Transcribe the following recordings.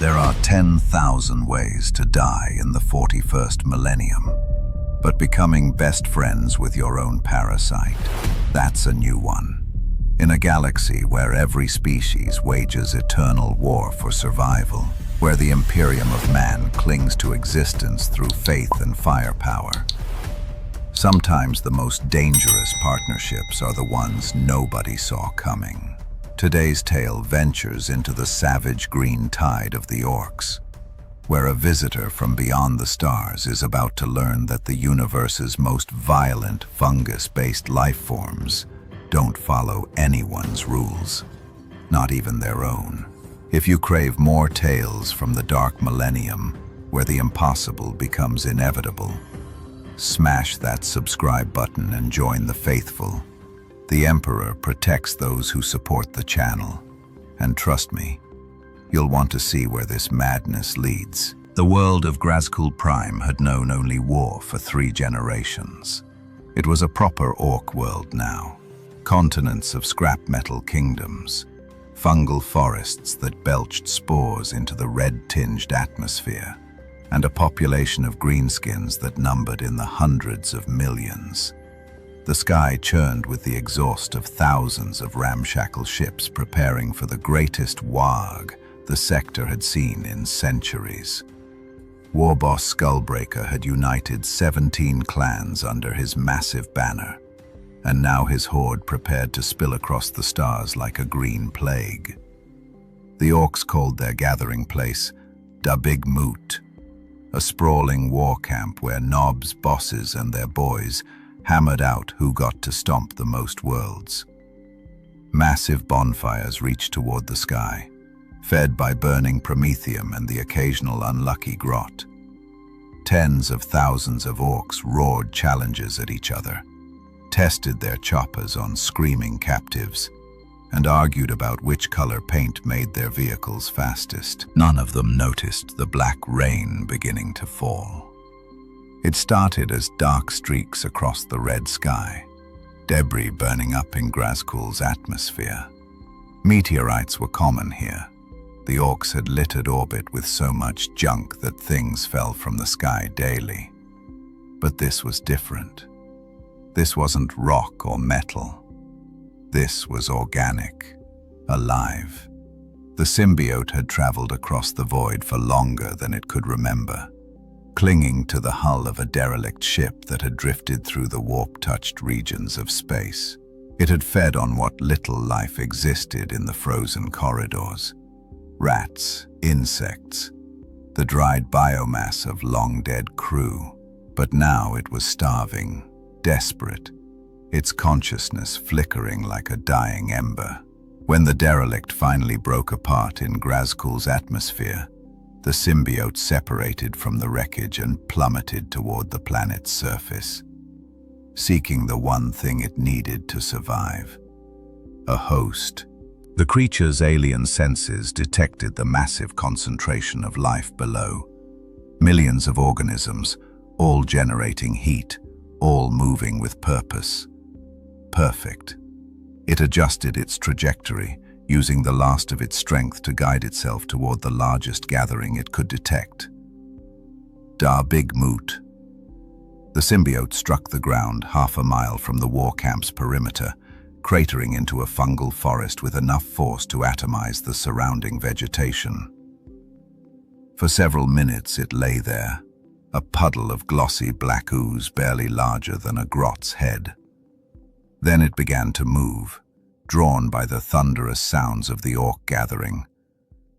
There are 10,000 ways to die in the 41st millennium, but becoming best friends with your own parasite, that's a new one. In a galaxy where every species wages eternal war for survival, where the Imperium of Man clings to existence through faith and firepower, sometimes the most dangerous partnerships are the ones nobody saw coming. Today's tale ventures into the savage green tide of the Orks, where a visitor from beyond the stars is about to learn that the universe's most violent fungus-based life forms don't follow anyone's rules, not even their own. If you crave more tales from the dark millennium, where the impossible becomes inevitable, smash that subscribe button and join the faithful. The Emperor protects those who support the channel, and trust me, you'll want to see where this madness leads. The world of Grimskar Prime had known only war for 3 generations. It was a proper Ork world now. Continents of scrap metal kingdoms, fungal forests that belched spores into the red-tinged atmosphere, and a population of greenskins that numbered in the hundreds of millions. The sky churned with the exhaust of thousands of ramshackle ships preparing for the greatest warg the sector had seen in centuries. Warboss Skullbreaker had united 17 clans under his massive banner, and now his horde prepared to spill across the stars like a green plague. The Orks called their gathering place Da Big Moot, a sprawling war camp where knobs, bosses, and their boys hammered out who got to stomp the most worlds. Massive bonfires reached toward the sky, fed by burning promethium and the occasional unlucky grot. Tens of thousands of Orks roared challenges at each other, tested their choppers on screaming captives, and argued about which color paint made their vehicles fastest. None of them noticed the black rain beginning to fall. It started as dark streaks across the red sky, debris burning up in Grimskar's atmosphere. Meteorites were common here. The Orks had littered orbit with so much junk that things fell from the sky daily. But this was different. This wasn't rock or metal. This was organic, alive. The symbiote had traveled across the void for longer than it could remember, clinging to the hull of a derelict ship that had drifted through the warp-touched regions of space. It had fed on what little life existed in the frozen corridors. Rats, insects, the dried biomass of long-dead crew. But now it was starving, desperate, its consciousness flickering like a dying ember. When the derelict finally broke apart in Grimskar's atmosphere, the symbiote separated from the wreckage and plummeted toward the planet's surface, seeking the one thing it needed to survive: a host. The creature's alien senses detected the massive concentration of life below. Millions of organisms, all generating heat, all moving with purpose. Perfect. It adjusted its trajectory, using the last of its strength to guide itself toward the largest gathering it could detect. Da Big Moot. The symbiote struck the ground half a mile from the war camp's perimeter, cratering into a fungal forest with enough force to atomize the surrounding vegetation. For several minutes it lay there, a puddle of glossy black ooze barely larger than a grot's head. Then it began to move, drawn by the thunderous sounds of the Ork gathering,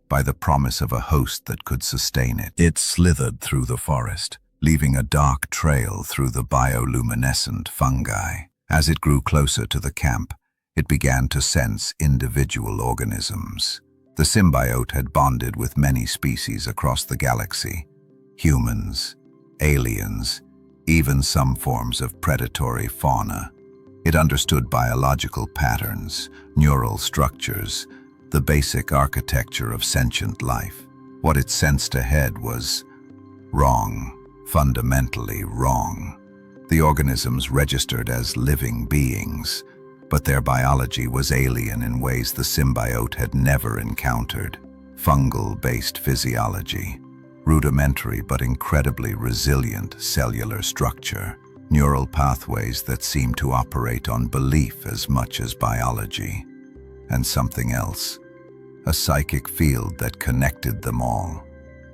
by the promise of a host that could sustain it. It slithered through the forest, leaving a dark trail through the bioluminescent fungi. As it grew closer to the camp, it began to sense individual organisms. The symbiote had bonded with many species across the galaxy: humans, aliens, even some forms of predatory fauna. It understood biological patterns, neural structures, the basic architecture of sentient life. What it sensed ahead was wrong, fundamentally wrong. The organisms registered as living beings, but their biology was alien in ways the symbiote had never encountered. fungal-based physiology, rudimentary but incredibly resilient cellular structure, neural pathways that seem to operate on belief as much as biology, and something else, a psychic field that connected them all,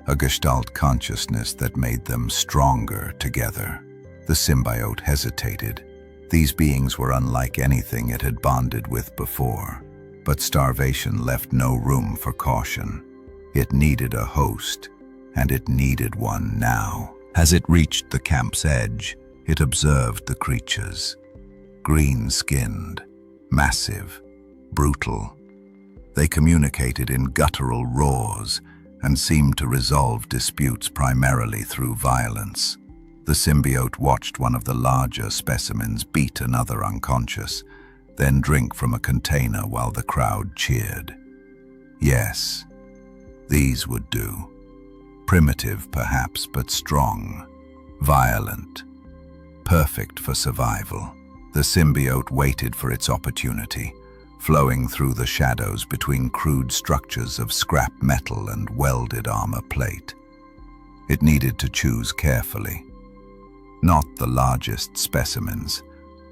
a gestalt consciousness that made them stronger together. The symbiote hesitated. These beings were unlike anything it had bonded with before, but starvation left no room for caution. It needed a host, and it needed one now. As it reached the camp's edge, it observed the creatures. Green-skinned, massive, brutal. They communicated in guttural roars and seemed to resolve disputes primarily through violence. The symbiote watched one of the larger specimens beat another unconscious, then drink from a container while the crowd cheered. Yes, these would do. Primitive, perhaps, but strong. Violent. Perfect for survival. The symbiote waited for its opportunity, flowing through the shadows between crude structures of scrap metal and welded armor plate. It needed to choose carefully. Not the largest specimens.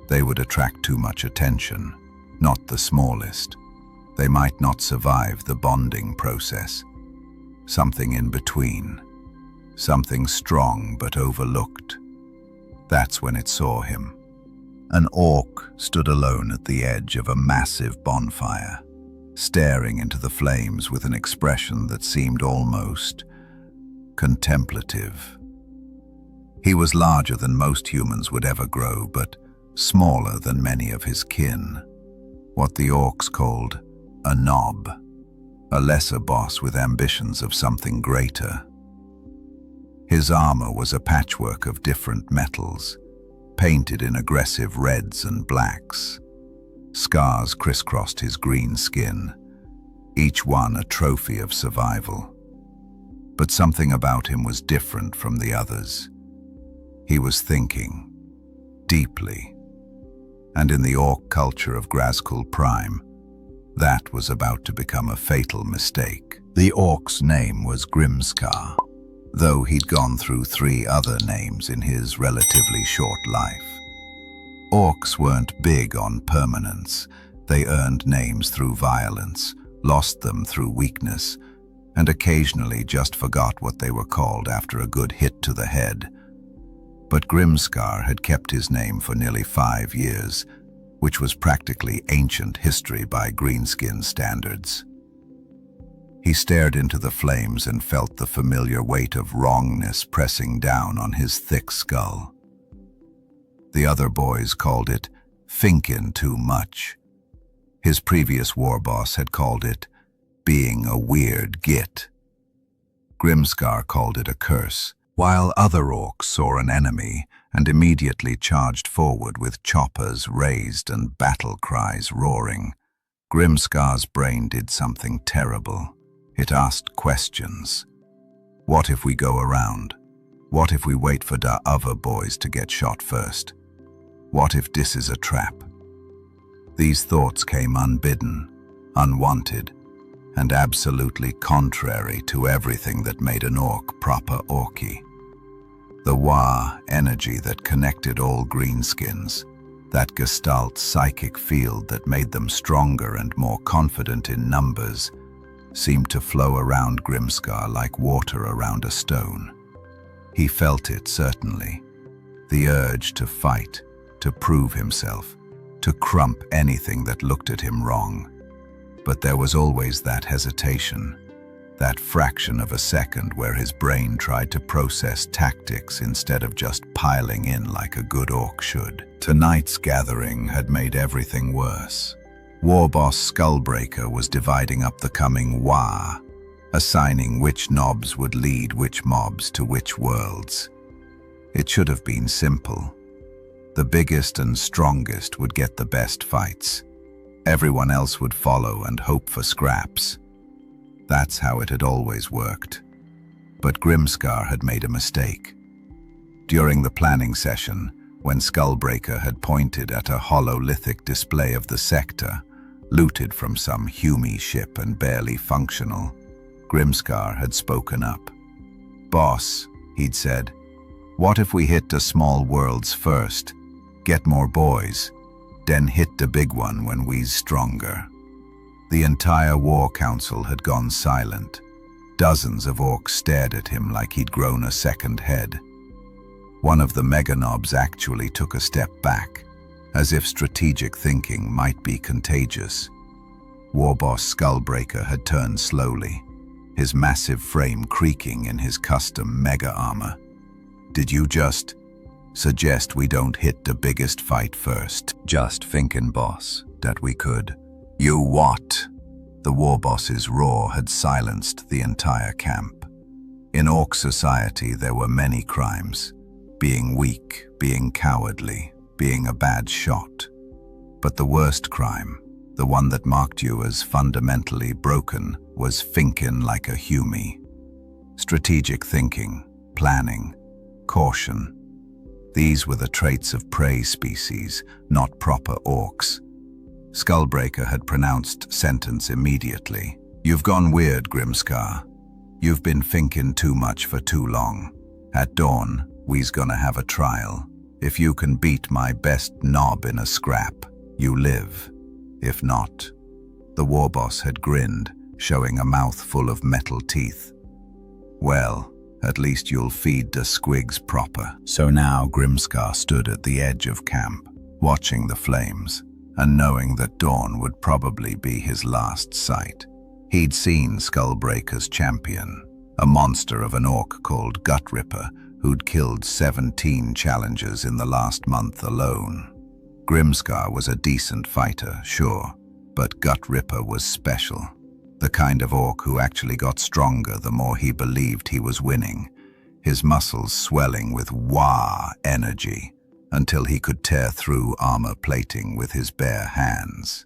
They would attract too much attention. Not the smallest. They might not survive the bonding process. Something in between. Something strong but overlooked. That's when it saw him. An orc stood alone at the edge of a massive bonfire, staring into the flames with an expression that seemed almost contemplative. He was larger than most humans would ever grow, but smaller than many of his kin. What the Orks called a knob, a lesser boss with ambitions of something greater. His armor was a patchwork of different metals, painted in aggressive reds and blacks. Scars crisscrossed his green skin, each one a trophy of survival. But something about him was different from the others. He was thinking, deeply. And in the Ork culture of Grazkul Prime, that was about to become a fatal mistake. The Ork's name was Grimskar, though he'd gone through 3 other names in his relatively short life. Orks weren't big on permanence. They earned names through violence, lost them through weakness, and occasionally just forgot what they were called after a good hit to the head. But Grimskar had kept his name for nearly 5 years, which was practically ancient history by greenskin standards. He stared into the flames and felt the familiar weight of wrongness pressing down on his thick skull. The other boys called it thinkin' too much. His previous war boss had called it being a weird git. Grimskar called it a curse, while other orcs saw an enemy and immediately charged forward with choppers raised and battle cries roaring. Grimskar's brain did something terrible. It asked questions. What if we go around? What if we wait for the other boys to get shot first? What if this is a trap? These thoughts came unbidden, unwanted, and absolutely contrary to everything that made an orc proper orky. The Wa energy that connected all greenskins, that gestalt psychic field that made them stronger and more confident in numbers, seemed to flow around Grimskar like water around a stone. He felt it, certainly. The urge to fight, to prove himself, to crump anything that looked at him wrong. But there was always that hesitation, that fraction of a second where his brain tried to process tactics instead of just piling in like a good orc should. Tonight's gathering had made everything worse. War boss Skullbreaker was dividing up the coming Wa, assigning which knobs would lead which mobs to which worlds. It should have been simple. The biggest and strongest would get the best fights. Everyone else would follow and hope for scraps. That's how it had always worked. But Grimskar had made a mistake. During the planning session, when Skullbreaker had pointed at a hololithic display of the sector, looted from some Hume ship and barely functional, Grimskar had spoken up. "Boss," he'd said, "what if we hit the small worlds first, get more boys, then hit the big one when we's stronger?" The entire war council had gone silent. Dozens of orcs stared at him like he'd grown a second head. One of the meganobs actually took a step back, as if strategic thinking might be contagious. Warboss Skullbreaker had turned slowly, his massive frame creaking in his custom mega armor. "Did you just suggest we don't hit the biggest fight first?" "Just thinking, boss, that we could." "You what?" The warboss's roar had silenced the entire camp. In Orc society there were many crimes. Being weak, being cowardly, being a bad shot. But the worst crime, the one that marked you as fundamentally broken, was thinking like a humie. Strategic thinking, planning, caution. These were the traits of prey species, not proper orcs. Skullbreaker had pronounced sentence immediately. "You've gone weird, Grimskar. You've been thinking too much for too long. At dawn, we's gonna have a trial. If you can beat my best knob in a scrap, you live. If not..." The warboss had grinned, showing a mouth full of metal teeth. "Well, at least you'll feed the squigs proper." So now Grimskar stood at the edge of camp, watching the flames, and knowing that dawn would probably be his last sight. He'd seen Skullbreaker's champion, a monster of an orc called Gutripper, who'd killed 17 challengers in the last month alone. Grimskar was a decent fighter, sure, but Gutripper was special. The kind of orc who actually got stronger the more he believed he was winning, his muscles swelling with wah energy, until he could tear through armor plating with his bare hands.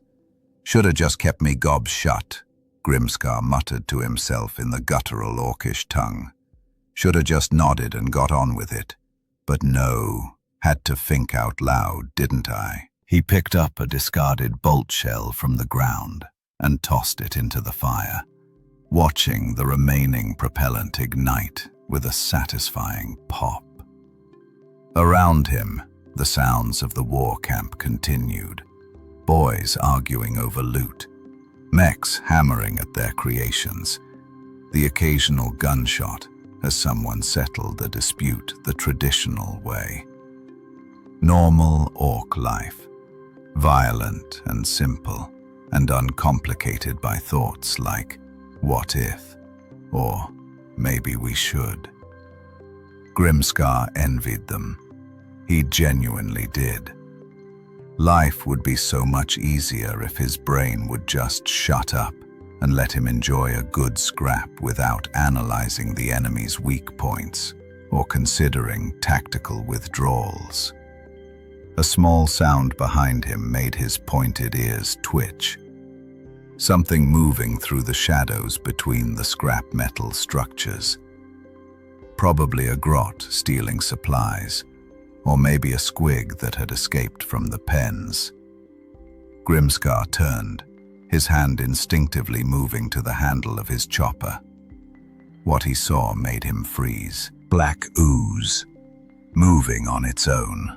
"Shoulda just kept me gobs shut," Grimskar muttered to himself in the guttural orcish tongue. "Shoulda just nodded and got on with it. But no, had to think out loud, didn't I?" He picked up a discarded bolt shell from the ground and tossed it into the fire, watching the remaining propellant ignite with a satisfying pop. Around him, the sounds of the war camp continued. Boys arguing over loot, mechs hammering at their creations, the occasional gunshot as someone settled the dispute the traditional way. Normal orc life, violent and simple, and uncomplicated by thoughts like, "What if?" or "Maybe we should." Grimskar envied them. He genuinely did. Life would be so much easier if his brain would just shut up and let him enjoy a good scrap without analyzing the enemy's weak points or considering tactical withdrawals. A small sound behind him made his pointed ears twitch. Something moving through the shadows between the scrap metal structures. Probably a grot stealing supplies, or maybe a squig that had escaped from the pens. Grimskar turned, his hand instinctively moving to the handle of his chopper. What he saw made him freeze. Black ooze, moving on its own,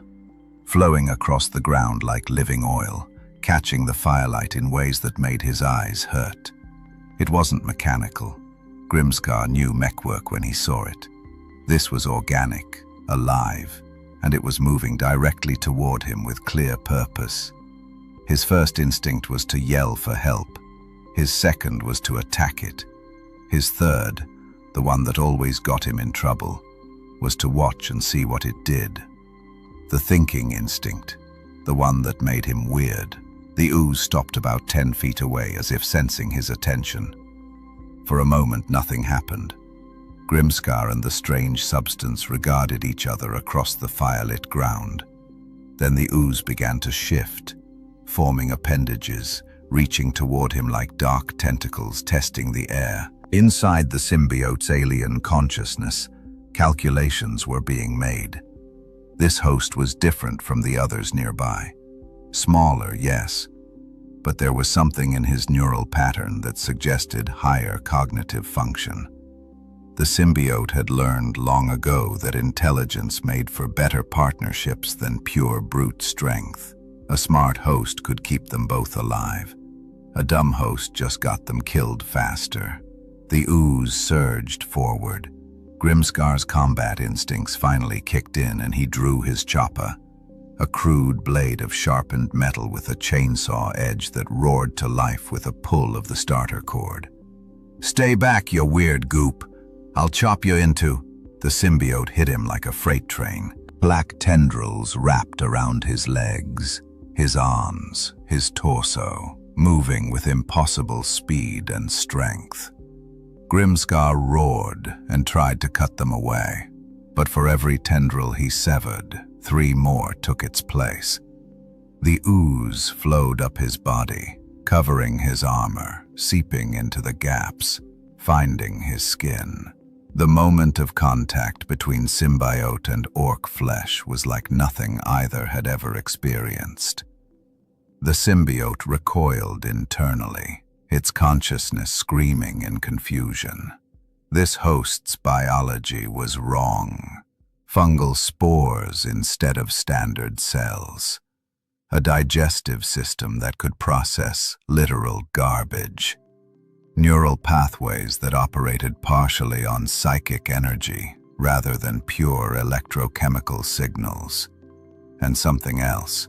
flowing across the ground like living oil, catching the firelight in ways that made his eyes hurt. It wasn't mechanical. Grimskar knew mechwork when he saw it. This was organic, alive, and it was moving directly toward him with clear purpose. His first instinct was to yell for help. His second was to attack it. His third, the one that always got him in trouble, was to watch and see what it did. The thinking instinct, the one that made him weird. The ooze stopped about 10 feet away as if sensing his attention. For a moment nothing happened. Grimskar and the strange substance regarded each other across the firelit ground. Then the ooze began to shift, forming appendages, reaching toward him like dark tentacles testing the air. Inside the symbiote's alien consciousness, calculations were being made. This host was different from the others nearby. Smaller, yes, but there was something in his neural pattern that suggested higher cognitive function. The symbiote had learned long ago that intelligence made for better partnerships than pure brute strength. A smart host could keep them both alive. A dumb host just got them killed faster. The ooze surged forward. Grimskar's combat instincts finally kicked in and he drew his chopper, a crude blade of sharpened metal with a chainsaw edge that roared to life with a pull of the starter cord. "Stay back, you weird goop. I'll chop you into..." The symbiote hit him like a freight train. Black tendrils wrapped around his legs, his arms, his torso, moving with impossible speed and strength. Grimskar roared and tried to cut them away, but for every tendril he severed, 3 more took its place. The ooze flowed up his body, covering his armor, seeping into the gaps, finding his skin. The moment of contact between symbiote and orc flesh was like nothing either had ever experienced. The symbiote recoiled internally, its consciousness screaming in confusion. This host's biology was wrong. Fungal spores instead of standard cells. A digestive system that could process literal garbage. Neural pathways that operated partially on psychic energy rather than pure electrochemical signals. And something else,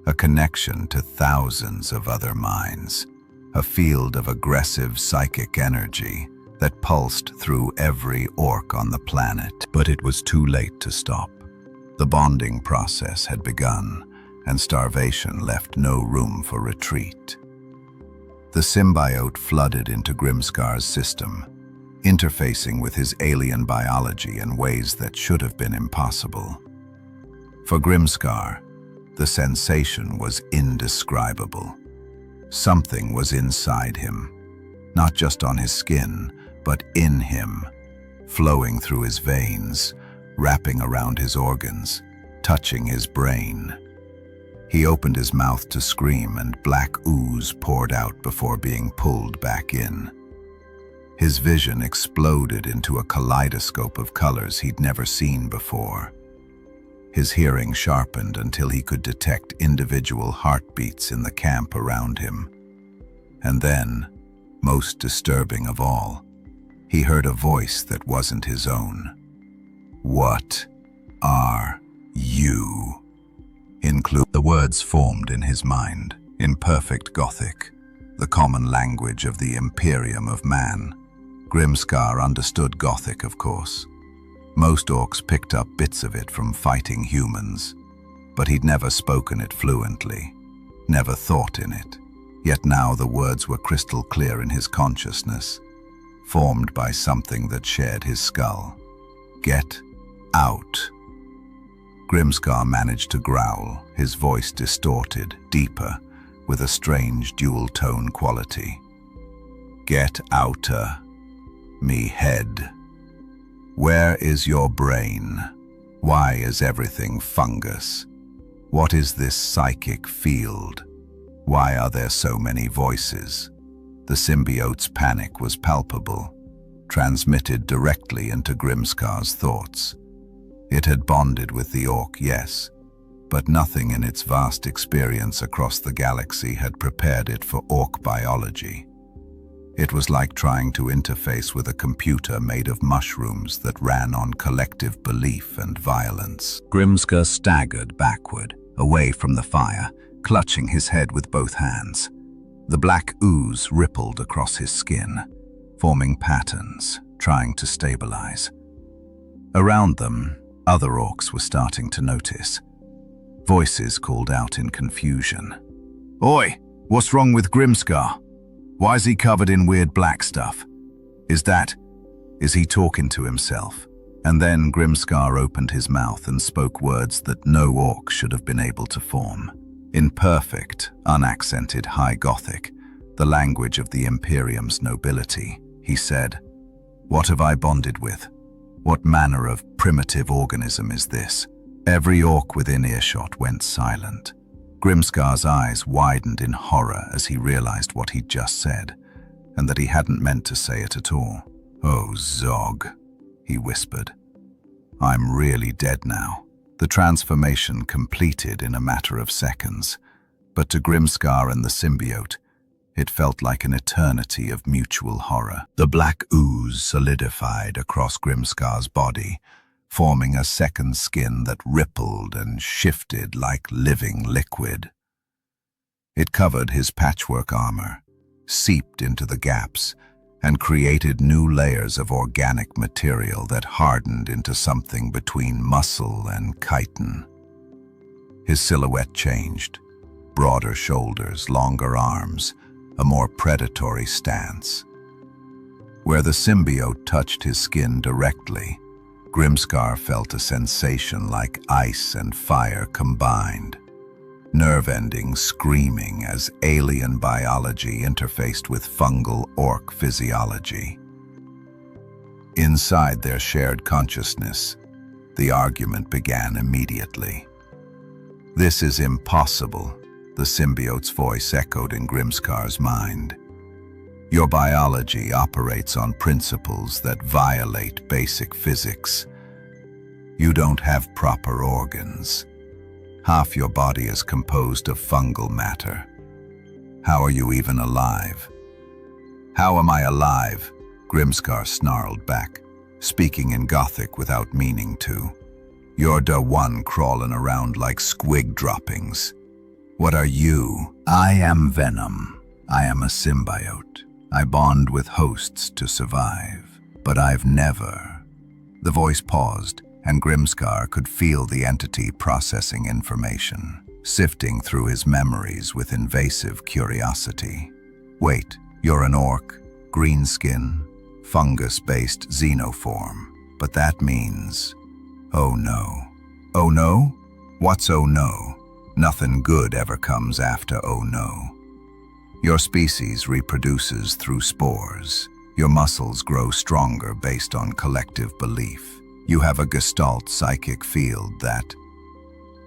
a connection to thousands of other minds, a field of aggressive psychic energy that pulsed through every orc on the planet. But it was too late to stop. The bonding process had begun, and starvation left no room for retreat. The symbiote flooded into Grimskar's system, interfacing with his alien biology in ways that should have been impossible. For Grimskar, the sensation was indescribable. Something was inside him, not just on his skin, but in him, flowing through his veins, wrapping around his organs, touching his brain. He opened his mouth to scream and black ooze poured out before being pulled back in. His vision exploded into a kaleidoscope of colors he'd never seen before. His hearing sharpened until he could detect individual heartbeats in the camp around him. And then, most disturbing of all, he heard a voice that wasn't his own. "What are you?" The words formed in his mind, in perfect Gothic, the common language of the Imperium of Man. Grimskar understood Gothic, of course. Most orcs picked up bits of it from fighting humans, but he'd never spoken it fluently, never thought in it. Yet now the words were crystal clear in his consciousness, formed by something that shared his skull. "Get out." Grimskar managed to growl, his voice distorted, deeper, with a strange dual-tone quality. "Get outer me head. Where is your brain? Why is everything fungus? What is this psychic field? Why are there so many voices?" The symbiote's panic was palpable, transmitted directly into Grimskar's thoughts. It had bonded with the orc, yes, but nothing in its vast experience across the galaxy had prepared it for orc biology. It was like trying to interface with a computer made of mushrooms that ran on collective belief and violence. Grimskar staggered backward, away from the fire, clutching his head with both hands. The black ooze rippled across his skin, forming patterns, trying to stabilize. Around them, other orcs were starting to notice. Voices called out in confusion. "Oi, what's wrong with Grimskar? Why is he covered in weird black stuff? Is he talking to himself?" And then Grimskar opened his mouth and spoke words that no orc should have been able to form. In perfect, unaccented High Gothic, the language of the Imperium's nobility, he said, "What have I bonded with? What manner of primitive organism is this?" Every orc within earshot went silent. Grimskar's eyes widened in horror as he realized what he'd just said, and that he hadn't meant to say it at all. "Oh, Zog," he whispered. "I'm really dead now." The transformation completed in a matter of seconds, but to Grimskar and the symbiote, it felt like an eternity of mutual horror. The black ooze solidified across Grimskar's body, forming a second skin that rippled and shifted like living liquid. It covered his patchwork armor, seeped into the gaps, and created new layers of organic material that hardened into something between muscle and chitin. His silhouette changed. Broader shoulders, longer arms, a more predatory stance. Where the symbiote touched his skin directly, Grimskar felt a sensation like ice and fire combined, nerve endings screaming as alien biology interfaced with fungal orc physiology. Inside their shared consciousness, the argument began immediately. "This is impossible," the symbiote's voice echoed in Grimskar's mind. "Your biology operates on principles that violate basic physics. You don't have proper organs. Half your body is composed of fungal matter. How are you even alive?" "How am I alive?" Grimskar snarled back, speaking in Gothic without meaning to. "You're the one crawling around like squig droppings. What are you?" "I am Venom. I am a symbiote. I bond with hosts to survive. But I've never..." The voice paused, and Grimskar could feel the entity processing information, sifting through his memories with invasive curiosity. "Wait, you're an orc, green skin, fungus-based xenoform. But that means..." "Oh no." "Oh no? What's oh no?" "Nothing good ever comes after oh no. Your species reproduces through spores. Your muscles grow stronger based on collective belief. You have a gestalt psychic field that..."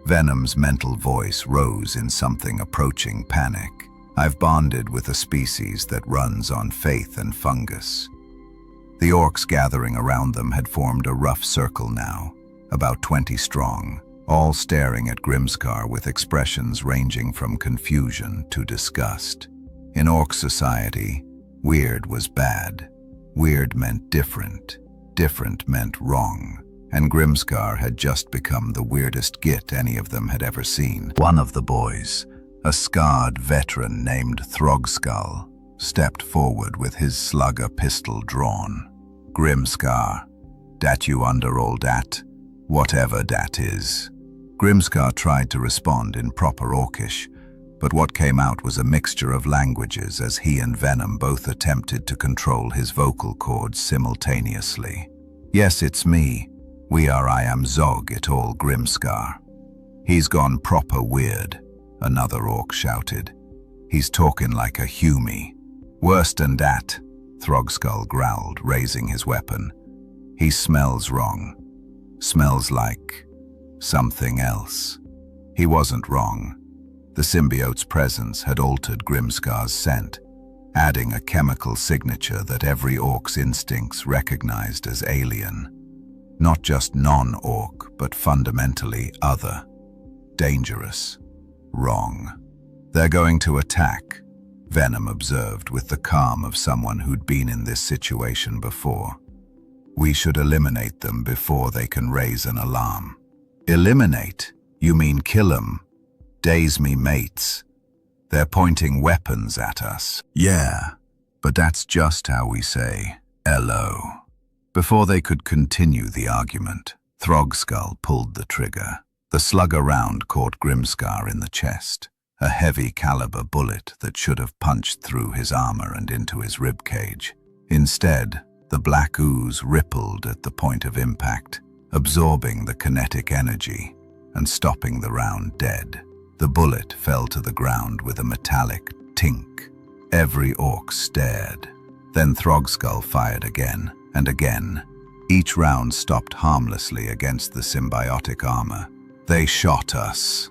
Venom's mental voice rose in something approaching panic. "I've bonded with a species that runs on faith and fungus." The orcs gathering around them had formed a rough circle now, about 20 strong, all staring at Grimskar with expressions ranging from confusion to disgust. In orc society, weird was bad. Weird meant different. Different meant wrong. And Grimskar had just become the weirdest git any of them had ever seen. One of the boys, a scarred veteran named Throgskull, stepped forward with his slugger pistol drawn. "Grimskar, dat you under all dat? Whatever dat is." Grimskar tried to respond in proper Orcish, but what came out was a mixture of languages as he and Venom both attempted to control his vocal cords simultaneously. "Yes, it's me. I am Zog it all Grimskar." "He's gone proper weird," another orc shouted. "He's talking like a humie." "Worse than dat," Throgskull growled, raising his weapon. "He smells wrong. Smells like something else." He wasn't wrong. The symbiote's presence had altered Grimskar's scent, adding a chemical signature that every orc's instincts recognized as alien. Not just non-orc, but fundamentally other. Dangerous. Wrong. "They're going to attack," Venom observed with the calm of someone who'd been in this situation before. "We should eliminate them before they can raise an alarm." "Eliminate? You mean kill 'em? Daze me mates. They're pointing weapons at us." "Yeah, but that's just how we say hello." Before they could continue the argument, Throgskull pulled the trigger. The slugger round caught Grimskar in the chest, a heavy caliber bullet that should have punched through his armor and into his ribcage. Instead, the black ooze rippled at the point of impact, absorbing the kinetic energy and stopping the round dead. The bullet fell to the ground with a metallic tink. Every orc stared. Then Throgskull fired again and again. Each round stopped harmlessly against the symbiotic armor. "They shot us,"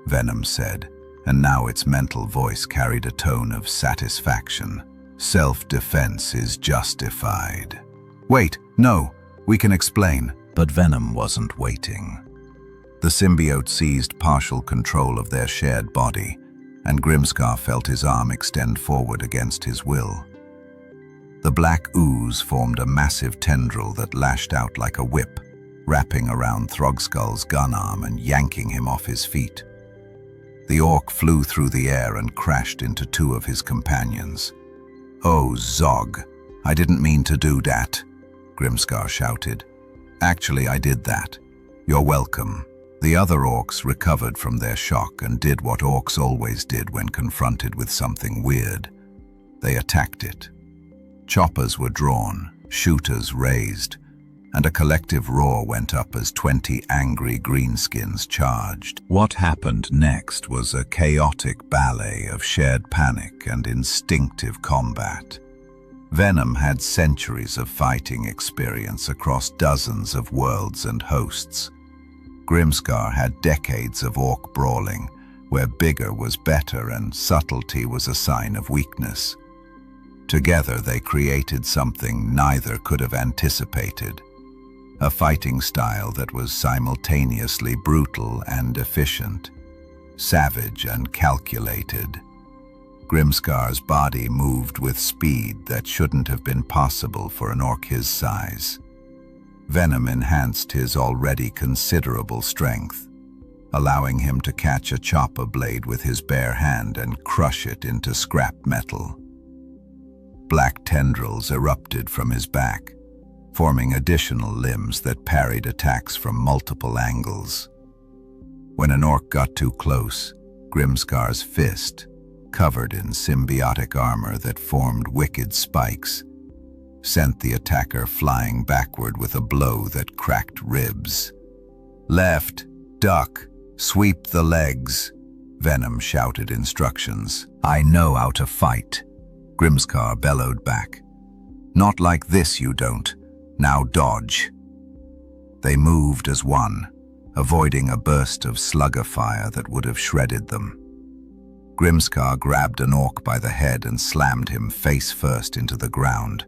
Venom said, and now its mental voice carried a tone of satisfaction. Self-defense is justified. Wait, no, we can explain. But Venom wasn't waiting. The symbiote seized partial control of their shared body, and Grimskar felt his arm extend forward against his will. The black ooze formed a massive tendril that lashed out like a whip, wrapping around Throgskull's gun arm and yanking him off his feet. The orc flew through the air and crashed into two of his companions. "Oh, Zog, I didn't mean to do that," Grimskar shouted. "Actually, I did that. You're welcome." The other orcs recovered from their shock and did what orcs always did when confronted with something weird. They attacked it. Choppers were drawn, shooters raised, and a collective roar went up as 20 angry greenskins charged. What happened next was a chaotic ballet of shared panic and instinctive combat. Venom had centuries of fighting experience across dozens of worlds and hosts. Grimskar had decades of orc brawling, where bigger was better and subtlety was a sign of weakness. Together they created something neither could have anticipated. A fighting style that was simultaneously brutal and efficient, savage and calculated. Grimskar's body moved with speed that shouldn't have been possible for an orc his size. Venom enhanced his already considerable strength, allowing him to catch a chopper blade with his bare hand and crush it into scrap metal. Black tendrils erupted from his back, forming additional limbs that parried attacks from multiple angles. When an orc got too close, Grimskar's fist, covered in symbiotic armor that formed wicked spikes, sent the attacker flying backward with a blow that cracked ribs. "Left, duck, sweep the legs," Venom shouted instructions. "I know how to fight," Grimskar bellowed back. "Not like this, you don't. Now dodge." They moved as one, avoiding a burst of slugger fire that would have shredded them. Grimskar grabbed an orc by the head and slammed him face first into the ground,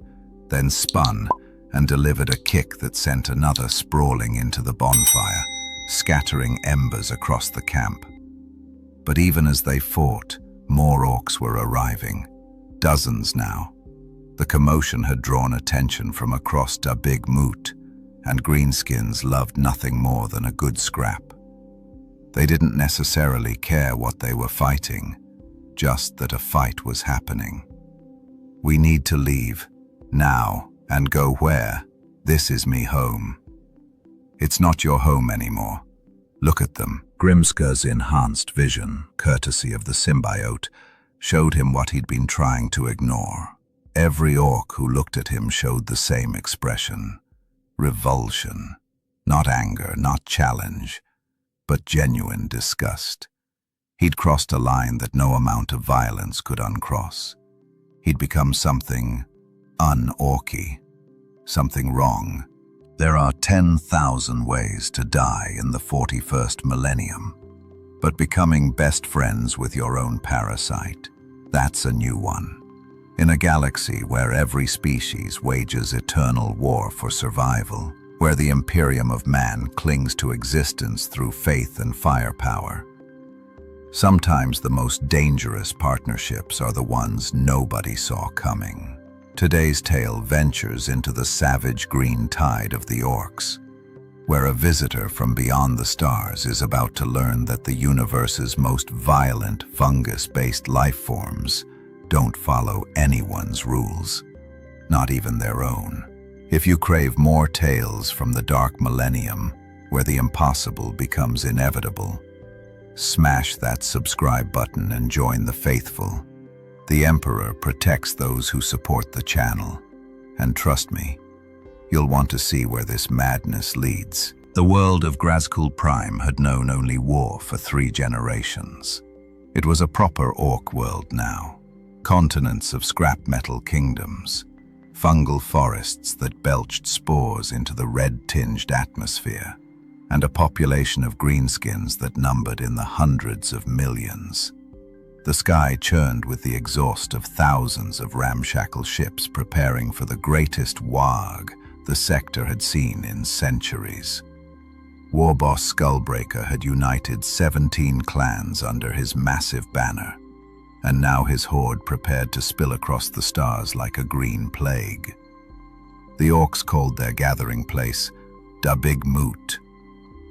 then spun and delivered a kick that sent another sprawling into the bonfire, scattering embers across the camp. But even as they fought, more orcs were arriving. Dozens now. The commotion had drawn attention from across the big moot, and greenskins loved nothing more than a good scrap. They didn't necessarily care what they were fighting, just that a fight was happening. "We need to leave, now, and go where? This is me home." "It's not your home anymore. Look at them." Grimskar's enhanced vision, courtesy of the symbiote, showed him what he'd been trying to ignore. Every orc who looked at him showed the same expression. Revulsion. Not anger, not challenge, but genuine disgust. He'd crossed a line that no amount of violence could uncross. He'd become something un-orky, something wrong. There are 10,000 ways to die in the 41st millennium, but becoming best friends with your own parasite, that's a new one. In a galaxy where every species wages eternal war for survival, where the Imperium of Man clings to existence through faith and firepower, sometimes the most dangerous partnerships are the ones nobody saw coming. Today's tale ventures into the savage green tide of the Orks, where a visitor from beyond the stars is about to learn that the universe's most violent fungus-based life forms don't follow anyone's rules, not even their own. If you crave more tales from the dark millennium, where the impossible becomes inevitable, smash that subscribe button and join the faithful. The Emperor protects those who support the channel, and trust me, you'll want to see where this madness leads. The world of Grazkul Prime had known only war for 3 generations. It was a proper orc world now. Continents of scrap metal kingdoms, fungal forests that belched spores into the red-tinged atmosphere, and a population of greenskins that numbered in the hundreds of millions. The sky churned with the exhaust of thousands of ramshackle ships preparing for the greatest warg the sector had seen in centuries. War boss Skullbreaker had united 17 clans under his massive banner, and now his horde prepared to spill across the stars like a green plague. The Orks called their gathering place Da Big Moot,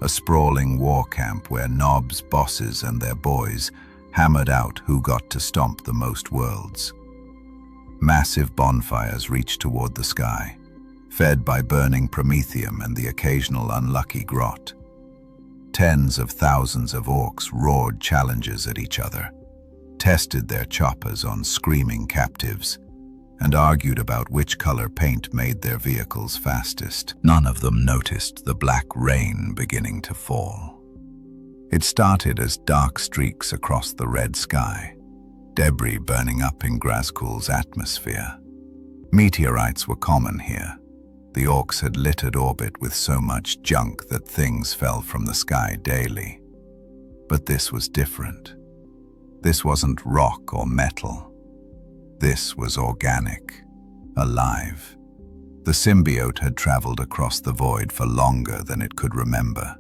a sprawling war camp where knobs, bosses, and their boys hammered out who got to stomp the most worlds. Massive bonfires reached toward the sky, fed by burning promethium and the occasional unlucky grot. Tens of thousands of Orks roared challenges at each other, tested their choppers on screaming captives, and argued about which color paint made their vehicles fastest. None of them noticed the black rain beginning to fall. It started as dark streaks across the red sky, debris burning up in Grimskar's atmosphere. Meteorites were common here. The Orks had littered orbit with so much junk that things fell from the sky daily. But this was different. This wasn't rock or metal. This was organic, alive. The symbiote had traveled across the void for longer than it could remember,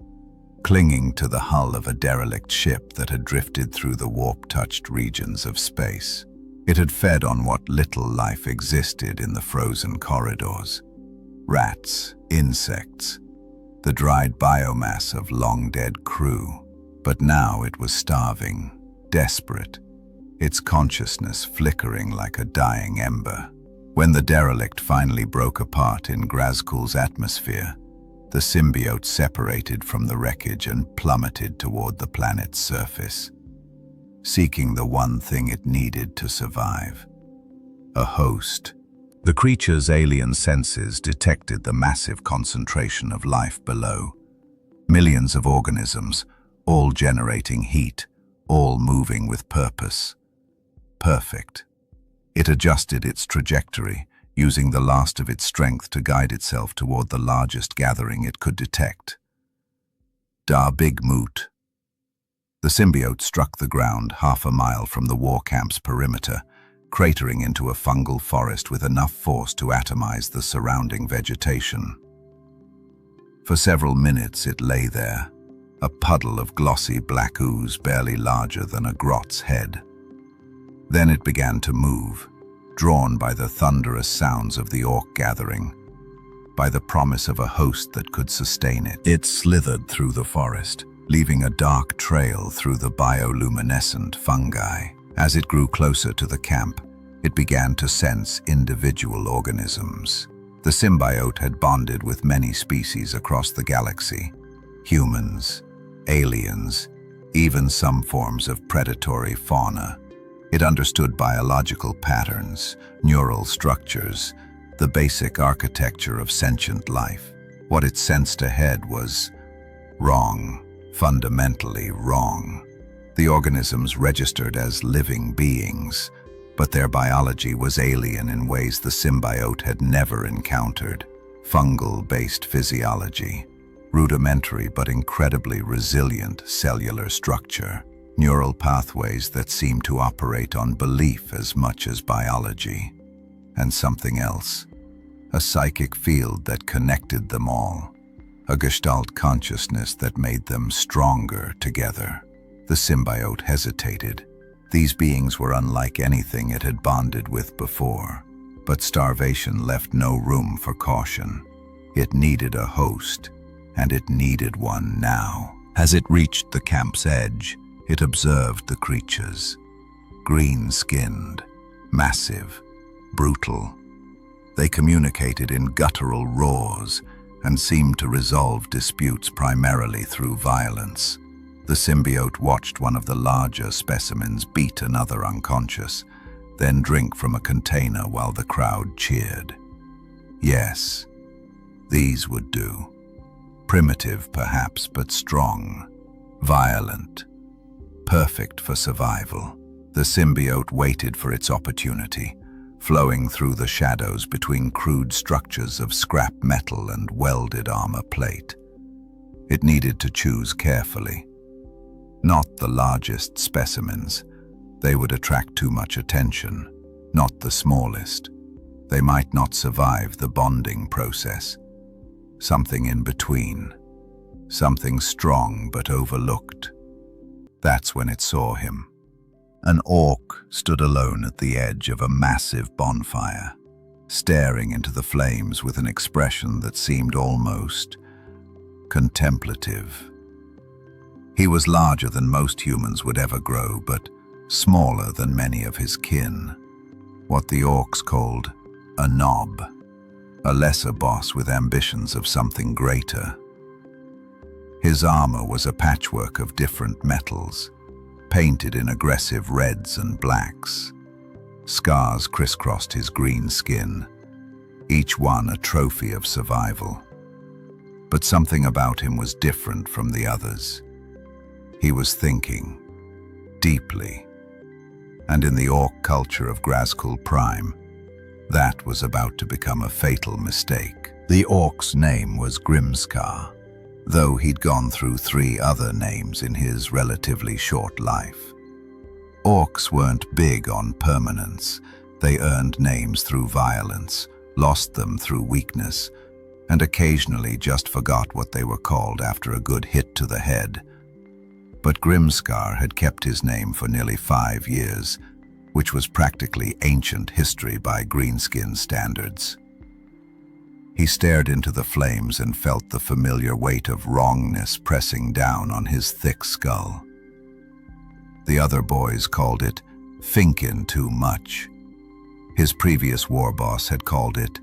clinging to the hull of a derelict ship that had drifted through the warp-touched regions of space. It had fed on what little life existed in the frozen corridors. Rats, insects, the dried biomass of long-dead crew. But now it was starving, desperate, its consciousness flickering like a dying ember. When the derelict finally broke apart in Grimskar's atmosphere, the symbiote separated from the wreckage and plummeted toward the planet's surface, seeking the one thing it needed to survive: a host. The creature's alien senses detected the massive concentration of life below. Millions of organisms, all generating heat, all moving with purpose. Perfect. It adjusted its trajectory, using the last of its strength to guide itself toward the largest gathering it could detect. Da Big Moot. The symbiote struck the ground half a mile from the war camp's perimeter, cratering into a fungal forest with enough force to atomize the surrounding vegetation. For several minutes it lay there, a puddle of glossy black ooze barely larger than a grot's head. Then it began to move, drawn by the thunderous sounds of the Ork gathering, by the promise of a host that could sustain it. It slithered through the forest, leaving a dark trail through the bioluminescent fungi. As it grew closer to the camp, it began to sense individual organisms. The symbiote had bonded with many species across the galaxy: humans, aliens, even some forms of predatory fauna. It understood biological patterns, neural structures, the basic architecture of sentient life. What it sensed ahead was wrong, fundamentally wrong. The organisms registered as living beings, but their biology was alien in ways the symbiote had never encountered. Fungal-based physiology, rudimentary but incredibly resilient cellular structure, neural pathways that seemed to operate on belief as much as biology, and something else, a psychic field that connected them all, a gestalt consciousness that made them stronger together. The symbiote hesitated. These beings were unlike anything it had bonded with before, but starvation left no room for caution. It needed a host, and it needed one now. As it reached the camp's edge, it observed the creatures. Green-skinned, massive, brutal. They communicated in guttural roars and seemed to resolve disputes primarily through violence. The symbiote watched one of the larger specimens beat another unconscious, then drink from a container while the crowd cheered. Yes, these would do. Primitive, perhaps, but strong. Violent. Perfect for survival. The symbiote waited for its opportunity, flowing through the shadows between crude structures of scrap metal and welded armor plate. It needed to choose carefully. Not the largest specimens, They would attract too much attention, not the smallest. They might not survive the bonding process. Something in between. Something strong but overlooked. That's when it saw him. An orc stood alone at the edge of a massive bonfire, staring into the flames with an expression that seemed almost contemplative. He was larger than most humans would ever grow, but smaller than many of his kin. What the orcs called a knob, a lesser boss with ambitions of something greater. His armor was a patchwork of different metals, painted in aggressive reds and blacks. Scars crisscrossed his green skin, each one a trophy of survival. But something about him was different from the others. He was thinking, deeply. And in the orc culture of Grimskar Prime, that was about to become a fatal mistake. The orc's name was Grimskar, though he'd gone through 3 other names in his relatively short life. Orcs weren't big on permanence. They earned names through violence, lost them through weakness, and occasionally just forgot what they were called after a good hit to the head. But Grimskar had kept his name for nearly 5 years, which was practically ancient history by greenskin standards. He stared into the flames and felt the familiar weight of wrongness pressing down on his thick skull. The other boys called it thinking too much. His previous war boss had called it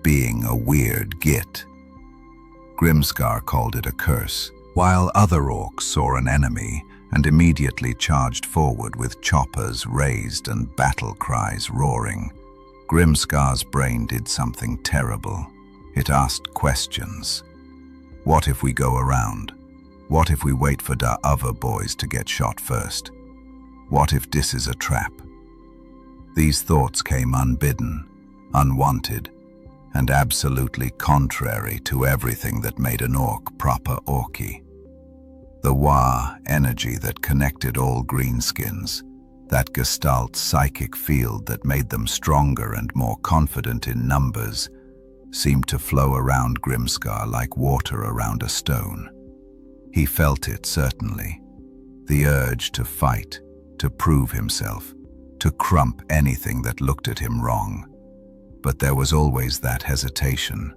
being a weird git. Grimskar called it a curse, while other orcs saw an enemy and immediately charged forward with choppers raised and battle cries roaring. Grimskar's brain did something terrible. It asked questions. What if we go around? What if we wait for the other boys to get shot first? What if this is a trap? These thoughts came unbidden, unwanted, and absolutely contrary to everything that made an orc proper orky. The Wa energy that connected all greenskins, that gestalt psychic field that made them stronger and more confident in numbers, seemed to flow around Grimskar like water around a stone. He felt it, certainly. The urge to fight, to prove himself, to crump anything that looked at him wrong. But there was always that hesitation,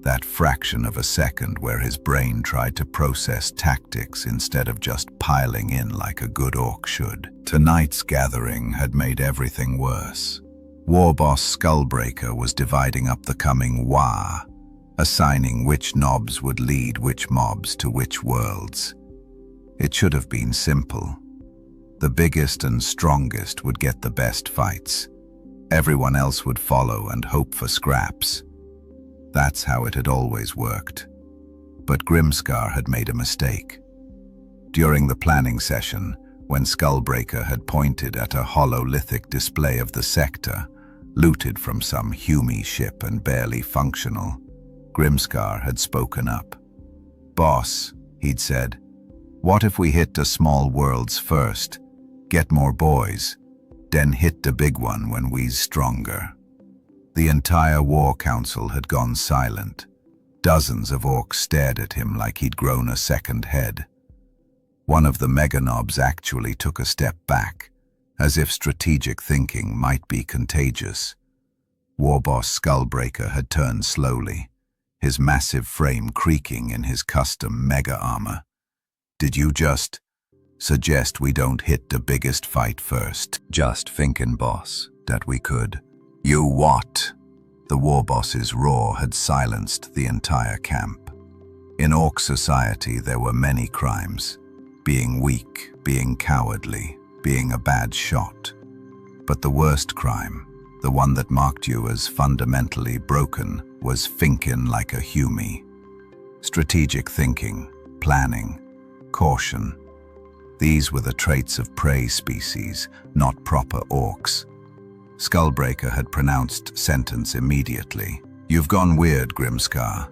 that fraction of a second where his brain tried to process tactics instead of just piling in like a good orc should. Tonight's gathering had made everything worse. War boss Skullbreaker was dividing up the coming Wa, assigning which knobs would lead which mobs to which worlds. It should have been simple. The biggest and strongest would get the best fights. Everyone else would follow and hope for scraps. That's how it had always worked. But Grimskar had made a mistake. During the planning session, when Skullbreaker had pointed at a hololithic display of the sector, looted from some Hume ship and barely functional, Grimskar had spoken up. "Boss," he'd said, "what if we hit the small worlds first, get more boys, then hit the big one when we's stronger?" The entire war council had gone silent. Dozens of orcs stared at him like he'd grown a second head. One of the meganobs actually took a step back, as if strategic thinking might be contagious. Warboss Skullbreaker had turned slowly, his massive frame creaking in his custom mega armor. "Did you just suggest we don't hit the biggest fight first?" "Just thinking, boss, that we could." "You what?" The warboss's roar had silenced the entire camp. In Orc society there were many crimes. Being weak, being cowardly, being a bad shot. But the worst crime, the one that marked you as fundamentally broken, was thinking like a Hume. Strategic thinking, planning, caution. These were the traits of prey species, not proper orcs. Skullbreaker had pronounced sentence immediately. "You've gone weird, Grimskar.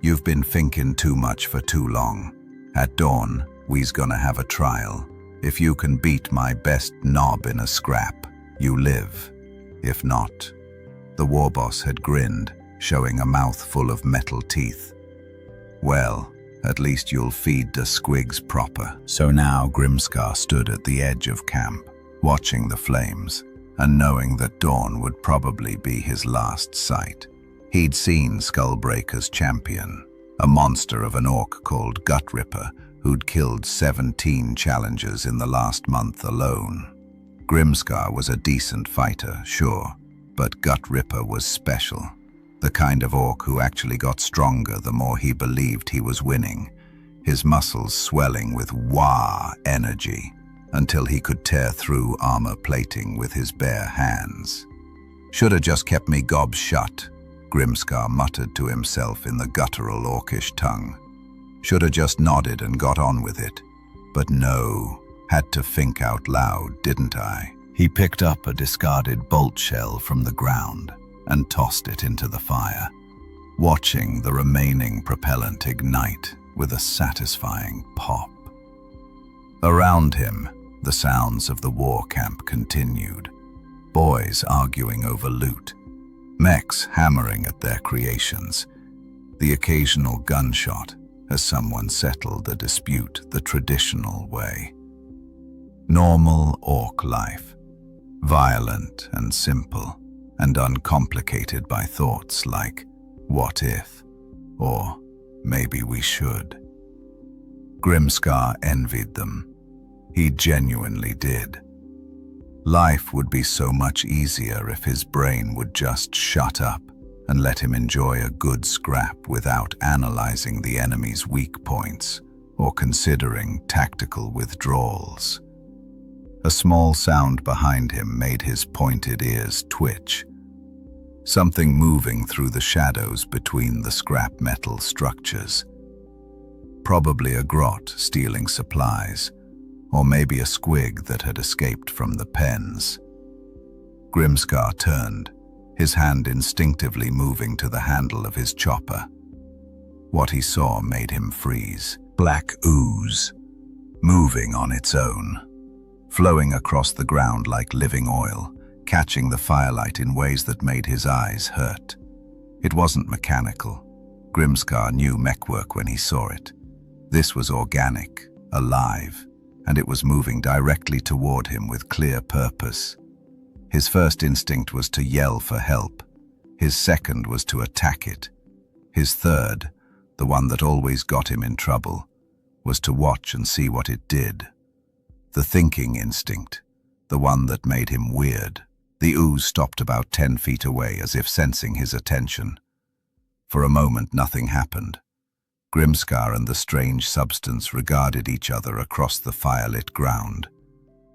You've been thinking too much for too long. At dawn, we's gonna have a trial. If you can beat my best knob in a scrap, you live. If not, the warboss had grinned, showing a mouth full of metal teeth. Well, at least you'll feed the squigs proper. So now Grimskar stood at the edge of camp, watching the flames, and knowing that dawn would probably be his last sight. He'd seen Skullbreaker's champion, a monster of an orc called Gutripper, who'd killed 17 challengers in the last month alone. Grimskar was a decent fighter, sure, but Gutripper was special. The kind of orc who actually got stronger the more he believed he was winning, his muscles swelling with wah energy until he could tear through armor plating with his bare hands. "Shoulda just kept me gobs shut," Grimskar muttered to himself in the guttural orcish tongue. "Shoulda just nodded and got on with it. But no, had to think out loud, didn't I?" He picked up a discarded bolt shell from the ground and tossed it into the fire, watching the remaining propellant ignite with a satisfying pop. Around him, the sounds of the war camp continued. Boys arguing over loot, mechs hammering at their creations, the occasional gunshot as someone settled a dispute the traditional way. Normal orc life, violent and simple, and uncomplicated by thoughts like, what if, or maybe we should. Grimskar envied them. He genuinely did. Life would be so much easier if his brain would just shut up and let him enjoy a good scrap without analyzing the enemy's weak points or considering tactical withdrawals. A small sound behind him made his pointed ears twitch. Something moving through the shadows between the scrap metal structures. Probably a grot stealing supplies, or maybe a squig that had escaped from the pens. Grimskar turned, his hand instinctively moving to the handle of his chopper. What he saw made him freeze. Black ooze, moving on its own, flowing across the ground like living oil, catching the firelight in ways that made his eyes hurt. It wasn't mechanical. Grimskar knew mechwork when he saw it. This was organic, alive, and it was moving directly toward him with clear purpose. His first instinct was to yell for help. His second was to attack it. His third, the one that always got him in trouble, was to watch and see what it did. The thinking instinct, the one that made him weird. The ooze stopped about 10 feet away as if sensing his attention. For a moment nothing happened. Grimskar and the strange substance regarded each other across the firelit ground.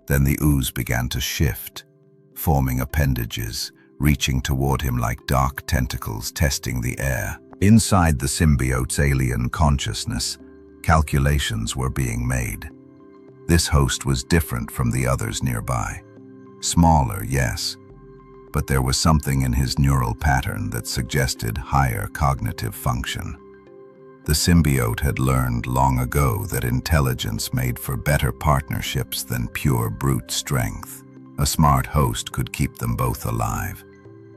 Then the ooze began to shift, forming appendages, reaching toward him like dark tentacles testing the air. Inside the symbiote's alien consciousness, calculations were being made. This host was different from the others nearby. Smaller, yes, but there was something in his neural pattern that suggested higher cognitive function. The symbiote had learned long ago that intelligence made for better partnerships than pure brute strength. A smart host could keep them both alive.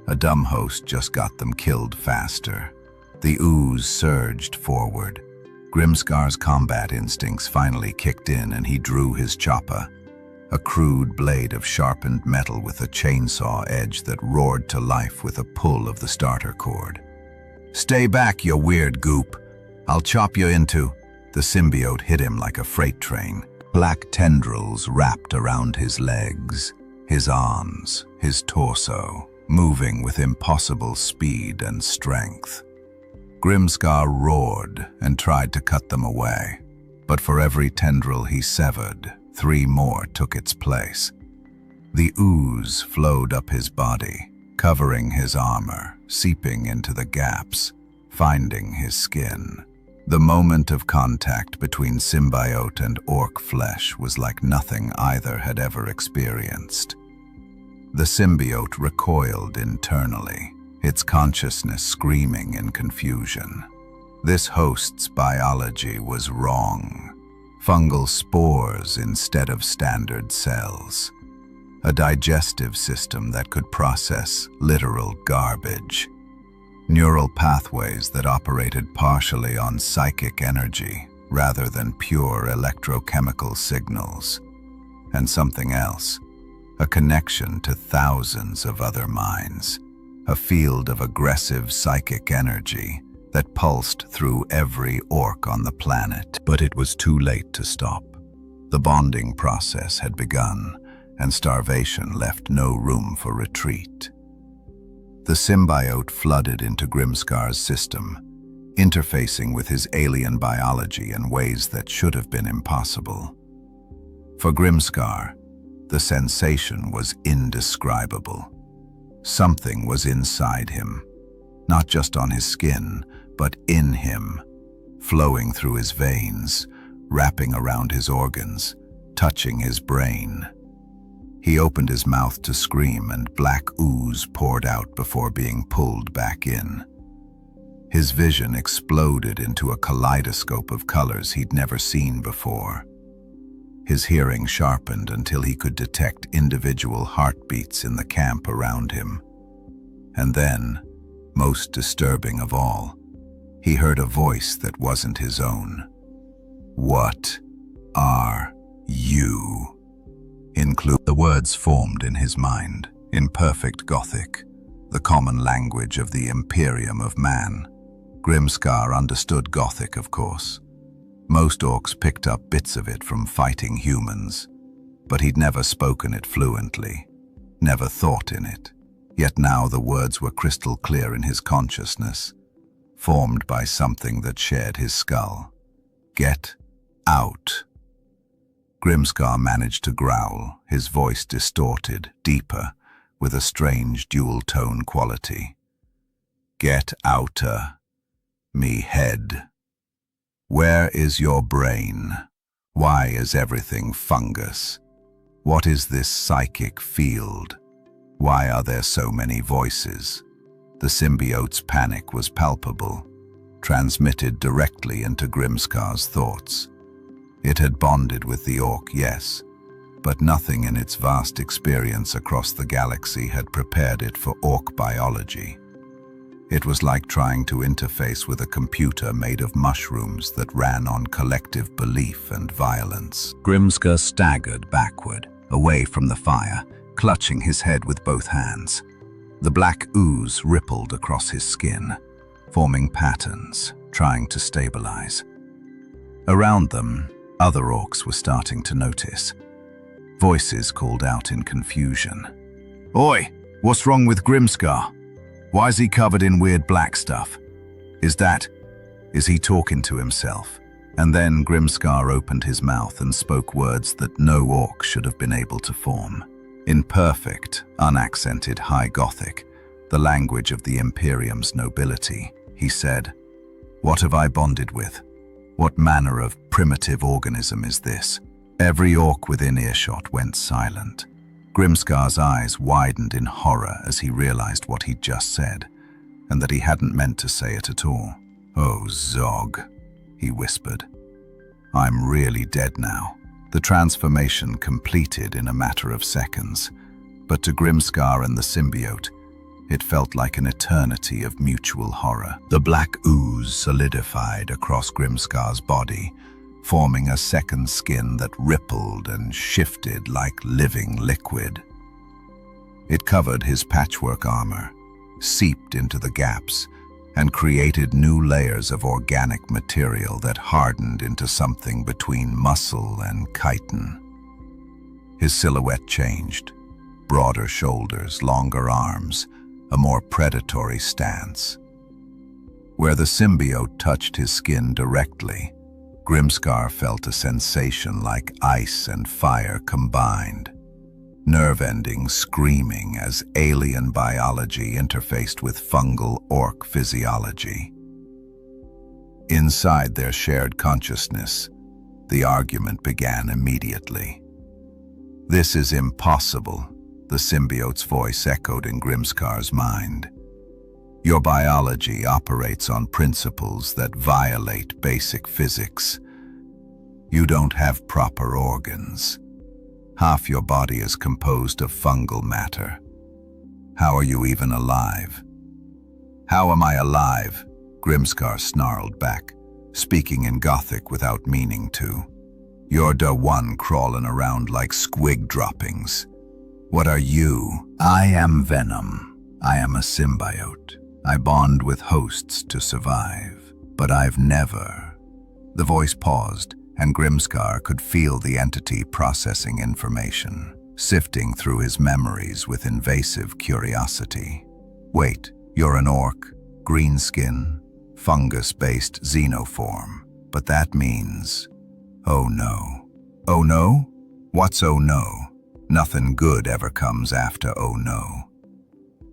A dumb host just got them killed faster. The ooze surged forward. Grimskar's combat instincts finally kicked in and he drew his chopper, a crude blade of sharpened metal with a chainsaw edge that roared to life with a pull of the starter cord. "Stay back, you weird goop. I'll chop you into..." The symbiote hit him like a freight train. Black tendrils wrapped around his legs, his arms, his torso, moving with impossible speed and strength. Grimskar roared and tried to cut them away, but for every tendril he severed, 3 more took its place. The ooze flowed up his body, covering his armor, seeping into the gaps, finding his skin. The moment of contact between symbiote and orc flesh was like nothing either had ever experienced. The symbiote recoiled internally, its consciousness screaming in confusion. This host's biology was wrong. fungal spores instead of standard cells, a digestive system that could process literal garbage, neural pathways that operated partially on psychic energy rather than pure electrochemical signals, and something else, a connection to thousands of other minds, a field of aggressive psychic energy that pulsed through every orc on the planet. But it was too late to stop. The bonding process had begun, and starvation left no room for retreat. The symbiote flooded into Grimskar's system, interfacing with his alien biology in ways that should have been impossible. For Grimskar, the sensation was indescribable. Something was inside him, not just on his skin, but in him, flowing through his veins, wrapping around his organs, touching his brain. He opened his mouth to scream, and black ooze poured out before being pulled back in. His vision exploded into a kaleidoscope of colors he'd never seen before. His hearing sharpened until he could detect individual heartbeats in the camp around him. And then, most disturbing of all, he heard a voice that wasn't his own. "What are you?" The words formed in his mind, in perfect Gothic, the common language of the Imperium of Man. Grimskar understood Gothic, of course. Most orcs picked up bits of it from fighting humans, but he'd never spoken it fluently, never thought in it. Yet now the words were crystal clear in his consciousness, formed by something that shared his skull. "Get out." Grimskar managed to growl, his voice distorted, deeper, with a strange dual-tone quality. "Get outer, me head. Where is your brain? Why is everything fungus? What is this psychic field? Why are there so many voices?" The symbiote's panic was palpable, transmitted directly into Grimskar's thoughts. It had bonded with the orc, yes, but nothing in its vast experience across the galaxy had prepared it for orc biology. It was like trying to interface with a computer made of mushrooms that ran on collective belief and violence. Grimskar staggered backward, away from the fire, clutching his head with both hands. The black ooze rippled across his skin, forming patterns, trying to stabilize. Around them, other orcs were starting to notice. Voices called out in confusion. "Oi, what's wrong with Grimskar? Why is he covered in weird black stuff? Is he talking to himself?" And then Grimskar opened his mouth and spoke words that no orc should have been able to form. In perfect, unaccented High Gothic, the language of the Imperium's nobility, he said, "What have I bonded with? What manner of primitive organism is this?" Every orc within earshot went silent. Grimskar's eyes widened in horror as he realized what he'd just said, and that he hadn't meant to say it at all. "Oh, Zog," he whispered. "I'm really dead now." The transformation completed in a matter of seconds, but to Grimskar and the symbiote, it felt like an eternity of mutual horror. The black ooze solidified across Grimskar's body, forming a second skin that rippled and shifted like living liquid. It covered his patchwork armor, seeped into the gaps, and created new layers of organic material that hardened into something between muscle and chitin. His silhouette changed. Broader shoulders, longer arms, a more predatory stance. Where the symbiote touched his skin directly, Grimskar felt a sensation like ice and fire combined, nerve endings screaming as alien biology interfaced with fungal orc physiology. Inside their shared consciousness, the argument began immediately. "This is impossible," the symbiote's voice echoed in Grimskar's mind. "Your biology operates on principles that violate basic physics. You don't have proper organs. Half your body is composed of fungal matter. How are you even alive? How am I alive? Grimskar snarled back, speaking in Gothic without meaning to. You're the one crawling around like squig droppings. What are you? I am Venom. I am a symbiote. I bond with hosts to survive. But I've never... The voice paused, and Grimskar could feel the entity processing information, sifting through his memories with invasive curiosity. Wait, you're an orc, green skin, fungus-based xenoform. But that means... Oh no. Oh no? What's oh no? Nothing good ever comes after oh no.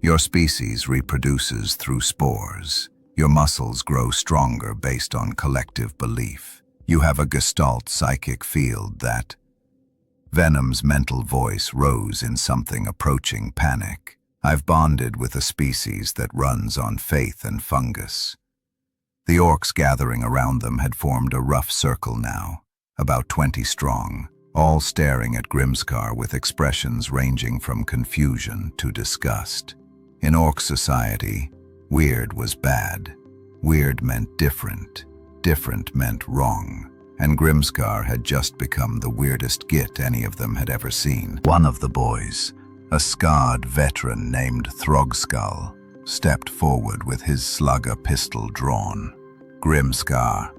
Your species reproduces through spores. Your muscles grow stronger based on collective belief. You have a gestalt psychic field that... Venom's mental voice rose in something approaching panic. I've bonded with a species that runs on faith and fungus. The orcs gathering around them had formed a rough circle now, about 20 strong, all staring at Grimskar with expressions ranging from confusion to disgust. In orc society, weird was bad. Weird meant different. Different meant wrong. And Grimskar had just become the weirdest git any of them had ever seen. One of the boys, a scarred veteran named Throgskull, stepped forward with his slugger pistol drawn. Grimskar,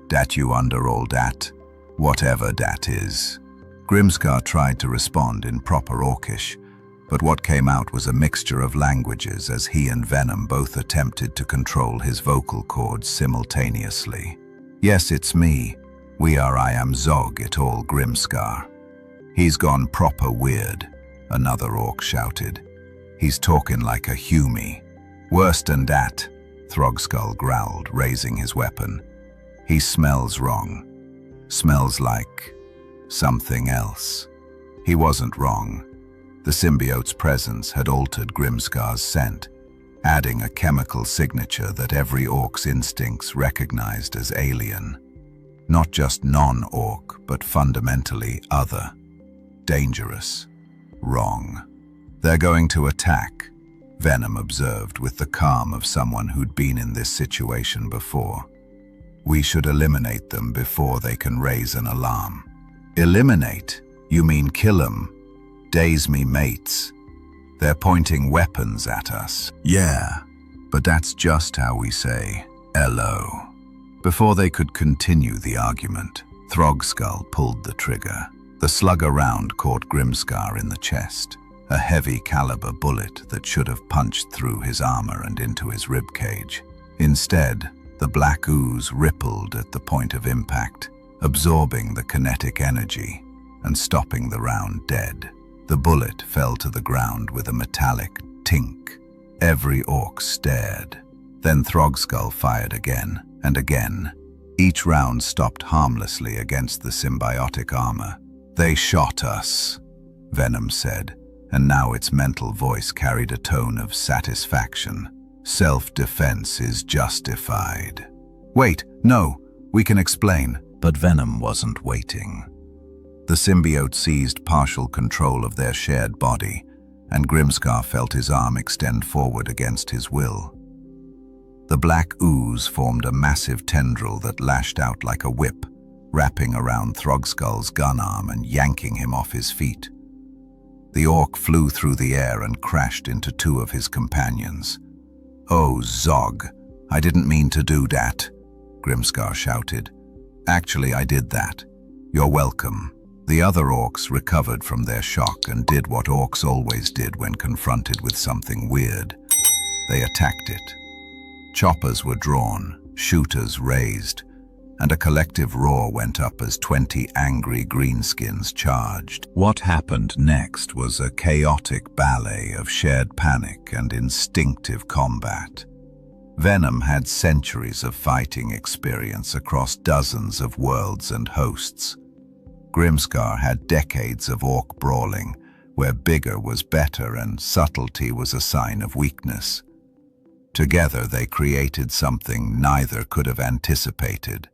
dat you under all dat? Whatever dat is. Grimskar tried to respond in proper Orcish, but what came out was a mixture of languages as he and Venom both attempted to control his vocal cords simultaneously. Yes, it's me. We are I am Zog it all Grimskar. He's gone proper weird, another orc shouted. He's talking like a humie. Worse than dat, Throgskull growled, raising his weapon. He smells wrong. Smells like something else. He wasn't wrong. The symbiote's presence had altered Grimskar's scent, adding a chemical signature that every orc's instincts recognized as alien. Not just non-orc, but fundamentally other. Dangerous. Wrong. They're going to attack, Venom observed with the calm of someone who'd been in this situation before. We should eliminate them before they can raise an alarm. Eliminate? You mean kill 'em? Daze me mates. They're pointing weapons at us. Yeah, but that's just how we say hello. Before they could continue the argument, Throgskull pulled the trigger. The slugger round caught Grimskar in the chest, a heavy caliber bullet that should have punched through his armor and into his ribcage. Instead, the black ooze rippled at the point of impact, absorbing the kinetic energy and stopping the round dead. The bullet fell to the ground with a metallic tink. Every orc stared. Then Throgskull fired again and again. Each round stopped harmlessly against the symbiotic armor. They shot us, Venom said, and now its mental voice carried a tone of satisfaction. Self-defense is justified. Wait, no, we can explain. But Venom wasn't waiting. The symbiote seized partial control of their shared body, and Grimskar felt his arm extend forward against his will. The black ooze formed a massive tendril that lashed out like a whip, wrapping around Throgskull's gun arm and yanking him off his feet. The orc flew through the air and crashed into two of his companions. Oh, Zog, I didn't mean to do that, Grimskar shouted. Actually, I did that. You're welcome. The other orcs recovered from their shock and did what orcs always did when confronted with something weird. They attacked it. Choppers were drawn, shooters raised, and a collective roar went up as 20 angry greenskins charged. What happened next was a chaotic ballet of shared panic and instinctive combat. Venom had centuries of fighting experience across dozens of worlds and hosts. Grimskar had decades of orc brawling, where bigger was better and subtlety was a sign of weakness. Together they created something neither could have anticipated.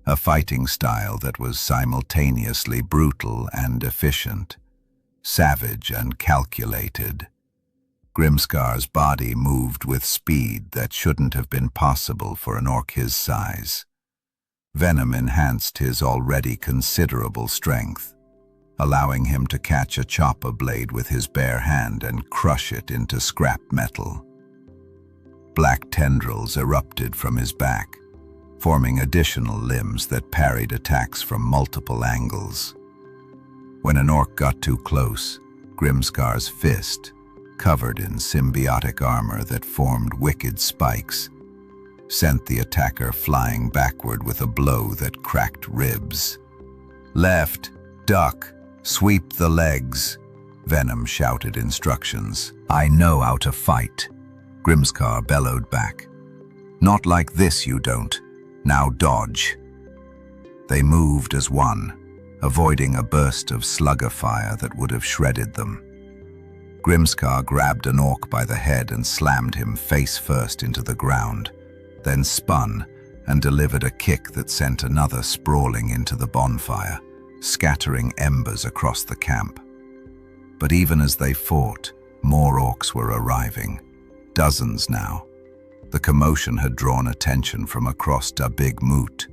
a fighting style that was simultaneously brutal and efficient, savage and calculated. Grimskar's body moved with speed that shouldn't have been possible for an orc his size. Venom enhanced his already considerable strength, allowing him to catch a chopper blade with his bare hand and crush it into scrap metal. Black tendrils erupted from his back, forming additional limbs that parried attacks from multiple angles. When an orc got too close, Grimskar's fist, covered in symbiotic armor that formed wicked spikes, sent the attacker flying backward with a blow that cracked ribs. "Left, duck, sweep the legs," Venom shouted instructions. "I know how to fight," Grimskar bellowed back. "Not like this, you don't. Now dodge." They moved as one, avoiding a burst of slugger fire that would have shredded them. Grimskar grabbed an orc by the head and slammed him face first into the ground, then spun and delivered a kick that sent another sprawling into the bonfire, scattering embers across the camp. But even as they fought, more orcs were arriving, dozens now. The commotion had drawn attention from across the big moot,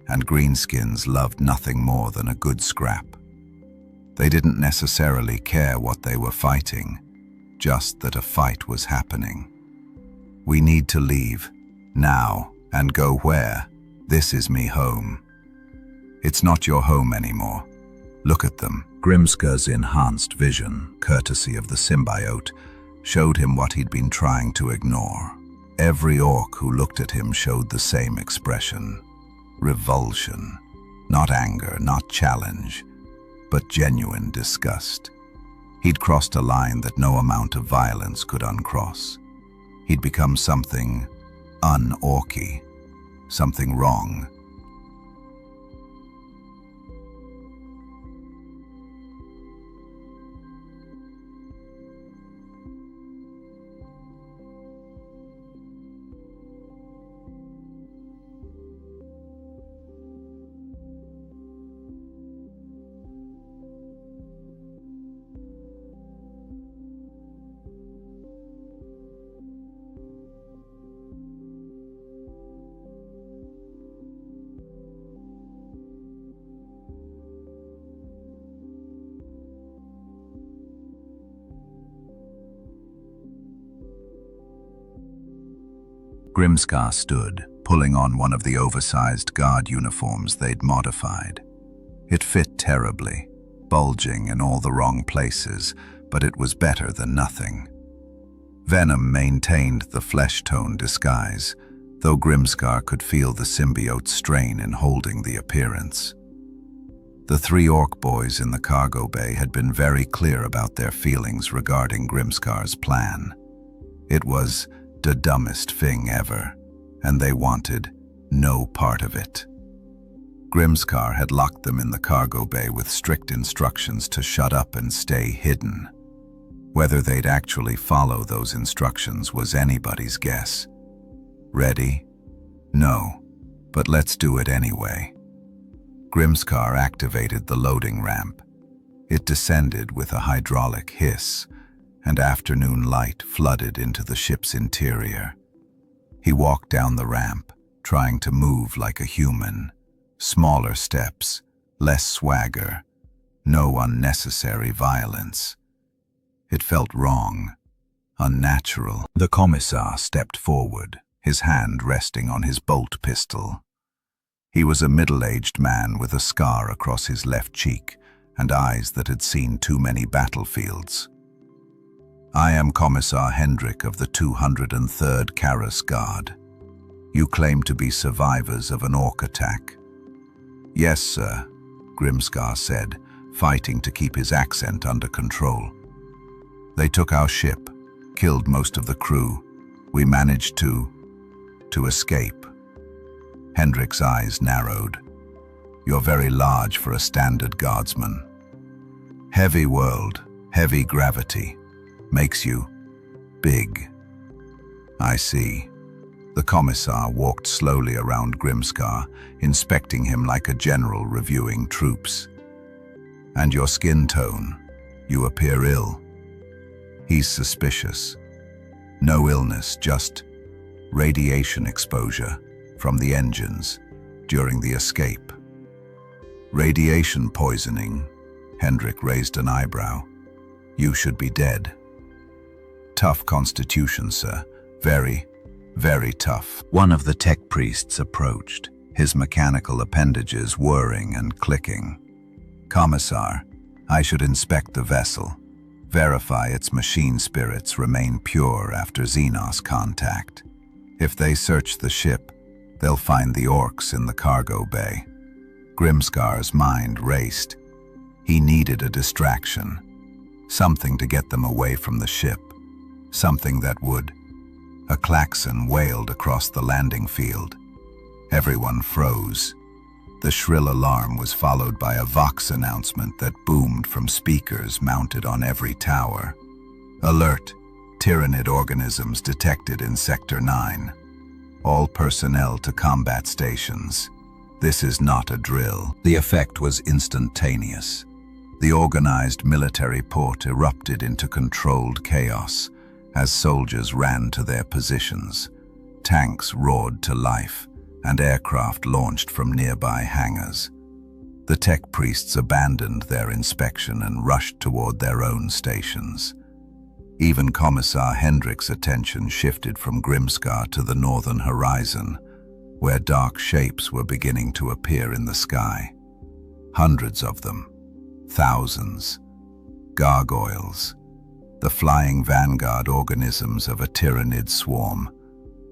and greenskins loved nothing more than a good scrap. They didn't necessarily care what they were fighting, just that a fight was happening. "We need to leave, now, and go where? This is me home." "It's not your home anymore. Look at them." Grimskar's enhanced vision, courtesy of the symbiote, showed him what he'd been trying to ignore. Every orc who looked at him showed the same expression. Revulsion. Not anger, not challenge, but genuine disgust. He'd crossed a line that no amount of violence could uncross. He'd become something un-orky, something wrong. Grimskar stood, pulling on one of the oversized guard uniforms they'd modified. It fit terribly, bulging in all the wrong places, but it was better than nothing. Venom maintained the flesh-tone disguise, though Grimskar could feel the symbiote's strain in holding the appearance. The three orc boys in the cargo bay had been very clear about their feelings regarding Grimskar's plan. It was the dumbest thing ever, and they wanted no part of it. Grimskar had locked them in the cargo bay with strict instructions to shut up and stay hidden. Whether they'd actually follow those instructions was anybody's guess. Ready? No, but let's do it anyway. Grimskar activated the loading ramp. It descended with a hydraulic hiss, and afternoon light flooded into the ship's interior. He walked down the ramp, trying to move like a human. Smaller steps, less swagger, no unnecessary violence. It felt wrong, unnatural. The commissar stepped forward, his hand resting on his bolt pistol. He was a middle-aged man with a scar across his left cheek and eyes that had seen too many battlefields. "I am Commissar Hendrik of the 203rd Karras Guard. You claim to be survivors of an orc attack." "Yes, sir," Grimskar said, fighting to keep his accent under control. "They took our ship, killed most of the crew. We managed to escape." Hendrik's eyes narrowed. "You're very large for a standard guardsman. Heavy world, heavy gravity. Makes you big." "I see. The commissar walked slowly around Grimskar, inspecting him like a general reviewing troops. "And your skin tone? You appear ill." He's suspicious. No illness, just radiation exposure from the engines during the escape. Radiation poisoning? Hendrik raised an eyebrow. "You should be dead." "Tough constitution, sir. Very, very tough." One of the tech priests approached, his mechanical appendages whirring and clicking. "Commissar, I should inspect the vessel. Verify its machine spirits remain pure after Xenos contact. If they search the ship, they'll find the Orks in the cargo bay." Grimskar's mind raced. He needed a distraction, something to get them away from the ship, something that would. A klaxon wailed across the landing field. Everyone froze. The shrill alarm was followed by a Vox announcement that boomed from speakers mounted on every tower. "Alert! Tyrannid organisms detected in Sector 9. All personnel to combat stations. This is not a drill." The effect was instantaneous. The organized military port erupted into controlled chaos as soldiers ran to their positions. Tanks roared to life, and aircraft launched from nearby hangars. The tech priests abandoned their inspection and rushed toward their own stations. Even Commissar Hendrik's attention shifted from Grimskar to the northern horizon, where dark shapes were beginning to appear in the sky. Hundreds of them. Thousands. Gargoyles. The flying vanguard organisms of a tyrannid swarm,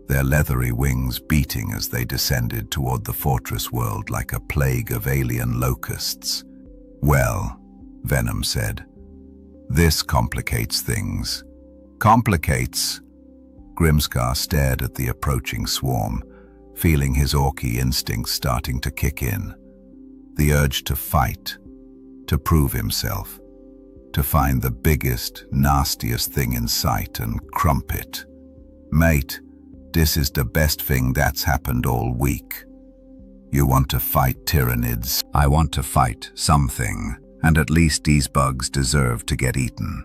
their leathery wings beating as they descended toward the fortress world like a plague of alien locusts. "Well," Venom said, "this complicates things." "Complicates?" Grimskar stared at the approaching swarm, feeling his orky instincts starting to kick in. The urge to fight, to prove himself, to find the biggest, nastiest thing in sight and crump it. "Mate, this is the best thing that's happened all week. You want to fight tyrannids? I want to fight something, and at least these bugs deserve to get eaten."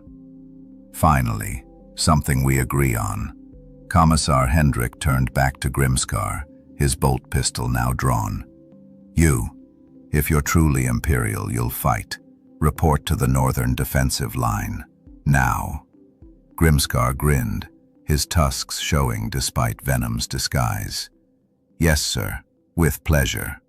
Finally, something we agree on. Commissar Hendrik turned back to Grimskar, his bolt pistol now drawn. "You, if you're truly Imperial, you'll fight. Report to the northern defensive line. Now." Grimskar grinned, his tusks showing despite Venom's disguise. "Yes, sir, with pleasure."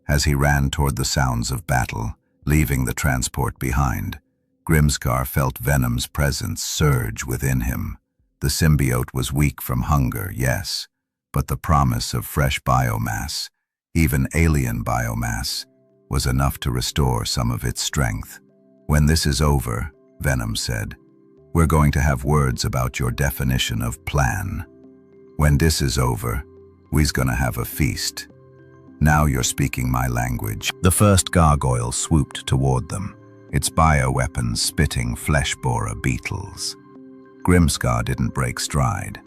As he ran toward the sounds of battle, leaving the transport behind, Grimskar felt Venom's presence surge within him. The symbiote was weak from hunger, yes, but the promise of fresh biomass, even alien biomass, was enough to restore some of its strength. "When this is over," Venom said, "we're going to have words about your definition of plan. When this is over, we's gonna have a feast. Now you're speaking my language." The first gargoyle swooped toward them, its bioweapons spitting flesh-borer beetles. Grimskar didn't break stride.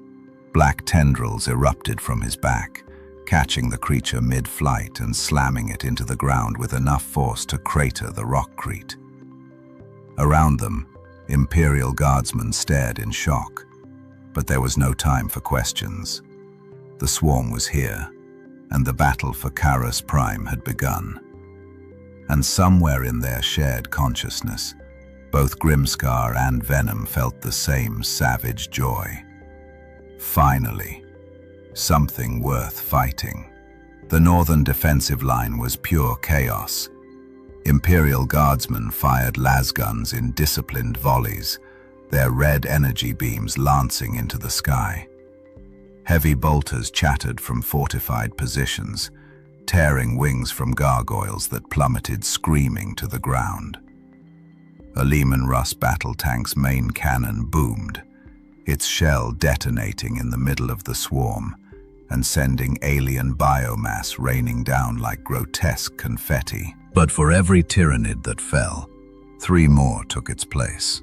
Black tendrils erupted from his back, catching the creature mid-flight and slamming it into the ground with enough force to crater the rockcrete. Around them, Imperial guardsmen stared in shock, but there was no time for questions. The swarm was here, and the battle for Karas Prime had begun. And somewhere in their shared consciousness, both Grimskar and Venom felt the same savage joy. Finally, something worth fighting. The northern defensive line was pure chaos. Imperial guardsmen fired lasguns in disciplined volleys, their red energy beams lancing into the sky. Heavy bolters chattered from fortified positions, tearing wings from gargoyles that plummeted screaming to the ground. A Lehman Russ battle tank's main cannon boomed, its shell detonating in the middle of the swarm and sending alien biomass raining down like grotesque confetti. But for every tyrannid that fell, 3 more took its place.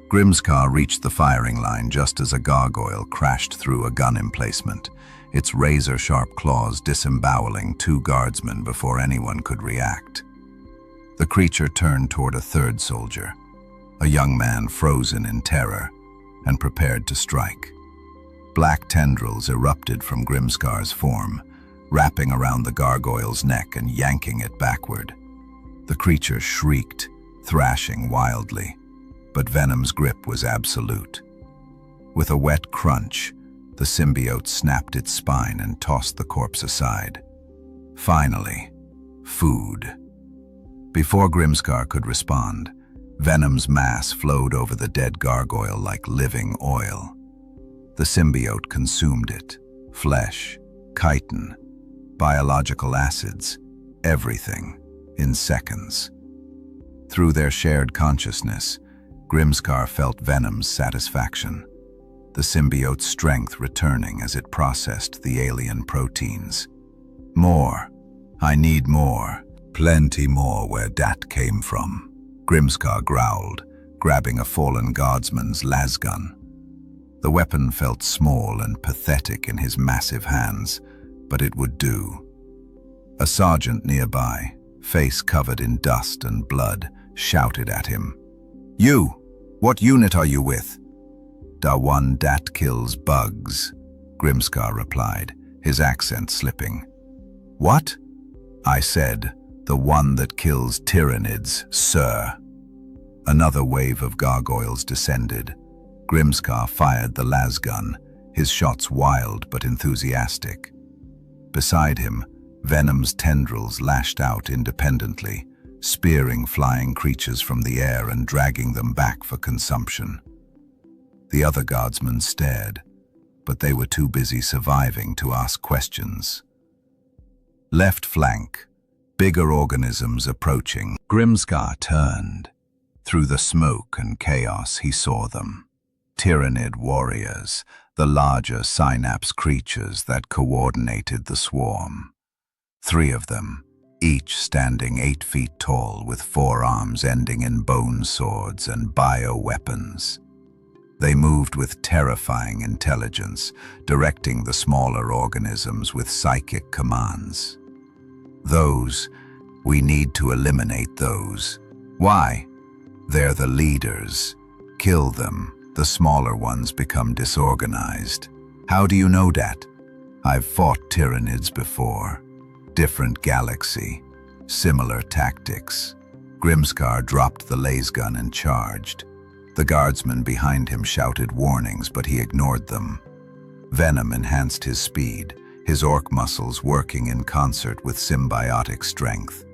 Grimskar reached the firing line just as a gargoyle crashed through a gun emplacement, its razor-sharp claws disemboweling 2 guardsmen before anyone could react. The creature turned toward a third soldier, a young man frozen in terror and prepared to strike. Black tendrils erupted from Grimskar's form, wrapping around the gargoyle's neck and yanking it backward. The creature shrieked, thrashing wildly, but Venom's grip was absolute. With a wet crunch, the symbiote snapped its spine and tossed the corpse aside. Finally, food. Before Grimskar could respond, Venom's mass flowed over the dead gargoyle like living oil. The symbiote consumed it, flesh, chitin, biological acids, everything, in seconds. Through their shared consciousness, Grimskar felt Venom's satisfaction, the symbiote's strength returning as it processed the alien proteins. More. I need more. Plenty more where that came from, Grimskar growled, grabbing a fallen guardsman's lasgun. The weapon felt small and pathetic in his massive hands, but it would do. A sergeant nearby, face covered in dust and blood, shouted at him. "You! What unit are you with?" "Da one dat kills bugs," Grimskar replied, his accent slipping. "What?" "I said, the one that kills tyrannids, sir." Another wave of gargoyles descended. Grimskar fired the lasgun, his shots wild but enthusiastic. Beside him, Venom's tendrils lashed out independently, spearing flying creatures from the air and dragging them back for consumption. The other guardsmen stared, but they were too busy surviving to ask questions. Left flank, bigger organisms approaching. Grimskar turned. Through the smoke and chaos he saw them. Tyrannid warriors, the larger synapse creatures that coordinated the swarm. 3 of them, each standing 8 feet tall with forearms ending in bone swords and bioweapons. They moved with terrifying intelligence, directing the smaller organisms with psychic commands. We need to eliminate those. Why? They're the leaders. Kill them. The smaller ones become disorganized. How do you know that? I've fought tyrannids before. Different galaxy. Similar tactics. Grimskar dropped the lasgun and charged. The guardsmen behind him shouted warnings, but he ignored them. Venom enhanced his speed, his orc muscles working in concert with symbiotic strength.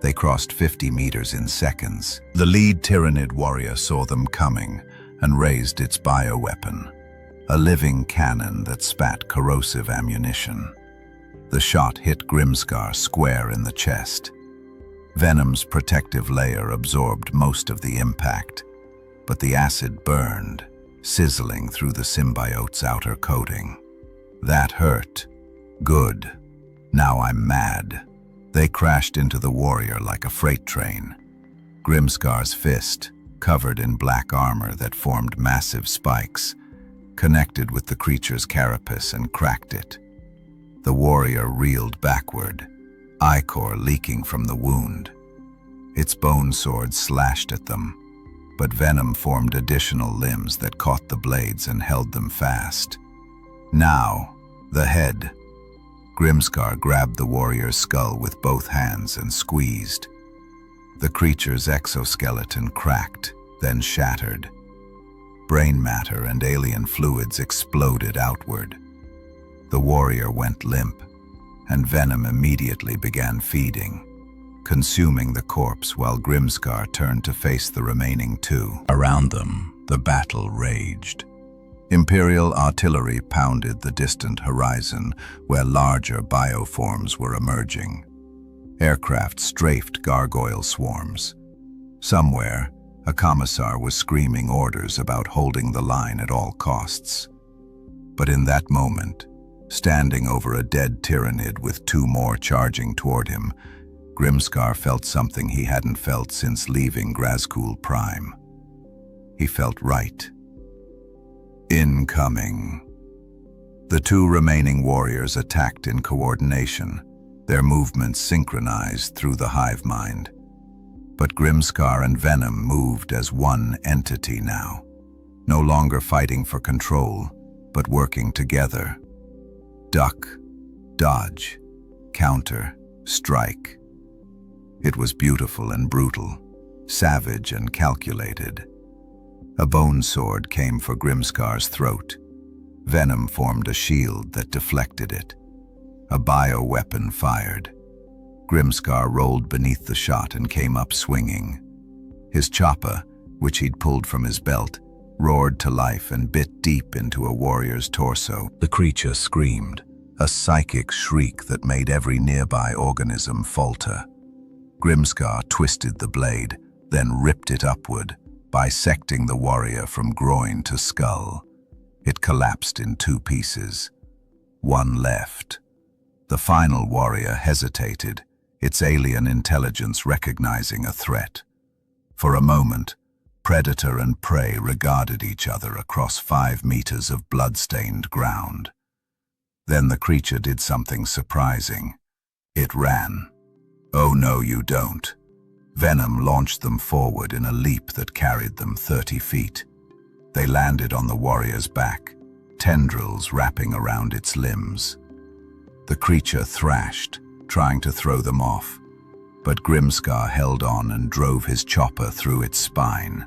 They crossed 50 meters in seconds. The lead Tyrannid warrior saw them coming and raised its bioweapon, a living cannon that spat corrosive ammunition. The shot hit Grimskar square in the chest. Venom's protective layer absorbed most of the impact, but the acid burned, sizzling through the symbiote's outer coating. That hurt. Good. Now I'm mad. They crashed into the warrior like a freight train. Grimskar's fist, covered in black armor that formed massive spikes, connected with the creature's carapace and cracked it. The warrior reeled backward, ichor leaking from the wound. Its bone sword slashed at them, but Venom formed additional limbs that caught the blades and held them fast. Now, the head. Grimskar grabbed the warrior's skull with both hands and squeezed. The creature's exoskeleton cracked, then shattered. Brain matter and alien fluids exploded outward. The warrior went limp, and Venom immediately began feeding, consuming the corpse while Grimskar turned to face the remaining 2. Around them, the battle raged. Imperial artillery pounded the distant horizon where larger bioforms were emerging. Aircraft strafed gargoyle swarms. Somewhere, a commissar was screaming orders about holding the line at all costs. But in that moment, standing over a dead tyrannid with 2 more charging toward him, Grimskar felt something he hadn't felt since leaving Grazkul Prime. He felt right. Incoming. The two remaining warriors attacked in coordination, their movements synchronized through the hive mind. But Grimskar and Venom moved as one entity now, no longer fighting for control, but working together. Duck, dodge, counter, strike. It was beautiful and brutal, savage and calculated. A bone sword came for Grimskar's throat. Venom formed a shield that deflected it. A bioweapon fired. Grimskar rolled beneath the shot and came up swinging. His chopper, which he'd pulled from his belt, roared to life and bit deep into a warrior's torso. The creature screamed, a psychic shriek that made every nearby organism falter. Grimskar twisted the blade, then ripped it upward, bisecting the warrior from groin to skull. It collapsed in two pieces. One left. The final warrior hesitated, its alien intelligence recognizing a threat. For a moment, predator and prey regarded each other across 5 meters of blood-stained ground. Then the creature did something surprising. It ran. Oh no, you don't. Venom launched them forward in a leap that carried them 30 feet. They landed on the warrior's back, tendrils wrapping around its limbs. The creature thrashed, trying to throw them off, but Grimskar held on and drove his chopper through its spine.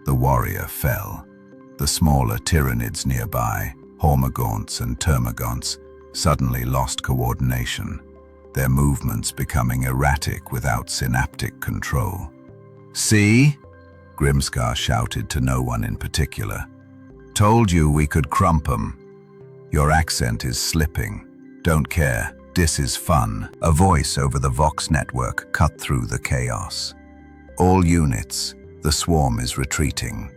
The warrior fell. The smaller tyranids nearby, Hormagaunts and Termagants, suddenly lost coordination, their movements becoming erratic without synaptic control. "See?" Grimskar shouted to no one in particular. "Told you we could crump 'em. Your accent is slipping. Don't care. This is fun." A voice over the Vox network cut through the chaos. "All units, the swarm is retreating.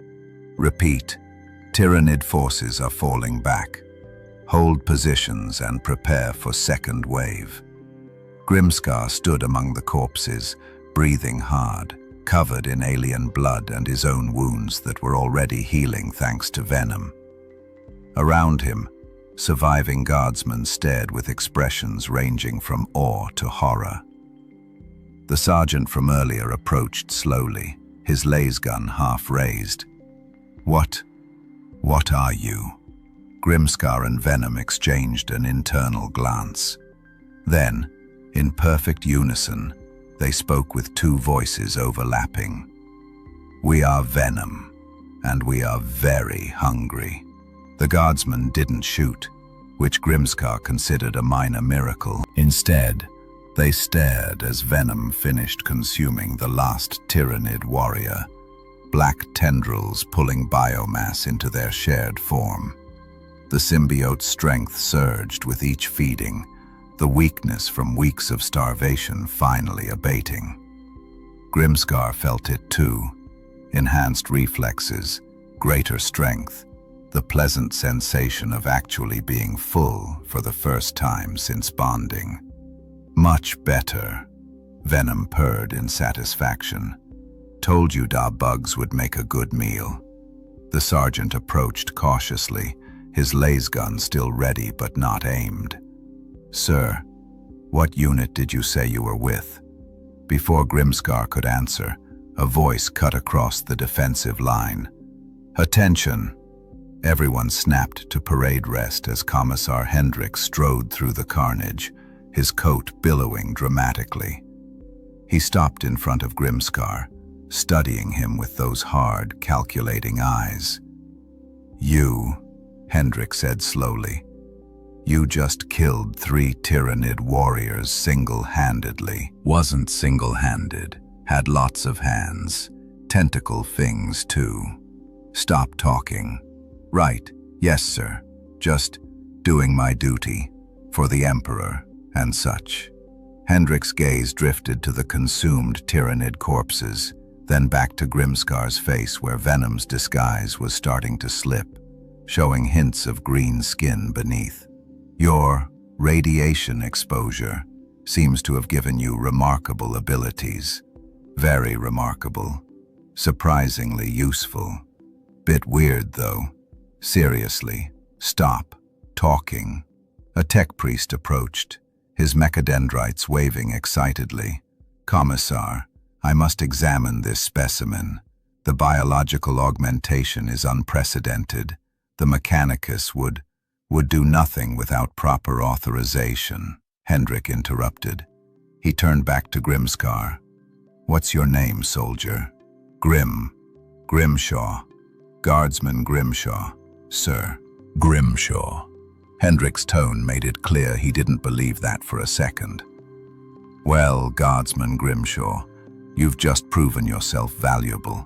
Repeat, Tyranid forces are falling back. Hold positions and prepare for second wave." Grimskar stood among the corpses, breathing hard, covered in alien blood and his own wounds that were already healing thanks to Venom. Around him, surviving guardsmen stared with expressions ranging from awe to horror. The sergeant from earlier approached slowly, his lasgun half raised. What are you?" Grimskar and Venom exchanged an internal glance. Then, in perfect unison, they spoke with two voices overlapping. "We are Venom, and we are very hungry." The guardsmen didn't shoot, which Grimskar considered a minor miracle. Instead, they stared as Venom finished consuming the last Tyranid warrior, black tendrils pulling biomass into their shared form. The symbiote's strength surged with each feeding, the weakness from weeks of starvation finally abating. Grimskar felt it too. Enhanced reflexes, greater strength, the pleasant sensation of actually being full for the first time since bonding. "Much better," Venom purred in satisfaction. "Told you da bugs would make a good meal." The sergeant approached cautiously, his lasgun still ready but not aimed. "Sir, what unit did you say you were with?" Before Grimskar could answer, a voice cut across the defensive line. "Attention!" Everyone snapped to parade rest as Commissar Hendrik strode through the carnage, his coat billowing dramatically. He stopped in front of Grimskar, studying him with those hard, calculating eyes. "You," Hendrik said slowly, "you just killed 3 Tyranid warriors single-handedly." "Wasn't single-handed, had lots of hands, tentacle things too." "Stop talking." "Right, yes sir, just doing my duty, for the Emperor and such." Hendrik's gaze drifted to the consumed Tyranid corpses, then back to Grimskar's face where Venom's disguise was starting to slip, showing hints of green skin beneath. "Your radiation exposure seems to have given you remarkable abilities. Very remarkable. Surprisingly useful. Bit weird though. Seriously, stop." talking. A tech priest approached, his mechadendrites waving excitedly. "Commissar, I must examine this specimen. The biological augmentation is unprecedented. The Mechanicus would do nothing without proper authorization." Hendrik interrupted. He turned back to Grimskar. "What's your name, soldier?" Grimshaw. Guardsman Grimshaw, sir." "Grimshaw." Hendrik's tone made it clear he didn't believe that for a second. "Well, Guardsman Grimshaw, you've just proven yourself valuable.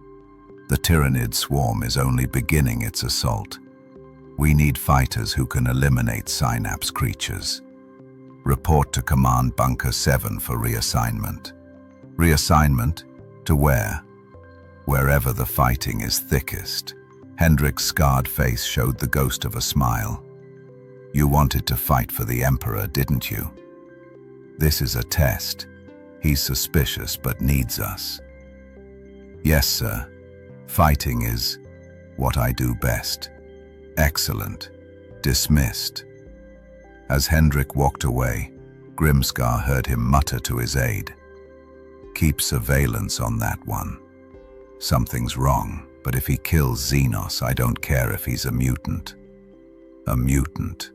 The Tyrannid swarm is only beginning its assault. We need fighters who can eliminate synapse creatures. Report to Command Bunker 7 for reassignment." "Reassignment? To where?" "Wherever the fighting is thickest." Hendrik's scarred face showed the ghost of a smile. "You wanted to fight for the Emperor, didn't you? This is a test. He's suspicious but needs us." "Yes, sir. Fighting is what I do best." "Excellent. Dismissed." As Hendrik walked away, Grimskar heard him mutter to his aide, "Keep surveillance on that one. Something's wrong, but if he kills Xenos, I don't care if he's a mutant." "A mutant?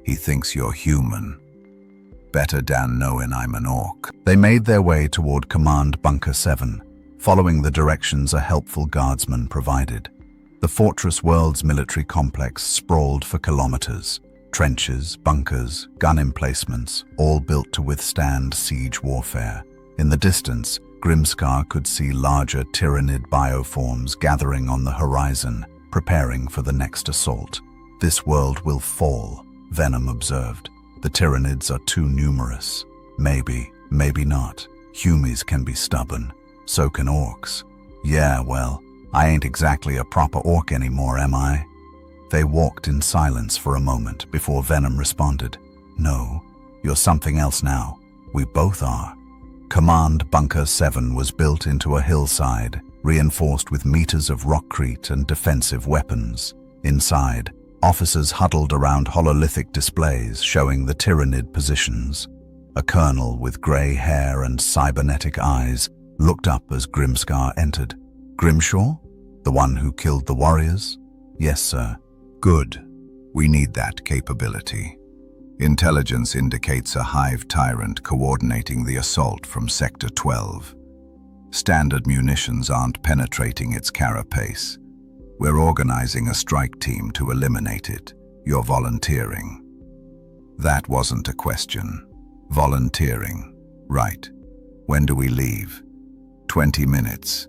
He thinks you're human. Better Dan knowing I'm an Ork." They made their way toward Command Bunker 7, following the directions a helpful guardsman provided. The fortress world's military complex sprawled for kilometers. Trenches, bunkers, gun emplacements, all built to withstand siege warfare. In the distance, Grimskar could see larger Tyrannid bioforms gathering on the horizon, preparing for the next assault. "This world will fall," Venom observed. "The Tyrannids are too numerous. Maybe, maybe not. Humies can be stubborn. So can Orks." "Yeah, well, I ain't exactly a proper Ork anymore, am I?" They walked in silence for a moment before Venom responded. "No, you're something else now. We both are." Command Bunker 7 was built into a hillside, reinforced with meters of rockcrete and defensive weapons. Inside, officers huddled around hololithic displays showing the Tyrannid positions. A colonel with grey hair and cybernetic eyes looked up as Grimskar entered. "Grimshaw? The one who killed the warriors?" "Yes, sir." "Good. We need that capability. Intelligence indicates a hive tyrant coordinating the assault from Sector 12. Standard munitions aren't penetrating its carapace. We're organizing a strike team to eliminate it. You're volunteering." That wasn't a question. Volunteering. Right. When do we leave? 20 minutes.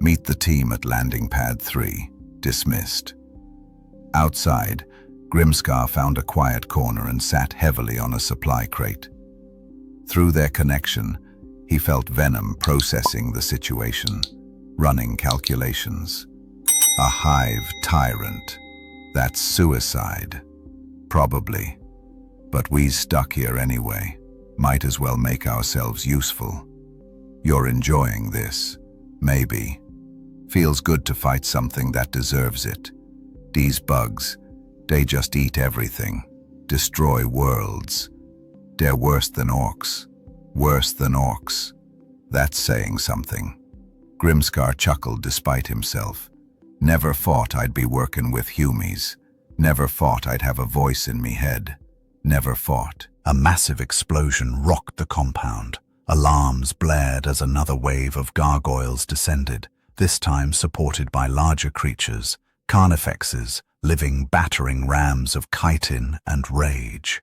Meet the team at landing pad 3. Dismissed. Outside, Grimskar found a quiet corner and sat heavily on a supply crate. Through their connection, he felt Venom processing the situation, running calculations. A hive tyrant. That's suicide. Probably. But we stuck here anyway. Might as well make ourselves useful. You're enjoying this. Maybe. Feels good to fight something that deserves it. These bugs, they just eat everything. Destroy worlds. They're worse than Orks. Worse than Orks. That's saying something. Grimskar chuckled despite himself. Never thought I'd be working with humies. Never thought I'd have a voice in me head. Never thought. A massive explosion rocked the compound. Alarms blared as another wave of gargoyles descended, this time supported by larger creatures, carnifexes, living battering rams of chitin and rage.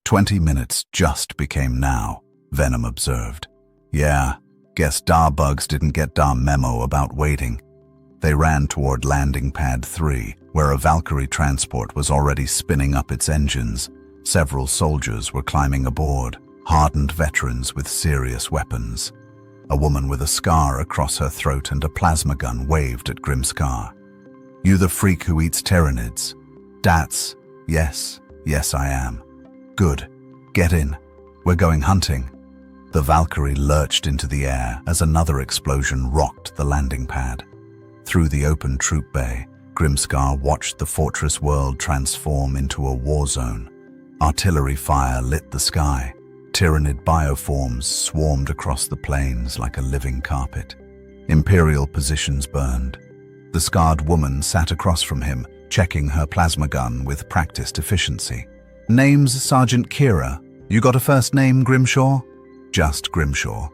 20 minutes just became now, Venom observed. Yeah, guess dar bugs didn't get dar memo about waiting. They ran toward landing pad 3, where a Valkyrie transport was already spinning up its engines. Several soldiers were climbing aboard, hardened veterans with serious weapons. A woman with a scar across her throat and a plasma gun waved at Grimskar. "You the freak who eats Tyrannids?" "That's, yes I am." "Good, get in. We're going hunting." The Valkyrie lurched into the air as another explosion rocked the landing pad. Through the open troop bay, Grimskar watched the fortress world transform into a war zone. Artillery fire lit the sky. Tyrannid bioforms swarmed across the plains like a living carpet. Imperial positions burned. The scarred woman sat across from him, checking her plasma gun with practiced efficiency. "Name's Sergeant Kira. You got a first name, Grimshaw?" "Just Grimshaw."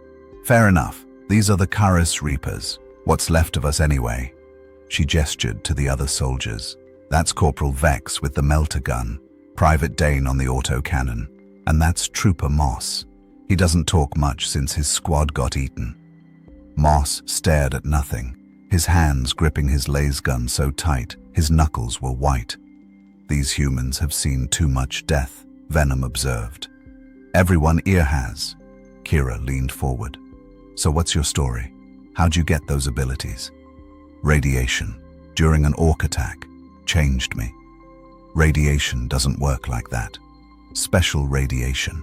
"Fair enough. These are the Karis Reapers. What's left of us anyway?" She gestured to the other soldiers. "That's Corporal Vex with the melter gun, Private Dane on the autocannon, and that's Trooper Moss. He doesn't talk much since his squad got eaten." Moss stared at nothing, his hands gripping his lasgun so tight his knuckles were white. "These humans have seen too much death," Venom observed. "Everyone here has." Kira leaned forward. "So what's your story? How'd you get those abilities?" "Radiation, during an Ork attack, changed me." "Radiation doesn't work like that. Special radiation."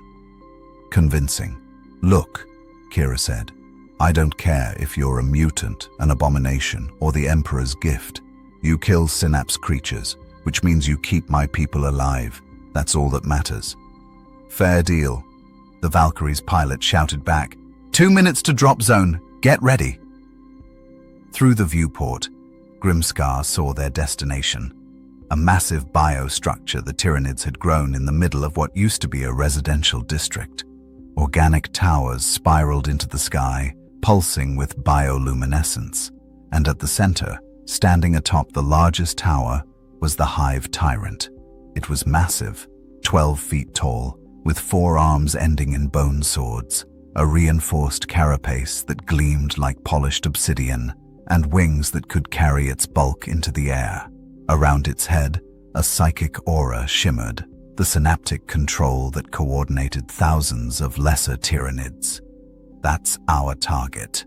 "Convincing." "Look," Kira said, "I don't care if you're a mutant, an abomination, or the Emperor's gift. You kill synapse creatures, which means you keep my people alive. That's all that matters." "Fair deal." The Valkyrie's pilot shouted back, "2 minutes to drop zone. Get ready." Through the viewport, Grimskar saw their destination. A massive biostructure the Tyrannids had grown in the middle of what used to be a residential district. Organic towers spiraled into the sky, pulsing with bioluminescence. And at the center, standing atop the largest tower, was the Hive Tyrant. It was massive, 12 feet tall, with 4 arms ending in bone swords, a reinforced carapace that gleamed like polished obsidian, and wings that could carry its bulk into the air. Around its head, a psychic aura shimmered, the synaptic control that coordinated thousands of lesser Tyrannids. "That's our target."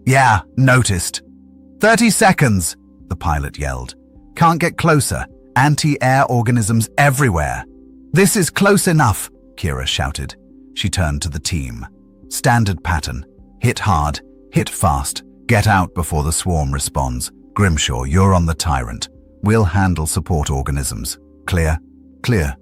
"Yeah, noticed." 30 seconds, the pilot yelled. "Can't get closer. Anti-air organisms everywhere." "This is close enough," Kira shouted. She turned to the team. "Standard pattern. Hit hard, hit fast, get out before the swarm responds. Grimshaw, you're on the Tyrant. We'll handle support organisms. Clear?" "Clear."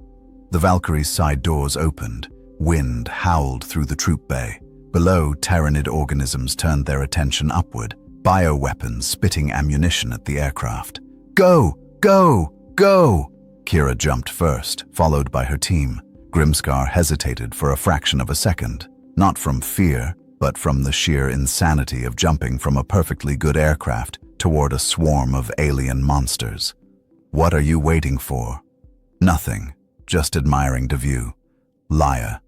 The Valkyrie's side doors opened. Wind howled through the troop bay. Below, Tyrannid organisms turned their attention upward, bioweapons spitting ammunition at the aircraft. "Go! Go! Go!" Kira jumped first, followed by her team. Grimskar hesitated for a fraction of a second, not from fear, but from the sheer insanity of jumping from a perfectly good aircraft toward a swarm of alien monsters. "What are you waiting for?" "Nothing, just admiring the view." "Liar."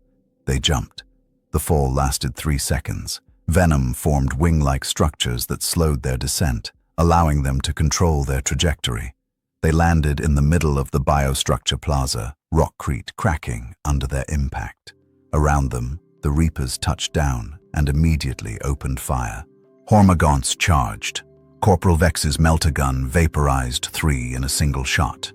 They jumped. The fall lasted 3 seconds. Venom formed wing-like structures that slowed their descent, allowing them to control their trajectory. They landed in the middle of the biostructure plaza, rockcrete cracking under their impact. Around them, the Reapers touched down and immediately opened fire. Hormagaunts charged. Corporal Vex's melter gun vaporized 3 in a single shot.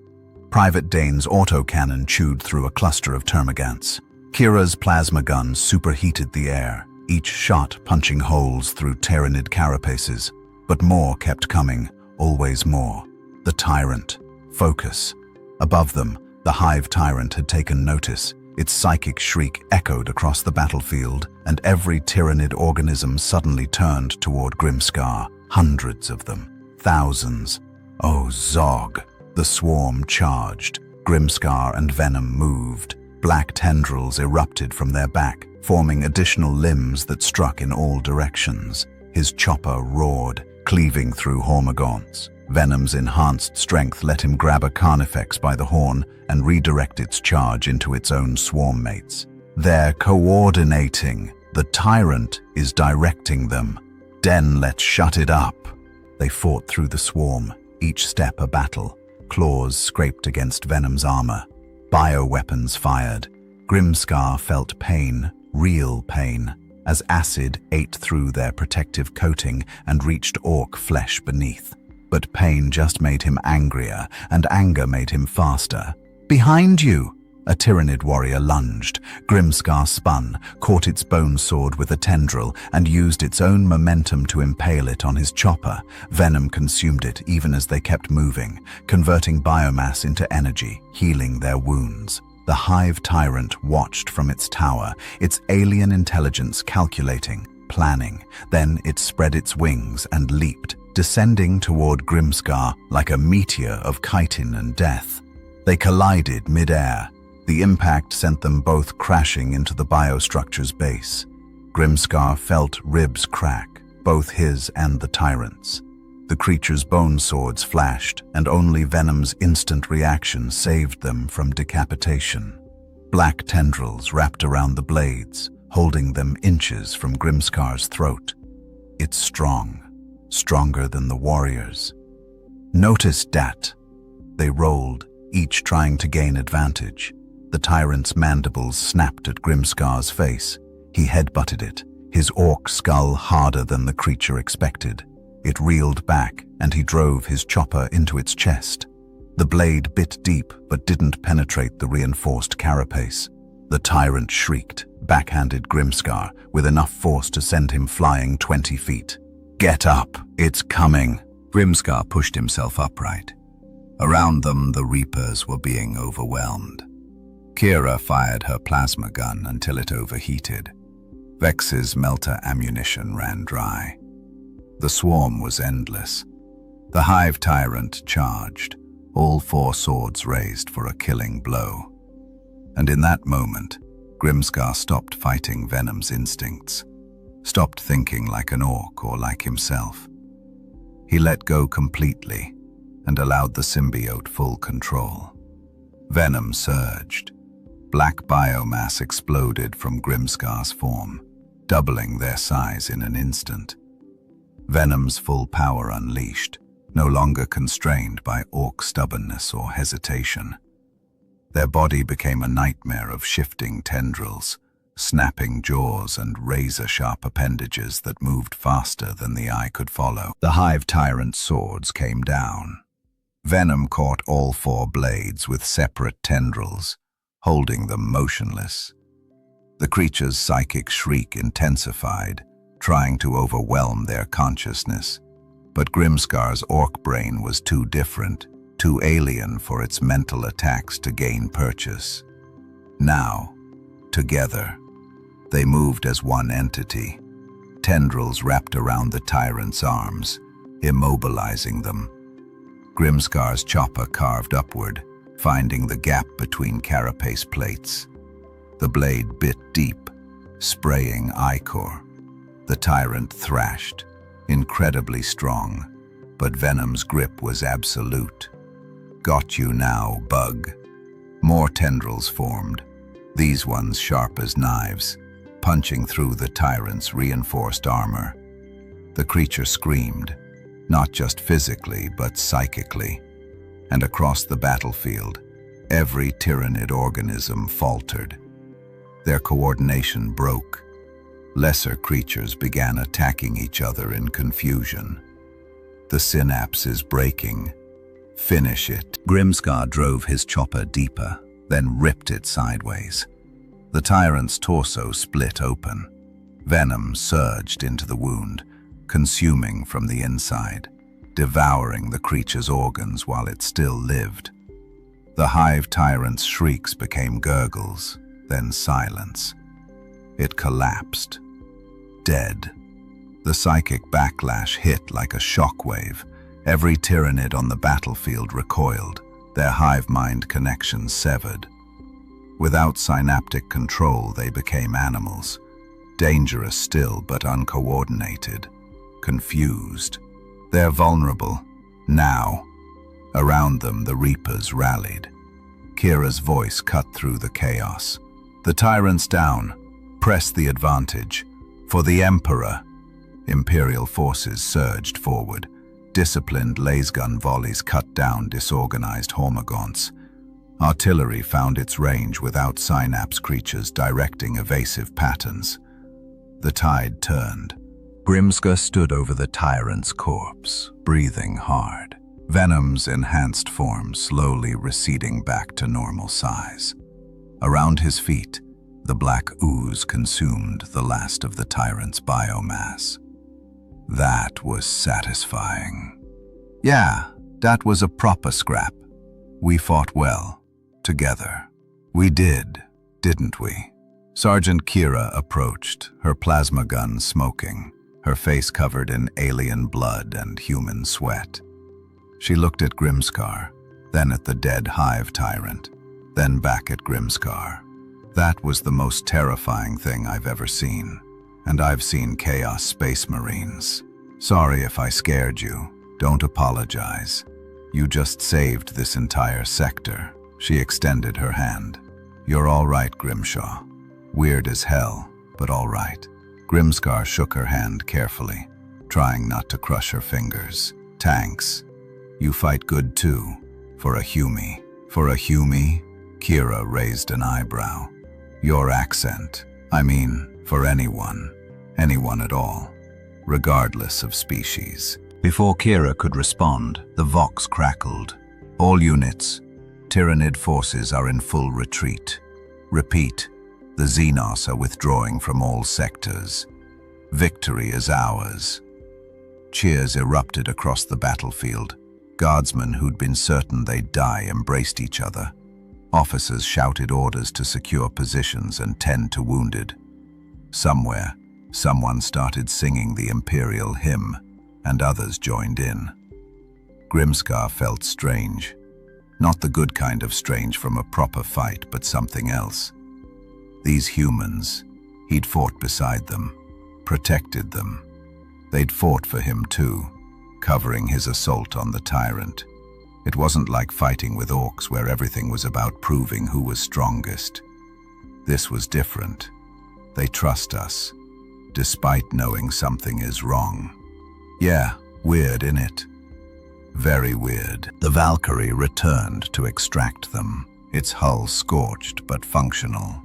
Private Dane's autocannon chewed through a cluster of termagants. Kira's plasma gun superheated the air, each shot punching holes through Tyrannid carapaces. But more kept coming, always more. The Tyrant. Focus. Above them, the Hive Tyrant had taken notice. Its psychic shriek echoed across the battlefield, and every Tyrannid organism suddenly turned toward Grimskar. Hundreds of them. Thousands. Oh, Zog. The swarm charged. Grimskar and Venom moved. Black tendrils erupted from their back, forming additional limbs that struck in all directions. His chopper roared, cleaving through Hormagaunts. Venom's enhanced strength let him grab a Carnifex by the horn and redirect its charge into its own swarm mates. They're coordinating. The Tyrant is directing them. Den, let's shut it up. They fought through the swarm, each step a battle. Claws scraped against Venom's armor. Bioweapons fired. Grimskar felt pain, real pain, as acid ate through their protective coating and reached Ork flesh beneath. But pain just made him angrier, and anger made him faster. "Behind you!" A Tyranid warrior lunged. Grimskar spun, caught its bone sword with a tendril, and used its own momentum to impale it on his chopper. Venom consumed it even as they kept moving, converting biomass into energy, healing their wounds. The Hive Tyrant watched from its tower, its alien intelligence calculating, planning. Then it spread its wings and leaped, descending toward Grimskar like a meteor of chitin and death. They collided mid-air. The impact sent them both crashing into the biostructure's base. Grimskar felt ribs crack, both his and the tyrant's. The creature's bone swords flashed, and only Venom's instant reaction saved them from decapitation. Black tendrils wrapped around the blades, holding them inches from Grimskar's throat. It's strong, stronger than the warriors. Notice dat. They rolled, each trying to gain advantage. The tyrant's mandibles snapped at Grimskar's face. He headbutted it, his orc skull harder than the creature expected. It reeled back, and he drove his chopper into its chest. The blade bit deep, but didn't penetrate the reinforced carapace. The tyrant shrieked, backhanded Grimskar, with enough force to send him flying 20 feet. "Get up, it's coming." Grimskar pushed himself upright. Around them, the Reapers were being overwhelmed. Kira fired her plasma gun until it overheated. Vex's melter ammunition ran dry. The swarm was endless. The Hive Tyrant charged, all four swords raised for a killing blow. And in that moment, Grimskar stopped fighting Venom's instincts, stopped thinking like an orc or like himself. He let go completely and allowed the symbiote full control. Venom surged. Black biomass exploded from Grimskar's form, doubling their size in an instant. Venom's full power unleashed, no longer constrained by orc stubbornness or hesitation. Their body became a nightmare of shifting tendrils, snapping jaws and razor-sharp appendages that moved faster than the eye could follow. The Hive Tyrant's swords came down. Venom caught all four blades with separate tendrils, holding them motionless. The creature's psychic shriek intensified, trying to overwhelm their consciousness. But Grimskar's orc brain was too different, too alien for its mental attacks to gain purchase. Now, together, they moved as one entity. Tendrils wrapped around the tyrant's arms, immobilizing them. Grimskar's chopper carved upward, finding the gap between carapace plates. The blade bit deep, spraying ichor. The tyrant thrashed, incredibly strong, but Venom's grip was absolute. "Got you now, bug." More tendrils formed, these ones sharp as knives, punching through the tyrant's reinforced armor. The creature screamed, not just physically but psychically, and across the battlefield, every Tyranid organism faltered. Their coordination broke. Lesser creatures began attacking each other in confusion. "The synapse is breaking. Finish it." Grimskar drove his chopper deeper, then ripped it sideways. The tyrant's torso split open. Venom surged into the wound, consuming from the inside, devouring the creature's organs while it still lived. The Hive Tyrant's shrieks became gurgles, then silence. It collapsed. Dead. The psychic backlash hit like a shockwave. Every Tyranid on the battlefield recoiled, their hive mind connections severed. Without synaptic control, they became animals, dangerous still but uncoordinated, confused. They're vulnerable, now. Around them, the Reapers rallied. Kira's voice cut through the chaos. "The tyrant's down. Press the advantage. For the Emperor." Imperial forces surged forward. Disciplined lasgun volleys cut down disorganized hormagaunts. Artillery found its range without synapse creatures directing evasive patterns. The tide turned. Grimskar stood over the tyrant's corpse, breathing hard. Venom's enhanced form slowly receding back to normal size. Around his feet, the black ooze consumed the last of the tyrant's biomass. That was satisfying. Yeah, that was a proper scrap. We fought well, together. We did, didn't we? Sergeant Kira approached, her plasma gun smoking, her face covered in alien blood and human sweat. She looked at Grimskar, then at the dead hive tyrant, then back at Grimskar. That was the most terrifying thing I've ever seen. And I've seen Chaos Space Marines. Sorry if I scared you. Don't apologize. You just saved this entire sector. She extended her hand. You're all right, Grimshaw. Weird as hell, but all right. Grimskar shook her hand carefully, trying not to crush her fingers. Tanks. You fight good too. For a Humie. For a Humie? Kira raised an eyebrow. Your accent. I mean, for anyone. Anyone at all. Regardless of species. Before Kira could respond, the Vox crackled. All units. Tyranid forces are in full retreat. Repeat. The Xenos are withdrawing from all sectors. Victory is ours. Cheers erupted across the battlefield. Guardsmen who'd been certain they'd die embraced each other. Officers shouted orders to secure positions and tend to wounded. Somewhere, someone started singing the Imperial hymn, and others joined in. Grimskar felt strange. Not the good kind of strange from a proper fight, but something else. These humans, he'd fought beside them, protected them. They'd fought for him too, covering his assault on the tyrant. It wasn't like fighting with Orks where everything was about proving who was strongest. This was different. They trust us, despite knowing something is wrong. Yeah, weird, innit? Very weird. The Valkyrie returned to extract them, its hull scorched but functional.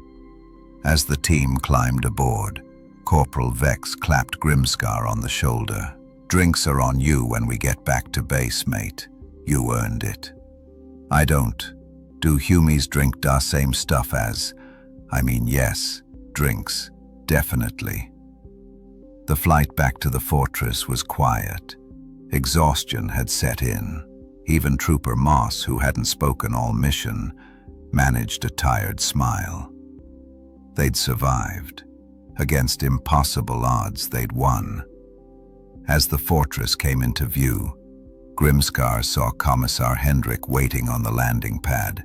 As the team climbed aboard, Corporal Vex clapped Grimskar on the shoulder. Drinks are on you when we get back to base, mate. You earned it. I don't. Do Humies drink da same stuff as? Yes, drinks, definitely. The flight back to the fortress was quiet. Exhaustion had set in. Even Trooper Moss, who hadn't spoken all mission, managed a tired smile. They'd survived. Against impossible odds, they'd won. As the fortress came into view, Grimskar saw Commissar Hendrik waiting on the landing pad,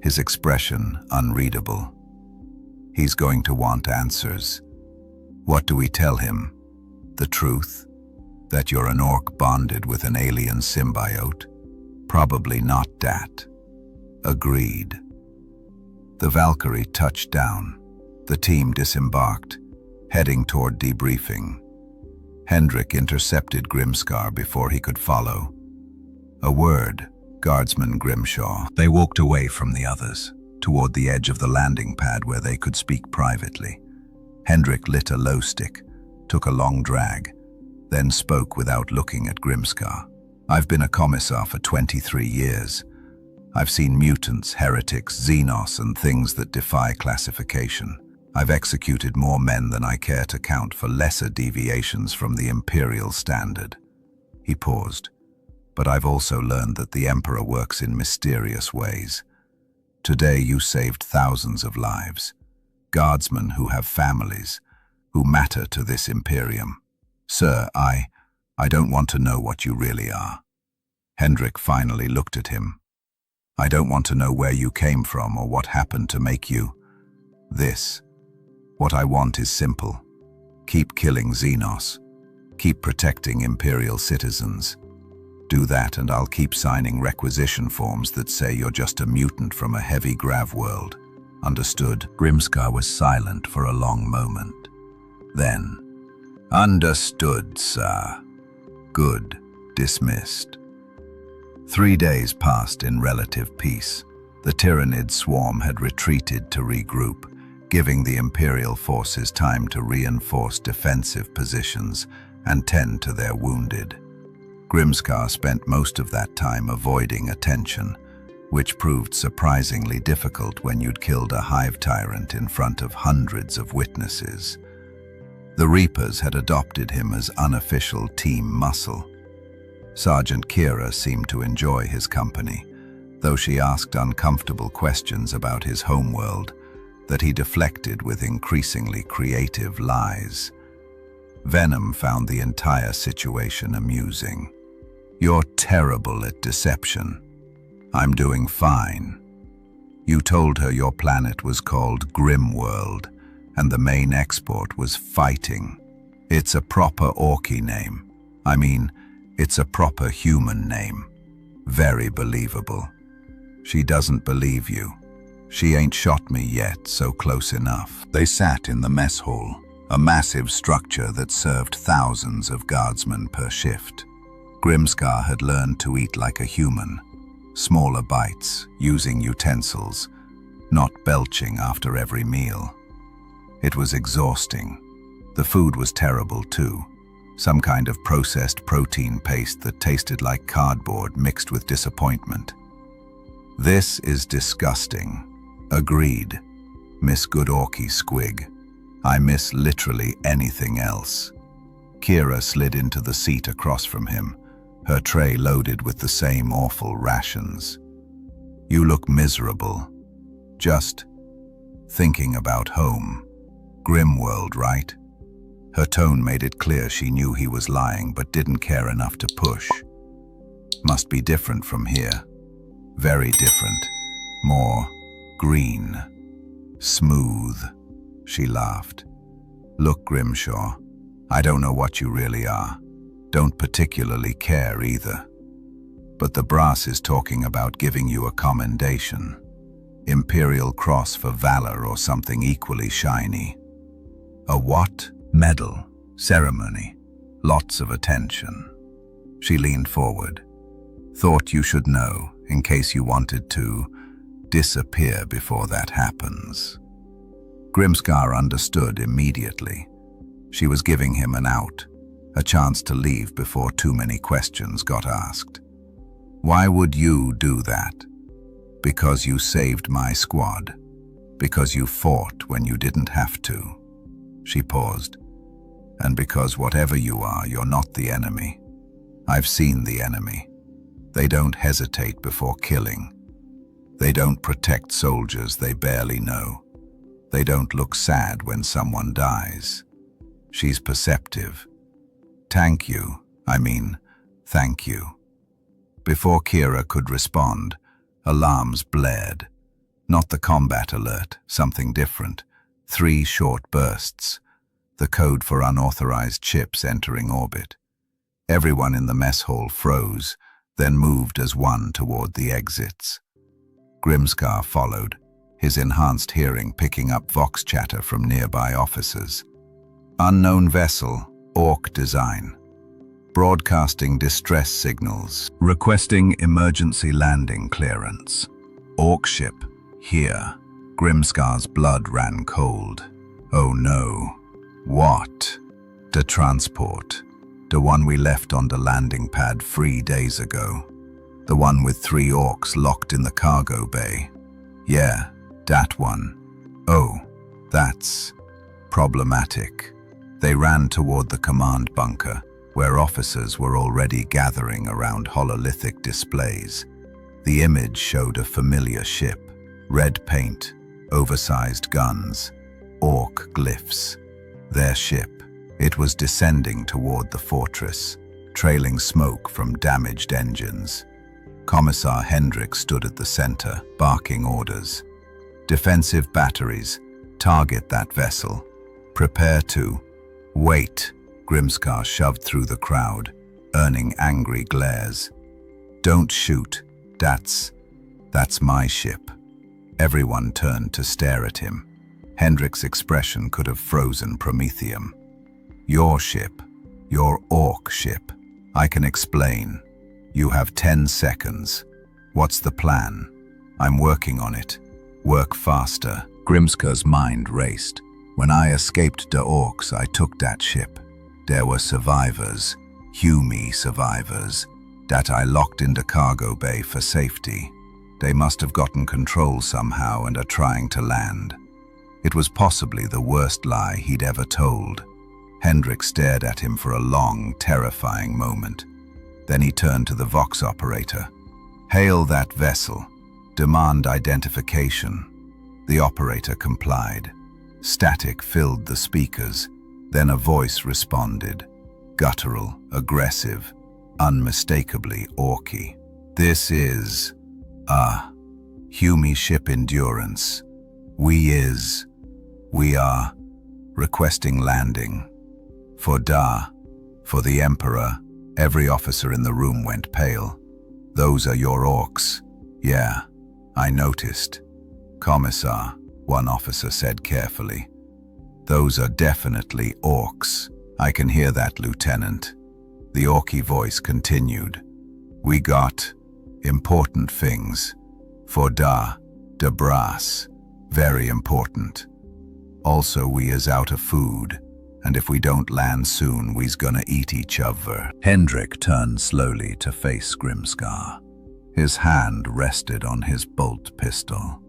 his expression unreadable. He's going to want answers. What do we tell him? The truth? That you're an Ork bonded with an alien symbiote? Probably not that. Agreed. The Valkyrie touched down. The team disembarked, heading toward debriefing. Hendrik intercepted Grimskar before he could follow. A word, Guardsman Grimshaw. They walked away from the others, toward the edge of the landing pad where they could speak privately. Hendrik lit a low stick, took a long drag, then spoke without looking at Grimskar. I've been a commissar for 23 years. I've seen mutants, heretics, Xenos, and things that defy classification. I've executed more men than I care to count for lesser deviations from the Imperial standard. He paused. But I've also learned that the Emperor works in mysterious ways. Today you saved thousands of lives. Guardsmen who have families, who matter to this Imperium. Sir, I don't want to know what you really are. Hendrik finally looked at him. I don't want to know where you came from or what happened to make you this. What I want is simple. Keep killing Xenos. Keep protecting Imperial citizens. Do that and I'll keep signing requisition forms that say you're just a mutant from a heavy grav world. Understood? Grimskar was silent for a long moment. Then, understood, sir. Good. Dismissed. 3 days passed in relative peace. The Tyranid swarm had retreated to regroup, giving the Imperial forces time to reinforce defensive positions and tend to their wounded. Grimskar spent most of that time avoiding attention, which proved surprisingly difficult when you'd killed a hive tyrant in front of hundreds of witnesses. The Reapers had adopted him as unofficial team muscle. Sergeant Kira seemed to enjoy his company, though she asked uncomfortable questions about his homeworld that he deflected with increasingly creative lies. Venom found the entire situation amusing. "You're terrible at deception." "I'm doing fine." "You told her your planet was called Grimworld, and the main export was fighting. It's a proper Orky name. I mean, it's a proper human name. Very believable." "She doesn't believe you. She ain't shot me yet, so close enough." They sat in the mess hall, a massive structure that served thousands of guardsmen per shift. Grimskar had learned to eat like a human, smaller bites, using utensils, not belching after every meal. It was exhausting. The food was terrible too. Some kind of processed protein paste that tasted like cardboard mixed with disappointment. "This is disgusting." "Agreed, Miss Good Orky Squig. I miss literally anything else." Kira slid into the seat across from him, her tray loaded with the same awful rations. "You look miserable. Just thinking about home. Grimworld, right?" Her tone made it clear she knew he was lying but didn't care enough to push. "Must be different from here. Very different. More green. Smooth." She laughed. "Look, Grimshaw, I don't know what you really are. Don't particularly care either. But the brass is talking about giving you a commendation. Imperial Cross for valor or something equally shiny." "A what?" "Medal. Ceremony. Lots of attention." She leaned forward. "Thought you should know, in case you wanted to disappear before that happens." Grimskar understood immediately. She was giving him an out, a chance to leave before too many questions got asked. "Why would you do that?" "Because you saved my squad. Because you fought when you didn't have to." She paused. "And because whatever you are, you're not the enemy. I've seen the enemy. They don't hesitate before killing. They don't protect soldiers they barely know. They don't look sad when someone dies." She's perceptive. Thank you. Thank you." Before Kira could respond, alarms blared. Not the combat alert, something different. 3 short bursts. The code for unauthorized ships entering orbit. Everyone in the mess hall froze, then moved as one toward the exits. Grimskar followed, his enhanced hearing picking up vox chatter from nearby officers. "Unknown vessel, Ork design. Broadcasting distress signals. Requesting emergency landing clearance. Ork ship, here." Grimskar's blood ran cold. "Oh no. What?" "The transport. The one we left on the landing pad 3 days ago. The one with 3 Orks locked in the cargo bay." "Yeah, that one." "Oh, that's problematic." They ran toward the command bunker, where officers were already gathering around hololithic displays. The image showed a familiar ship, red paint, oversized guns, Ork glyphs. Their ship. It was descending toward the fortress, trailing smoke from damaged engines. Commissar Hendrik stood at the center, barking orders. "Defensive batteries. Target that vessel. Prepare to..." "Wait." Grimskar shoved through the crowd, earning angry glares. "Don't shoot. That's my ship." Everyone turned to stare at him. Hendrik's expression could have frozen Prometheum. "Your ship. Your Ork ship. I can explain. You have 10 seconds. What's the plan?" "I'm working on it. Work faster." Grimskar's mind raced. "When I escaped the Orks, I took that ship. There were survivors, Humie survivors, that I locked into cargo bay for safety. They must have gotten control somehow and are trying to land. It was possibly the worst lie he'd ever told. Hendrik stared at him for a long, terrifying moment. Then he turned to the Vox operator. "Hail that vessel. Demand identification." The operator complied. Static filled the speakers. Then a voice responded. Guttural, aggressive, unmistakably Orky. "This is, Hume ship Endurance. We are requesting landing. For the Emperor." Every officer in the room went pale. "Those are your Orks." "Yeah, I noticed." "Commissar," one officer said carefully. "Those are definitely Orks." "I can hear that, Lieutenant." The Orky voice continued. "We got important things. For de brass. Very important. Also, we is out of food, and if we don't land soon, we's gonna eat each other." Hendrik turned slowly to face Grimskar. His hand rested on his bolt pistol.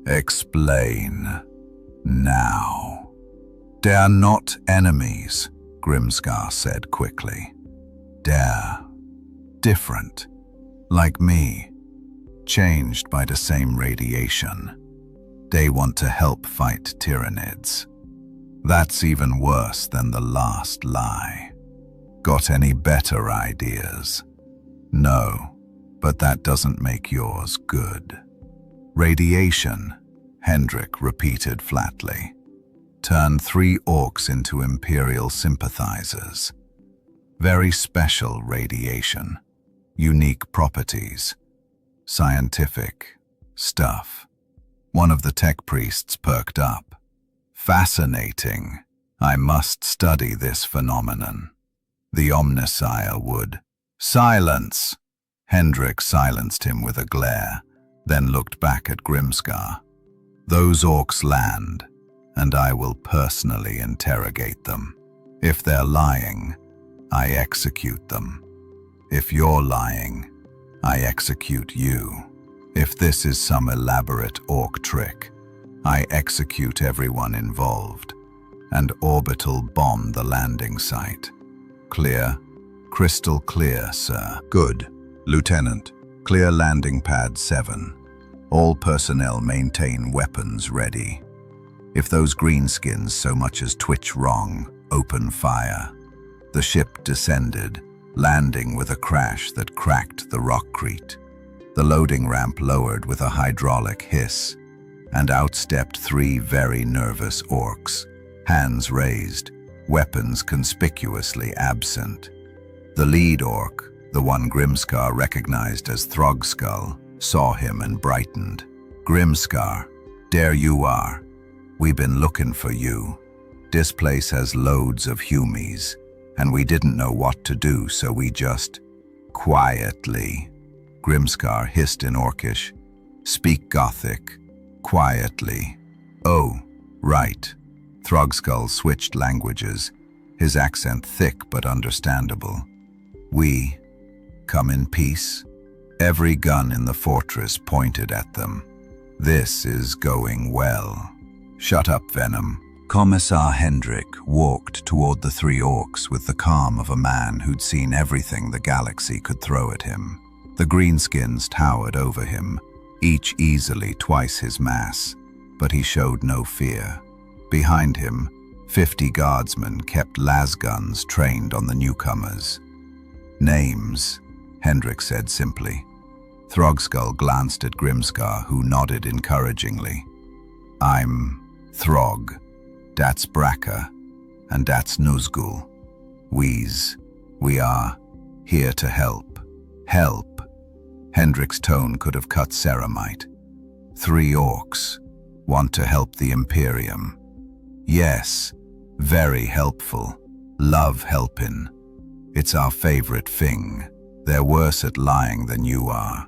"Explain. Now." "They're not enemies," Grimskar said quickly. "They're different. Like me. Changed by the same radiation. They want to help fight Tyranids. That's even worse than the last lie. Got any better ideas?" "No, but that doesn't make yours good." "Radiation," Hendrik repeated flatly. "Turned 3 Orks into Imperial sympathizers. Very special radiation. Unique properties. Scientific stuff." One of the tech priests perked up. "Fascinating. I must study this phenomenon." The Omnissiah would. "Silence!" Hendrik silenced him with a glare, then looked back at Grimskar. "Those Orks land, and I will personally interrogate them. If they're lying, I execute them. If you're lying, I execute you. If this is some elaborate Ork trick, I execute everyone involved, and orbital bomb the landing site. Clear? Crystal clear, sir." "Good. Lieutenant, clear landing pad 7. All personnel maintain weapons ready. If those greenskins so much as twitch wrong, open fire." The ship descended, landing with a crash that cracked the rockcrete. The loading ramp lowered with a hydraulic hiss, and out stepped 3 very nervous Orks, hands raised, weapons conspicuously absent. The lead Ork, the one Grimskar recognized as Throgskull, saw him and brightened. "Grimskar, there you are. We been looking for you. This place has loads of Humies, and we didn't know what to do, so we just..." "Quietly," Grimskar hissed in Orkish. "Speak Gothic. Quietly." "Oh, right." Throgskull switched languages, his accent thick but understandable. "We come in peace." Every gun in the fortress pointed at them. "This is going well." "Shut up, Venom." Commissar Hendrik walked toward the 3 Orks with the calm of a man who'd seen everything the galaxy could throw at him. The greenskins towered over him, each easily twice his mass, but he showed no fear. Behind him, 50 guardsmen kept lasguns trained on the newcomers. "Names," Hendrik said simply. Throgskull glanced at Grimskar, who nodded encouragingly. "I'm Throg. That's Bracca, and that's Nuzgul. We are here to help." "Help?" Hendrik's tone could have cut ceramite. 3 Orks want to help the Imperium." "Yes, very helpful. Love helping. It's our favorite thing. They're worse at lying than you are."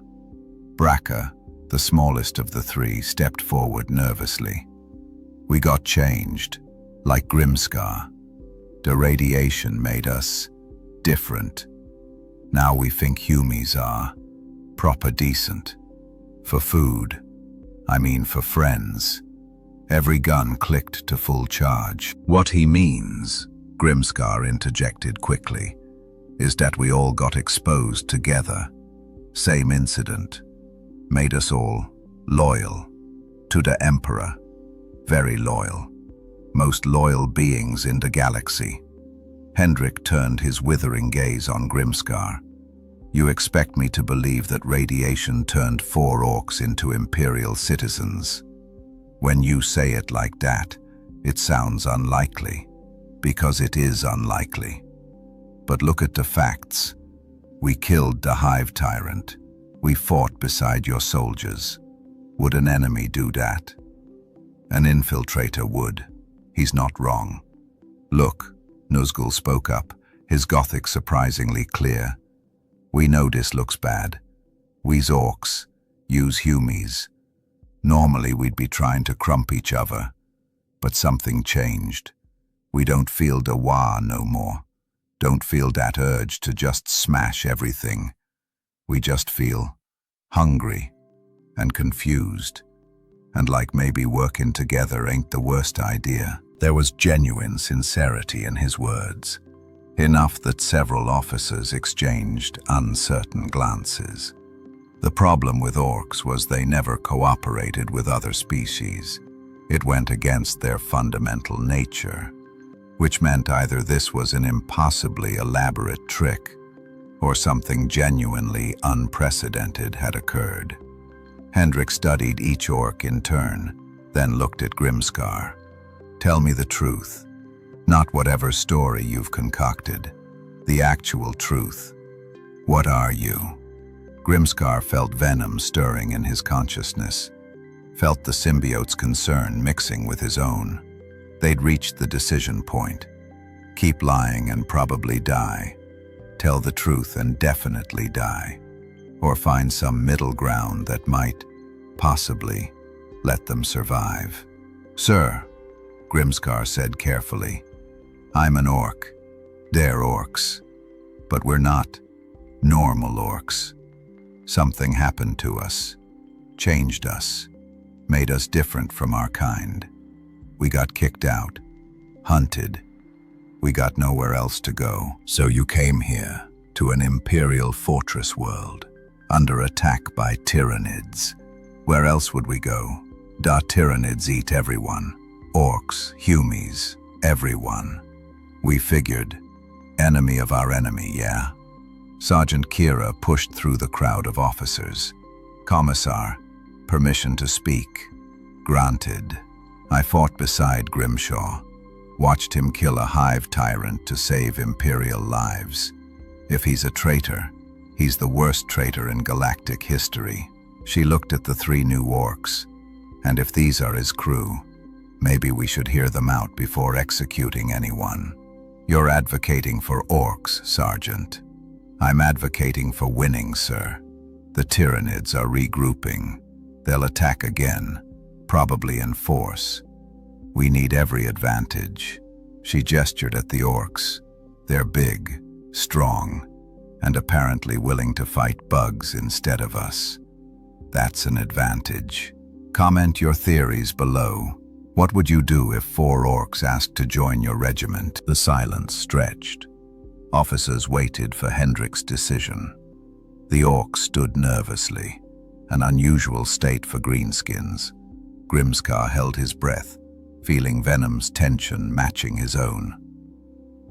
Bracca, the smallest of the 3, stepped forward nervously. "We got changed, like Grimskar. The radiation made us different. Now we think Humies are proper decent. For food. I mean for friends. Every gun clicked to full charge. What he means, Grimskar interjected quickly, is that we all got exposed together. Same incident. Made us all loyal. To the Emperor. Very loyal. Most loyal beings in the galaxy. Hendrik turned his withering gaze on Grimskar. You expect me to believe that radiation turned 4 Orks into Imperial citizens? When you say it like that, it sounds unlikely, because it is unlikely. But look at the facts. We killed the Hive Tyrant. We fought beside your soldiers. Would an enemy do that? An infiltrator would. He's not wrong. Look, Nuzgul spoke up, his Gothic surprisingly clear. We know this looks bad. We's Orks, use humies. Normally we'd be trying to crump each other, but something changed. We don't feel the war no more. Don't feel that urge to just smash everything. We just feel hungry and confused, and like maybe working together ain't the worst idea. There was genuine sincerity in his words, enough that several officers exchanged uncertain glances. The problem with Orks was they never cooperated with other species. It went against their fundamental nature, which meant either this was an impossibly elaborate trick, or something genuinely unprecedented had occurred. Hendrik studied each Ork in turn, then looked at Grimskar. Tell me the truth. Not whatever story you've concocted. The actual truth. What are you? Grimskar felt Venom stirring in his consciousness. Felt the symbiote's concern mixing with his own. They'd reached the decision point. Keep lying and probably die. Tell the truth and definitely die. Or find some middle ground that might, possibly, let them survive. Sir, Grimskar said carefully, I'm an Ork. They're Orks. But we're not normal Orks. Something happened to us, changed us, made us different from our kind. We got kicked out, hunted. We got nowhere else to go. So you came here, to an Imperial fortress world, under attack by Tyranids. Where else would we go? Da Tyranids eat everyone. Orks, humies, everyone. We figured, enemy of our enemy, yeah? Sergeant Kira pushed through the crowd of officers. Commissar, permission to speak. Granted. I fought beside Grimshaw. Watched him kill a Hive Tyrant to save Imperial lives. If he's a traitor, he's the worst traitor in galactic history. She looked at the 3 new Orks. And if these are his crew, maybe we should hear them out before executing anyone. You're advocating for Orks, Sergeant. I'm advocating for winning, sir. The Tyranids are regrouping. They'll attack again, probably in force. We need every advantage. She gestured at the Orks. They're big, strong, and apparently willing to fight bugs instead of us. That's an advantage. Comment your theories below. What would you do if 4 Orks asked to join your regiment? The silence stretched. Officers waited for Hendrik's decision. The Orks stood nervously, an unusual state for greenskins. Grimskar held his breath, feeling Venom's tension matching his own.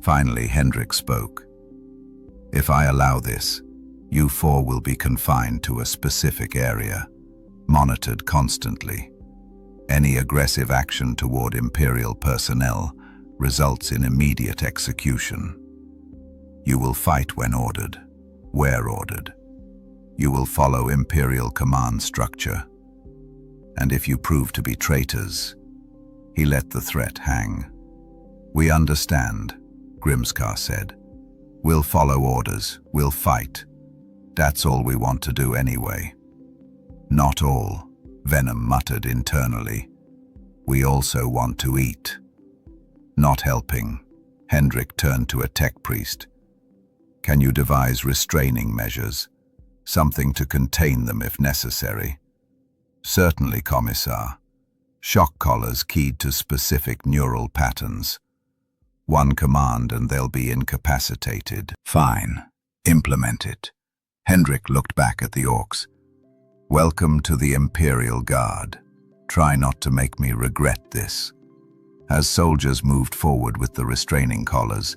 Finally, Hendrik spoke. If I allow this, you 4 will be confined to a specific area, monitored constantly. Any aggressive action toward Imperial personnel results in immediate execution. You will fight when ordered, where ordered. You will follow Imperial command structure. And if you prove to be traitors, he let the threat hang. We understand, Grimskar said. We'll follow orders, we'll fight. That's all we want to do anyway. Not all, Venom muttered internally. We also want to eat. Not helping, Hendrik turned to a tech priest. Can you devise restraining measures? Something to contain them if necessary. Certainly, Commissar. Shock collars keyed to specific neural patterns. One command and they'll be incapacitated. Fine. Implement it. Hendrik looked back at the Orks. Welcome to the Imperial Guard. Try not to make me regret this. As soldiers moved forward with the restraining collars,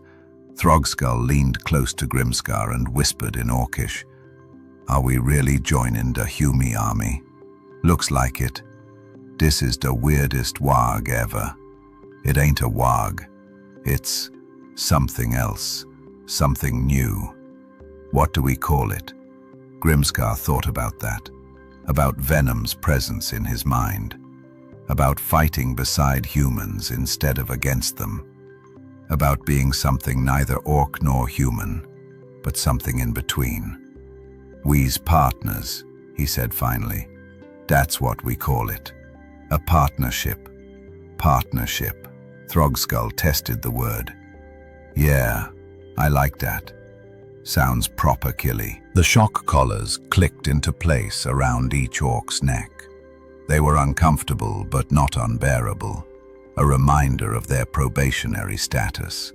Throggskull leaned close to Grimskar and whispered in Orkish, "Are we really joining the Hume army? Looks like it. This is the weirdest warg ever. It ain't a warg. It's something else, something new. What do we call it?" Grimskar thought about that, about Venom's presence in his mind, about fighting beside humans instead of against them, about being something neither orc nor human, but something in between. "We's partners," he said finally. "That's what we call it. A partnership." Partnership. Throggskull tested the word. "Yeah, I like that. Sounds proper killy." The shock collars clicked into place around each orc's neck. They were uncomfortable but not unbearable, a reminder of their probationary status.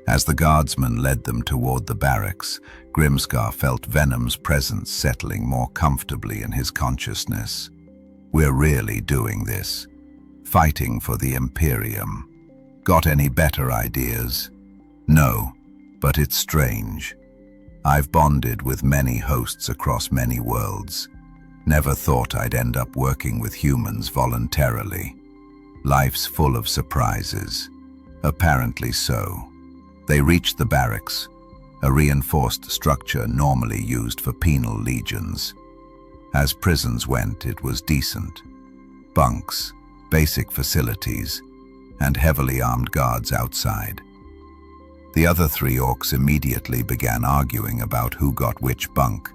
As the guardsmen led them toward the barracks, Grimskar felt Venom's presence settling more comfortably in his consciousness. "We're really doing this. Fighting for the Imperium. Got any better ideas?" "No, but it's strange. I've bonded with many hosts across many worlds. Never thought I'd end up working with humans voluntarily. Life's full of surprises." Apparently so. They reached the barracks, a reinforced structure normally used for penal legions. As prisons went, it was decent. Bunks, basic facilities, and heavily armed guards outside. The other three orcs immediately began arguing about who got which bunk,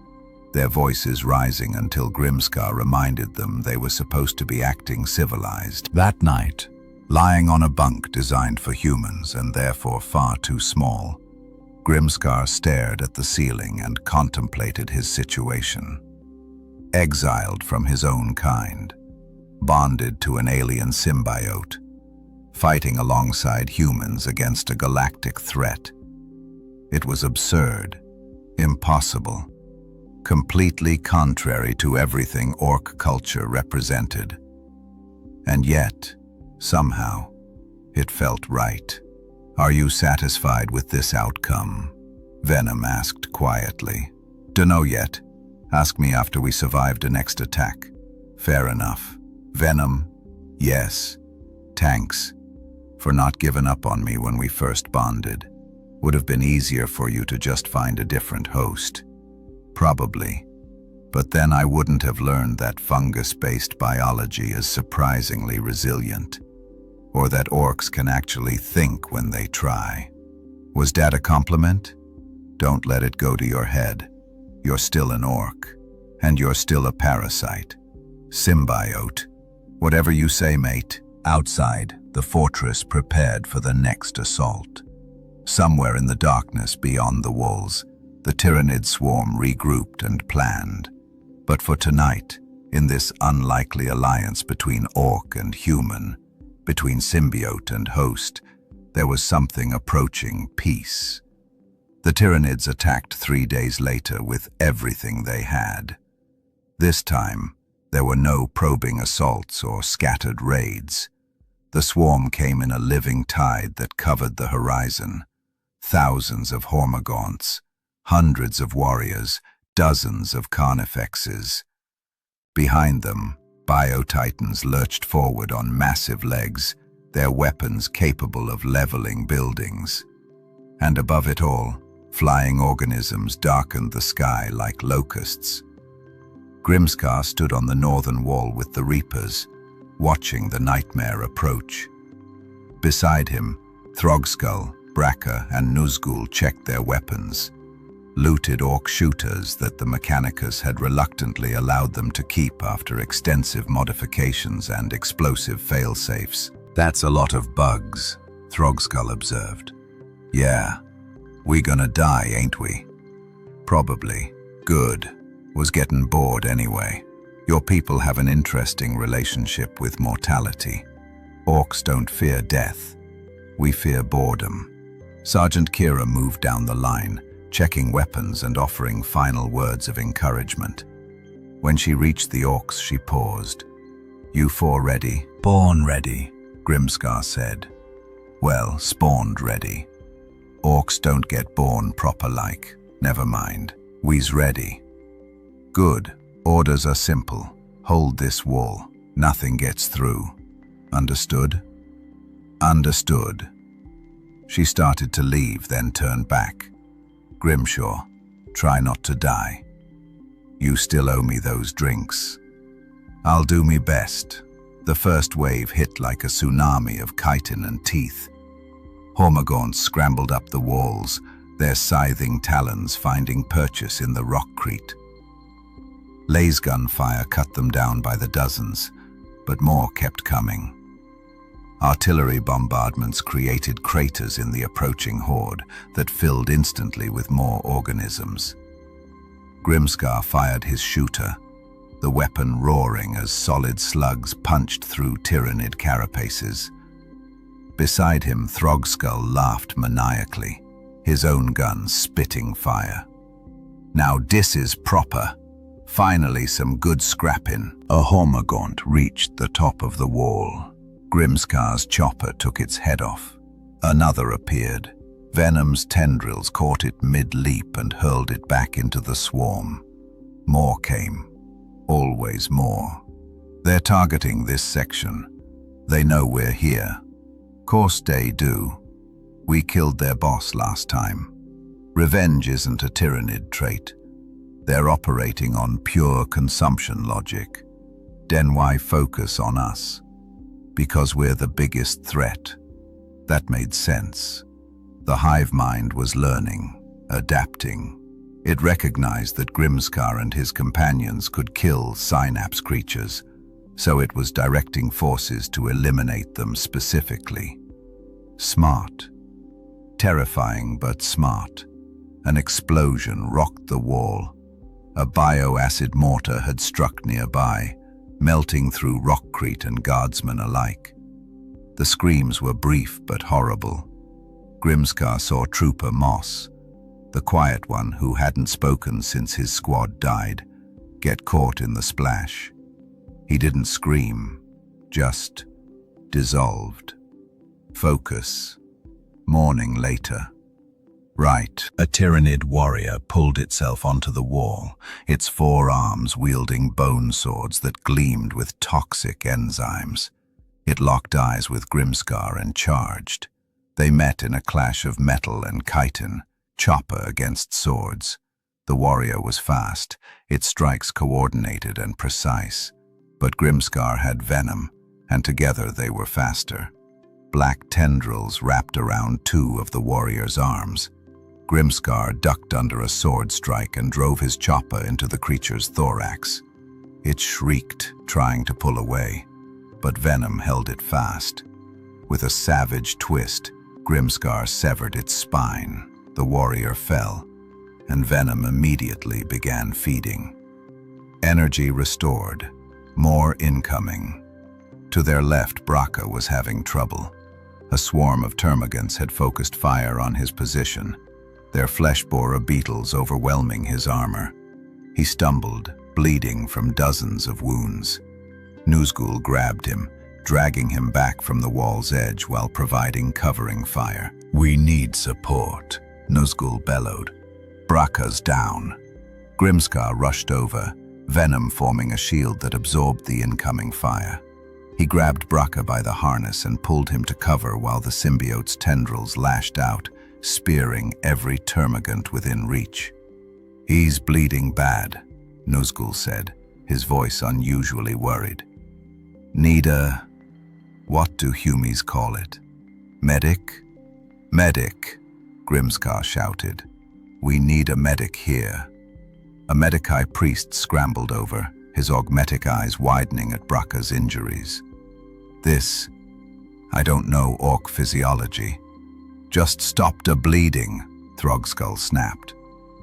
their voices rising until Grimskar reminded them they were supposed to be acting civilized. That night, lying on a bunk designed for humans and therefore far too small, Grimskar stared at the ceiling and contemplated his situation. Exiled from his own kind, bonded to an alien symbiote, fighting alongside humans against a galactic threat. It was absurd, impossible, completely contrary to everything orc culture represented. And yet, somehow, it felt right. "Are you satisfied with this outcome?" Venom asked quietly. "Dunno yet. Ask me after we survived the next attack." "Fair enough." Venom, "Yes. Thanks for not giving up on me when we first bonded. Would have been easier for you to just find a different host." "Probably. But then I wouldn't have learned that fungus-based biology is surprisingly resilient, or that orcs can actually think when they try." "Was that a compliment?" "Don't let it go to your head. You're still an orc, and you're still a parasite. Symbiote. Whatever you say, mate." Outside, the fortress prepared for the next assault. Somewhere in the darkness beyond the walls, the Tyrannid swarm regrouped and planned. But for tonight, in this unlikely alliance between orc and human, between symbiote and host, there was something approaching peace. The Tyrannids attacked 3 days later with everything they had. This time, there were no probing assaults or scattered raids. The swarm came in a living tide that covered the horizon. Thousands of hormagaunts, hundreds of warriors, dozens of carnifexes. Behind them, biotitans lurched forward on massive legs, their weapons capable of leveling buildings. And above it all, flying organisms darkened the sky like locusts. Grimskar stood on the northern wall with the Reapers, watching the nightmare approach. Beside him, Throggskull, Bracca, and Nuzgul checked their weapons, looted orc shooters that the Mechanicus had reluctantly allowed them to keep after extensive modifications and explosive failsafes. "That's a lot of bugs," Throggskull observed. "Yeah, we gonna die, ain't we?" "Probably. Good. Was getting bored anyway." Your people have an interesting relationship with mortality. Orks don't fear death. We fear boredom. Sergeant Kira moved down the line, checking weapons and offering final words of encouragement. When she reached the Orks, she paused. "You four ready?" Born ready. Grimskar said. "Well, spawned ready. Orks don't get born proper like. Never mind. We's ready." "Good. Orders are simple. Hold this wall. Nothing gets through. Understood?" "Understood." She started to leave, then turned back. "Grimshaw, try not to die. You still owe me those drinks." "I'll do me best." The first wave hit like a tsunami of chitin and teeth. Hormagaunts scrambled up the walls, their scything talons finding purchase in the rockcrete. Laser fire cut them down by the dozens, but more kept coming. Artillery bombardments created craters in the approaching horde that filled instantly with more organisms. Grimskar fired his shooter, the weapon roaring as solid slugs punched through tyrannid carapaces. Beside him, Throgskull laughed maniacally, his own gun spitting fire. "Now this is proper. Finally some good scrapping." A Hormagaunt reached the top of the wall. Grimskar's chopper took its head off. Another appeared. Venom's tendrils caught it mid-leap and hurled it back into the swarm. More came. Always more. They're targeting this section. They know we're here. Course they do. We killed their boss last time. Revenge isn't a tyrannid trait. They're operating on pure consumption logic. Then why focus on us? Because we're the biggest threat. That made sense. The hive mind was learning, adapting. It recognized that Grimskar and his companions could kill synapse creatures, so it was directing forces to eliminate them specifically. Smart. Terrifying but smart. An explosion rocked the wall. A bioacid mortar had struck nearby, melting through rockcrete and guardsmen alike. The screams were brief but horrible. Grimskar saw Trooper Moss, the quiet one who hadn't spoken since his squad died, get caught in the splash. He didn't scream, just dissolved. Focus. Morning later. Right. A tyrannid warrior pulled itself onto the wall, its four arms wielding bone swords that gleamed with toxic enzymes. It locked eyes with Grimskar and charged. They met in a clash of metal and chitin, chopper against swords. The warrior was fast, its strikes coordinated and precise. But Grimskar had venom, and together they were faster. Black tendrils wrapped around two of the warrior's arms. Grimskar ducked under a sword strike and drove his chopper into the creature's thorax. It shrieked, trying to pull away, but venom held it fast. With a savage twist, Grimskar severed its spine. The warrior fell, and venom immediately began feeding. Energy restored. More incoming. To their left, Braca was having trouble. A swarm of termagants had focused fire on his position, their flesh-borer beetles overwhelming his armor. He stumbled, bleeding from dozens of wounds. Nuzgul grabbed him, dragging him back from the wall's edge while providing covering fire. "We need support," Nuzgul bellowed. "Braca's down." Grimskar rushed over, venom forming a shield that absorbed the incoming fire. He grabbed Braca by the harness and pulled him to cover while the symbiote's tendrils lashed out, spearing every termagant within reach. "He's bleeding bad," Nuzgul said, his voice unusually worried. "Need a... what do Humies call it? Medic?" "Medic," Grimskar shouted. "We need a medic here." A Medici priest scrambled over, his augmetic eyes widening at Braca's injuries. "This... I don't know Ork physiology." "Just stop the bleeding," Throgskull snapped.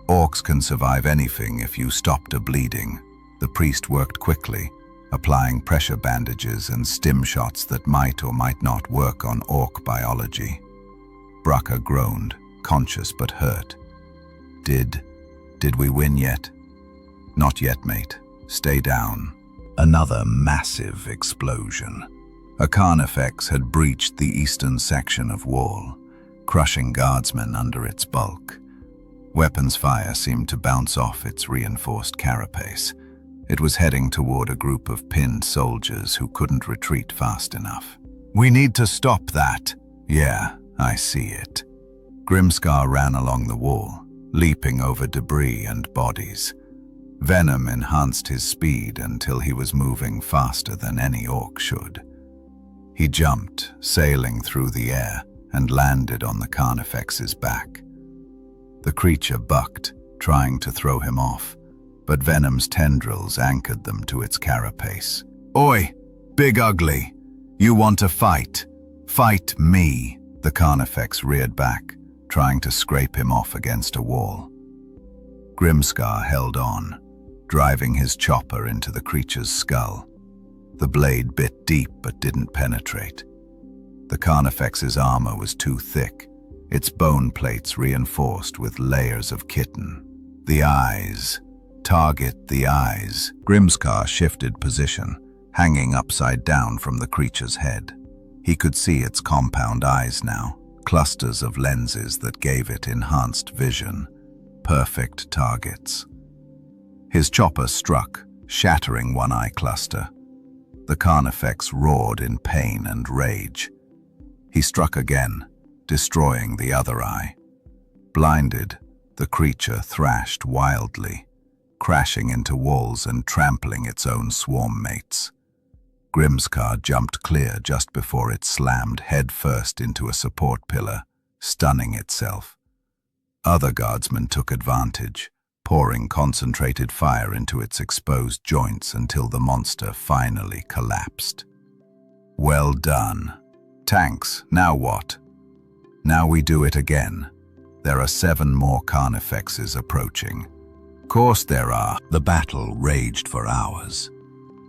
"Orks can survive anything if you stop the bleeding." The priest worked quickly, applying pressure bandages and stim shots that might or might not work on Ork biology. Brucker groaned, conscious but hurt. Did we win yet? Not yet, mate. Stay down. Another massive explosion. A carnifex had breached the eastern section of wall, crushing guardsmen under its bulk. Weapons fire seemed to bounce off its reinforced carapace. It was heading toward a group of pinned soldiers who couldn't retreat fast enough. We need to stop that. Yeah, I see it. Grimskar ran along the wall, leaping over debris and bodies. Venom enhanced his speed until he was moving faster than any orc should. He jumped, sailing through the air, and landed on the carnifex's back. The creature bucked, trying to throw him off, but Venom's tendrils anchored them to its carapace. Oi, big ugly! You want to fight? Fight me! The carnifex reared back, trying to scrape him off against a wall. Grimskar held on, driving his chopper into the creature's skull. The blade bit deep but didn't penetrate. The carnifex's armor was too thick, its bone plates reinforced with layers of chitin. The eyes. Target the eyes. Grimskar shifted position, hanging upside down from the creature's head. He could see its compound eyes now, clusters of lenses that gave it enhanced vision. Perfect targets. His chopper struck, shattering one eye cluster. The carnifex roared in pain and rage. He struck again, destroying the other eye. Blinded, the creature thrashed wildly, crashing into walls and trampling its own swarm mates. Grimskar jumped clear just before it slammed headfirst into a support pillar, stunning itself. Other guardsmen took advantage, pouring concentrated fire into its exposed joints until the monster finally collapsed. Well done. Tanks, now what? Now we do it again. There are 7 more carnifexes approaching. Course there are. The battle raged for hours.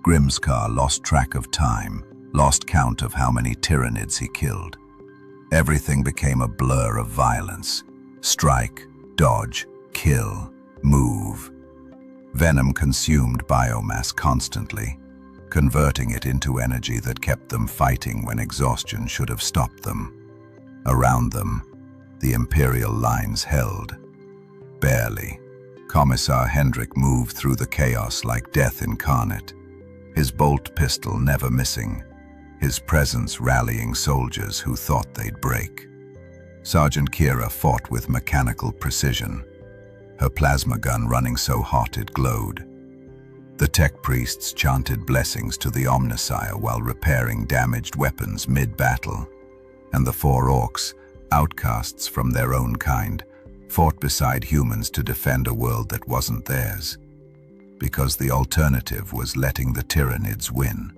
Grimskar lost track of time, lost count of how many tyrannids he killed. Everything became a blur of violence. Strike, dodge, kill, move. Venom consumed biomass constantly, converting it into energy that kept them fighting when exhaustion should have stopped them. Around them, the Imperial lines held. Barely. Commissar Hendrik moved through the chaos like death incarnate, his bolt pistol never missing, his presence rallying soldiers who thought they'd break. Sergeant Kira fought with mechanical precision, her plasma gun running so hot it glowed. The tech priests chanted blessings to the Omnissiah while repairing damaged weapons mid-battle, and the 4 orcs, outcasts from their own kind, fought beside humans to defend a world that wasn't theirs, because the alternative was letting the Tyranids win,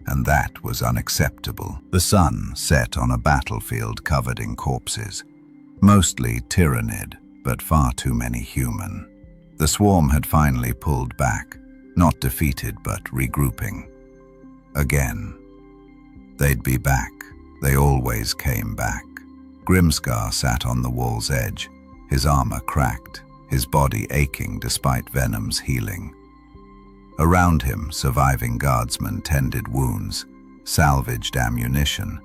and that was unacceptable. The sun set on a battlefield covered in corpses, mostly Tyranid, but far too many human. The swarm had finally pulled back, not defeated but regrouping. Again. They'd be back. They always came back. Grimskar sat on the wall's edge, his armor cracked, his body aching despite Venom's healing. Around him, surviving guardsmen tended wounds, salvaged ammunition,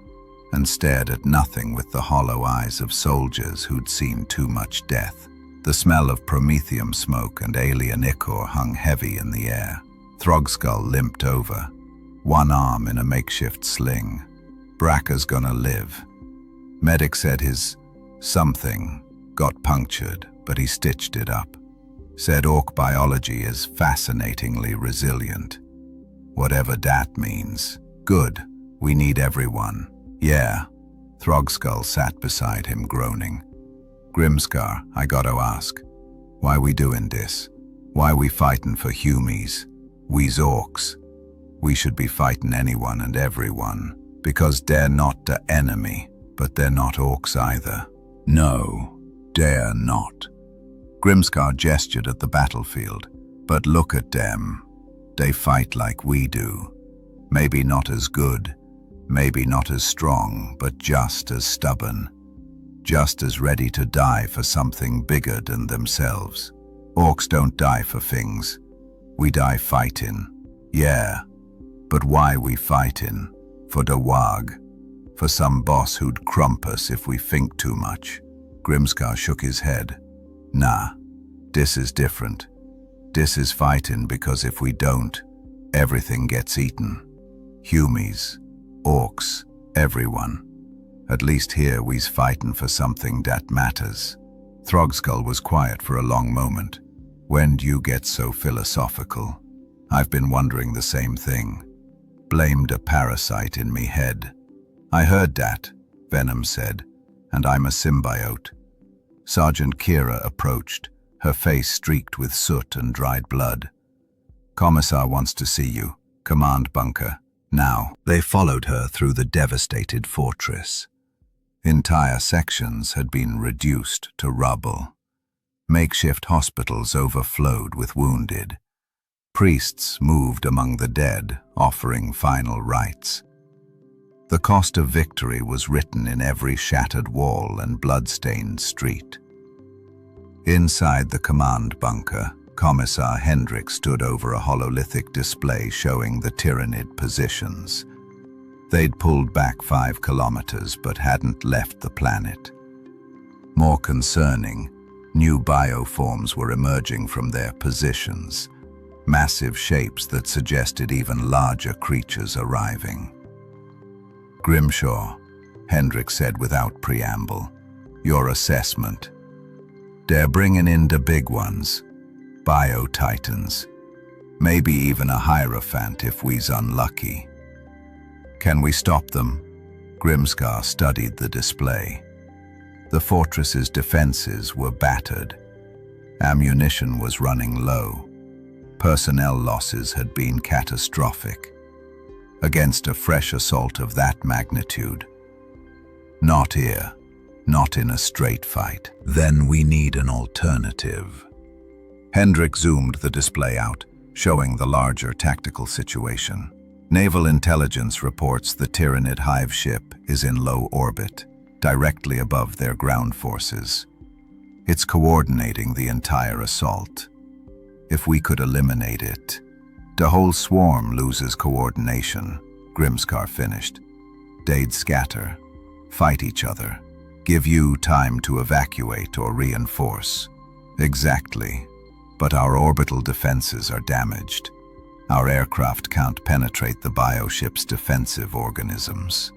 and stared at nothing with the hollow eyes of soldiers who'd seen too much death. The smell of promethium smoke and alien ichor hung heavy in the air. Throgskull limped over, one arm in a makeshift sling. Bracker's gonna live. Medic said his something got punctured, but he stitched it up. Said orc biology is fascinatingly resilient. Whatever that means. Good, we need everyone. Yeah. Throgskull sat beside him, groaning. Grimskar, I gotta ask, why we doing this? Why we fighting for humies? We's orcs. We should be fighting anyone and everyone, because they're not the enemy, but they're not orcs either. No, they're not. Grimskar gestured at the battlefield, but look at them. They fight like we do. Maybe not as good, maybe not as strong, but just as stubborn. Just as ready to die for something bigger than themselves. Orks don't die for things. We die fighting. Yeah, but why we fighting? For the wag. For some boss who'd crump us if we think too much. Grimskar shook his head. Nah, this is different. This is fighting because if we don't, everything gets eaten. Humies, orks, everyone. At least here we's fighting for something that matters. Throgskull was quiet for a long moment. When do you get so philosophical? I've been wondering the same thing. Blamed a parasite in me head. I heard that, Venom said, and I'm a symbiote. Sergeant Kira approached, her face streaked with soot and dried blood. Commissar wants to see you. Command bunker. Now. They followed her through the devastated fortress. Entire sections had been reduced to rubble. Makeshift hospitals overflowed with wounded. Priests moved among the dead, offering final rites. The cost of victory was written in every shattered wall and blood-stained street. Inside the command bunker, Commissar Hendrik stood over a hololithic display showing the Tyrannid positions. They'd pulled back 5 kilometers but hadn't left the planet. More concerning, new bioforms were emerging from their positions, massive shapes that suggested even larger creatures arriving. Grimshaw, Hendrik said without preamble, your assessment. They're bringing in the big ones, bio-titans, maybe even a hierophant if we's unlucky. Can we stop them? Grimskar studied the display. The fortress's defenses were battered. Ammunition was running low. Personnel losses had been catastrophic. Against a fresh assault of that magnitude. Not here, not in a straight fight. Then we need an alternative. Hendrik zoomed the display out, showing the larger tactical situation. Naval intelligence reports the Tyrannid hive ship is in low orbit, directly above their ground forces. It's coordinating the entire assault. If we could eliminate it, the whole swarm loses coordination, Grimskar finished. They'd scatter, fight each other, give you time to evacuate or reinforce. Exactly, but our orbital defenses are damaged. Our aircraft can't penetrate the bioship's defensive organisms.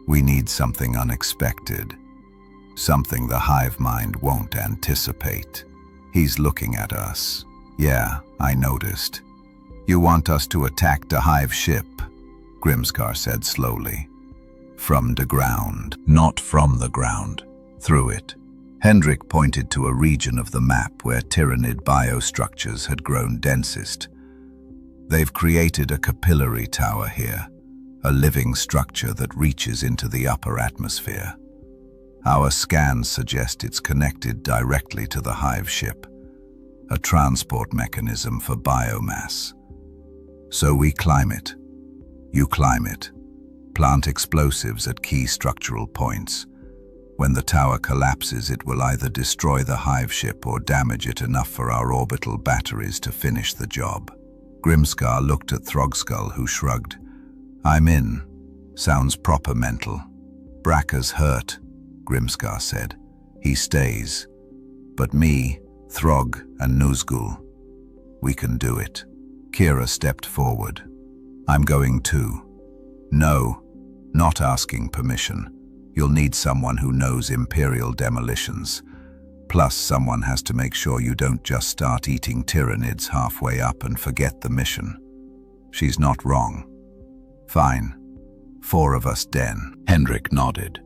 We need something unexpected, something the hive mind won't anticipate. He's looking at us. Yeah, I noticed. You want us to attack the hive ship, Grimskar said slowly. From the ground. Not from the ground. Through it. Hendrik pointed to a region of the map where Tyrannid biostructures had grown densest. They've created a capillary tower here, a living structure that reaches into the upper atmosphere. Our scans suggest it's connected directly to the hive ship, a transport mechanism for biomass. So we climb it. You climb it. Plant explosives at key structural points. When the tower collapses, it will either destroy the hive ship or damage it enough for our orbital batteries to finish the job. Grimskar looked at Throgskull, who shrugged. I'm in. Sounds proper mental. Bracca's hurt, Grimskar said. He stays. But me, Throg, and Nuzgul, we can do it. Kira stepped forward. I'm going too. No, not asking permission. You'll need someone who knows Imperial demolitions. Plus, someone has to make sure you don't just start eating Tyrannids halfway up and forget the mission. She's not wrong. Fine. 4 of us den. Hendrik nodded.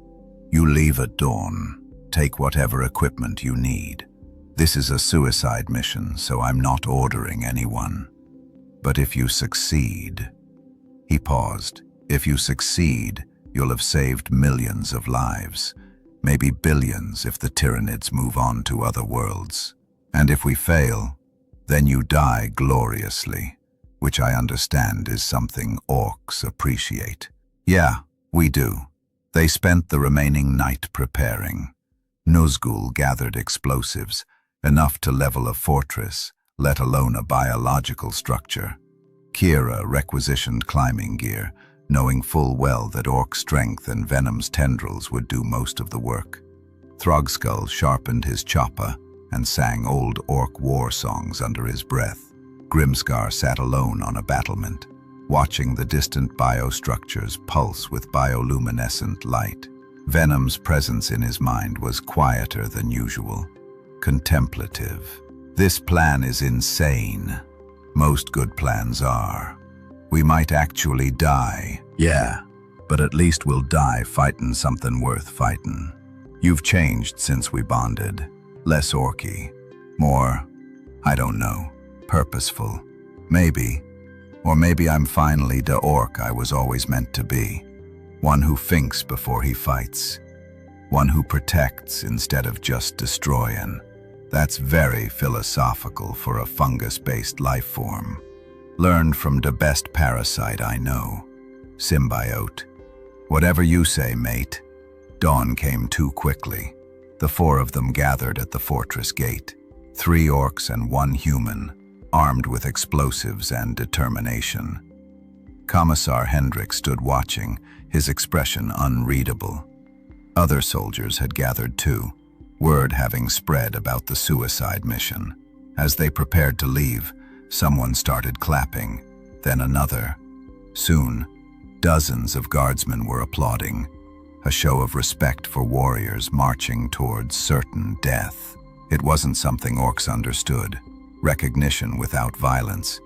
You leave at dawn. Take whatever equipment you need. This is a suicide mission, so I'm not ordering anyone. But if you succeed... He paused. If you succeed, you'll have saved millions of lives. Maybe billions if the Tyrannids move on to other worlds. And if we fail, then you die gloriously, which I understand is something orcs appreciate. Yeah, we do. They spent the remaining night preparing. Nazgul gathered explosives, enough to level a fortress, let alone a biological structure. Kira requisitioned climbing gear, knowing full well that Orc strength and Venom's tendrils would do most of the work. Throgskull sharpened his chopper and sang old Orc war songs under his breath. Grimskar sat alone on a battlement, watching the distant biostructures pulse with bioluminescent light. Venom's presence in his mind was quieter than usual, contemplative. This plan is insane. Most good plans are. We might actually die. Yeah, but at least we'll die fighting something worth fighting. You've changed since we bonded. Less orky. More, I don't know, purposeful. Maybe. Or maybe I'm finally the orc I was always meant to be. One who thinks before he fights. One who protects instead of just destroying. That's very philosophical for a fungus-based life form. Learned from the best parasite I know. Symbiote. Whatever you say, mate. Dawn came too quickly. The four of them gathered at the fortress gate. 3 orcs and 1 human, armed with explosives and determination. Commissar Hendrik stood watching, his expression unreadable. Other soldiers had gathered too, word having spread about the suicide mission. As they prepared to leave, someone started clapping, then another. Soon, dozens of guardsmen were applauding, a show of respect for warriors marching towards certain death. It wasn't something orcs understood, recognition without violence,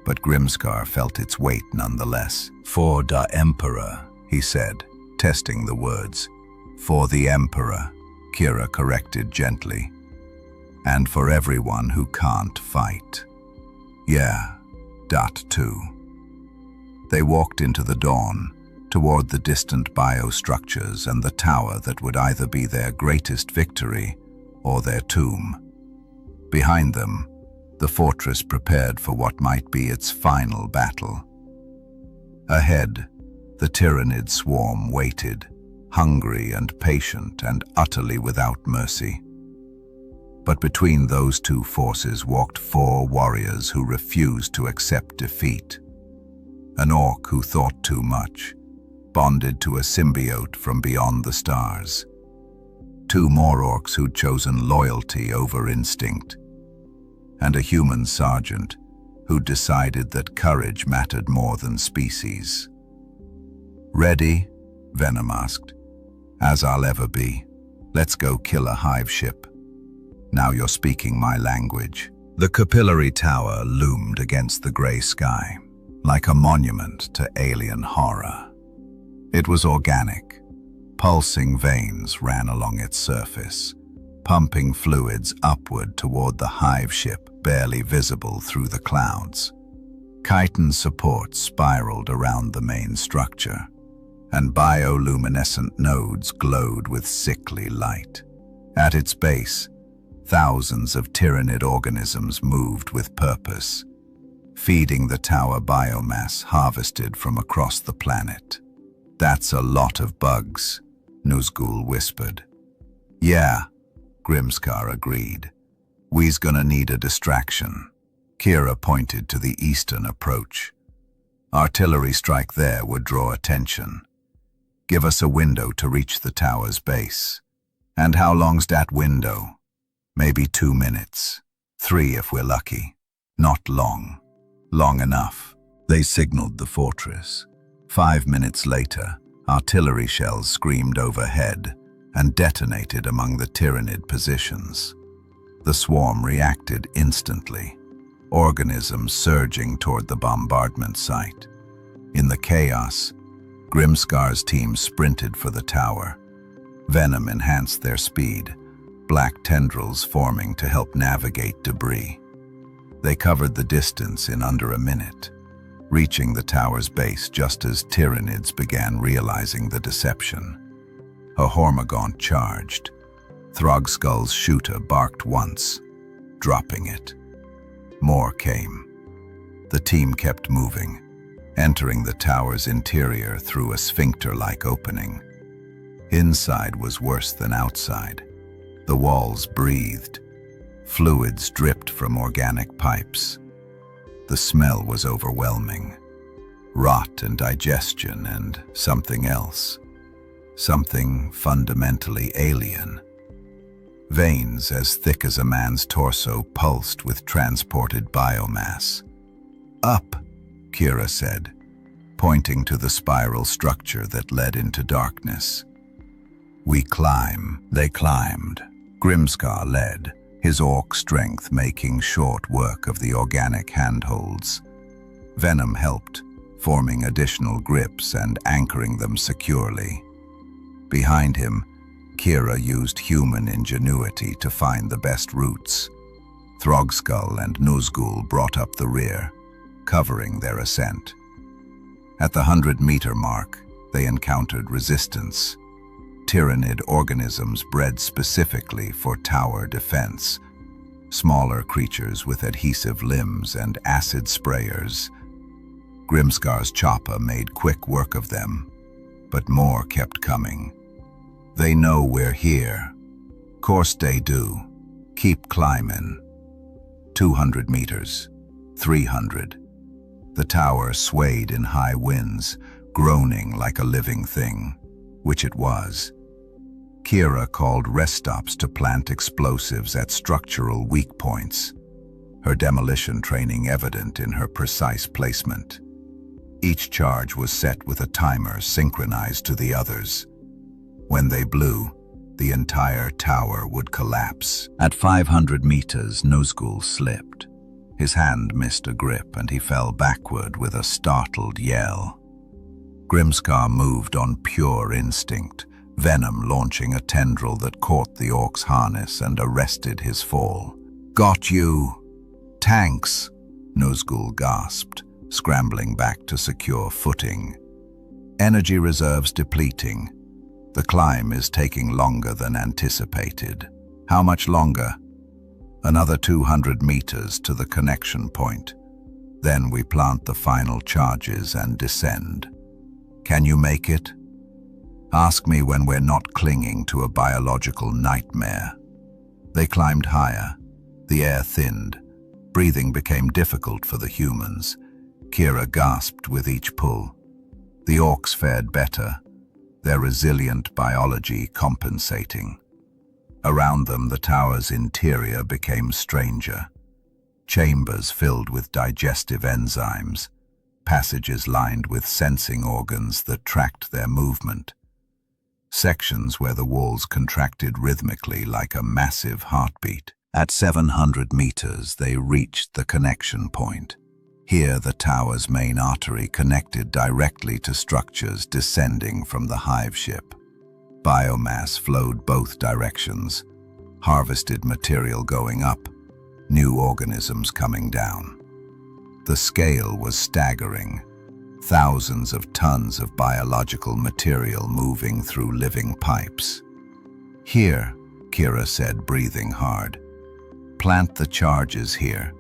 but Grimskar felt its weight nonetheless. For the Emperor, he said, testing the words. For the Emperor, Kira corrected gently. And for everyone who can't fight. Yeah, that too. They walked into the dawn, toward the distant biostructures and the tower that would either be their greatest victory or their tomb. Behind them, the fortress prepared for what might be its final battle. Ahead, the Tyrannid swarm waited, hungry and patient and utterly without mercy. But between those two forces walked 4 warriors who refused to accept defeat. An orc who thought too much, bonded to a symbiote from beyond the stars. 2 more orcs who'd chosen loyalty over instinct. And a human sergeant who decided that courage mattered more than species. Ready? Venom asked. As I'll ever be. Let's go kill a hive ship. Now you're speaking my language. The capillary tower loomed against the gray sky, like a monument to alien horror. It was organic. Pulsing veins ran along its surface, pumping fluids upward toward the hive ship barely visible through the clouds. Chitin supports spiraled around the main structure, and bioluminescent nodes glowed with sickly light. At its base, thousands of Tyrannid organisms moved with purpose, feeding the tower biomass harvested from across the planet. That's a lot of bugs, Nazgul whispered. Yeah, Grimskar agreed. We's gonna need a distraction. Kira pointed to the eastern approach. Artillery strike there would draw attention. Give us a window to reach the tower's base. And how long's that window? Maybe 2 minutes. 3 if we're lucky. Not long. Long enough. They signaled the fortress. 5 minutes later, artillery shells screamed overhead and detonated among the Tyrannid positions. The swarm reacted instantly, organisms surging toward the bombardment site. In the chaos, Grimskar's team sprinted for the tower. Venom enhanced their speed, black tendrils forming to help navigate debris. They covered the distance in under a minute, reaching the tower's base just as Tyrannids began realizing the deception. A Hormagaunt charged. Throgskull's shooter barked once, dropping it. More came. The team kept moving, entering the tower's interior through a sphincter-like opening. Inside was worse than outside. The walls breathed. Fluids dripped from organic pipes. The smell was overwhelming. Rot and digestion and something else. Something fundamentally alien. Veins as thick as a man's torso pulsed with transported biomass. "Up," Kira said, pointing to the spiral structure that led into darkness. "We climb." They climbed. Grimskar led, his orc strength making short work of the organic handholds. Venom helped, forming additional grips and anchoring them securely. Behind him, Kira used human ingenuity to find the best routes. Throgskull and Nuzgul brought up the rear, covering their ascent. At the 100-meter mark, they encountered resistance. Tyrannid organisms bred specifically for tower defense. Smaller creatures with adhesive limbs and acid sprayers. Grimskar's chopper made quick work of them, but more kept coming. "They know we're here." "Course they do. Keep climbing." 200 meters, 300. The tower swayed in high winds, groaning like a living thing, which it was. Kira called rest stops to plant explosives at structural weak points, her demolition training evident in her precise placement. Each charge was set with a timer synchronized to the others. When they blew, the entire tower would collapse. At 500 meters, Nuzgul slipped. His hand missed a grip and he fell backward with a startled yell. Grimskar moved on pure instinct, Venom launching a tendril that caught the orc's harness and arrested his fall. "Got you!" "Tanks!" Nuzgul gasped, scrambling back to secure footing. "Energy reserves depleting. The climb is taking longer than anticipated." "How much longer?" "Another 200 meters to the connection point. Then we plant the final charges and descend." "Can you make it?" "Ask me when we're not clinging to a biological nightmare." They climbed higher. The air thinned. Breathing became difficult for the humans. Kira gasped with each pull. The orcs fared better, their resilient biology compensating. Around them, the tower's interior became stranger. Chambers filled with digestive enzymes, passages lined with sensing organs that tracked their movement. Sections where the walls contracted rhythmically like a massive heartbeat. At 700 meters, they reached the connection point. Here, the tower's main artery connected directly to structures descending from the hive ship. Biomass flowed both directions, harvested material going up, new organisms coming down. The scale was staggering. Thousands of tons of biological material moving through living pipes. "Here," Kira said, breathing hard. "Plant the charges here.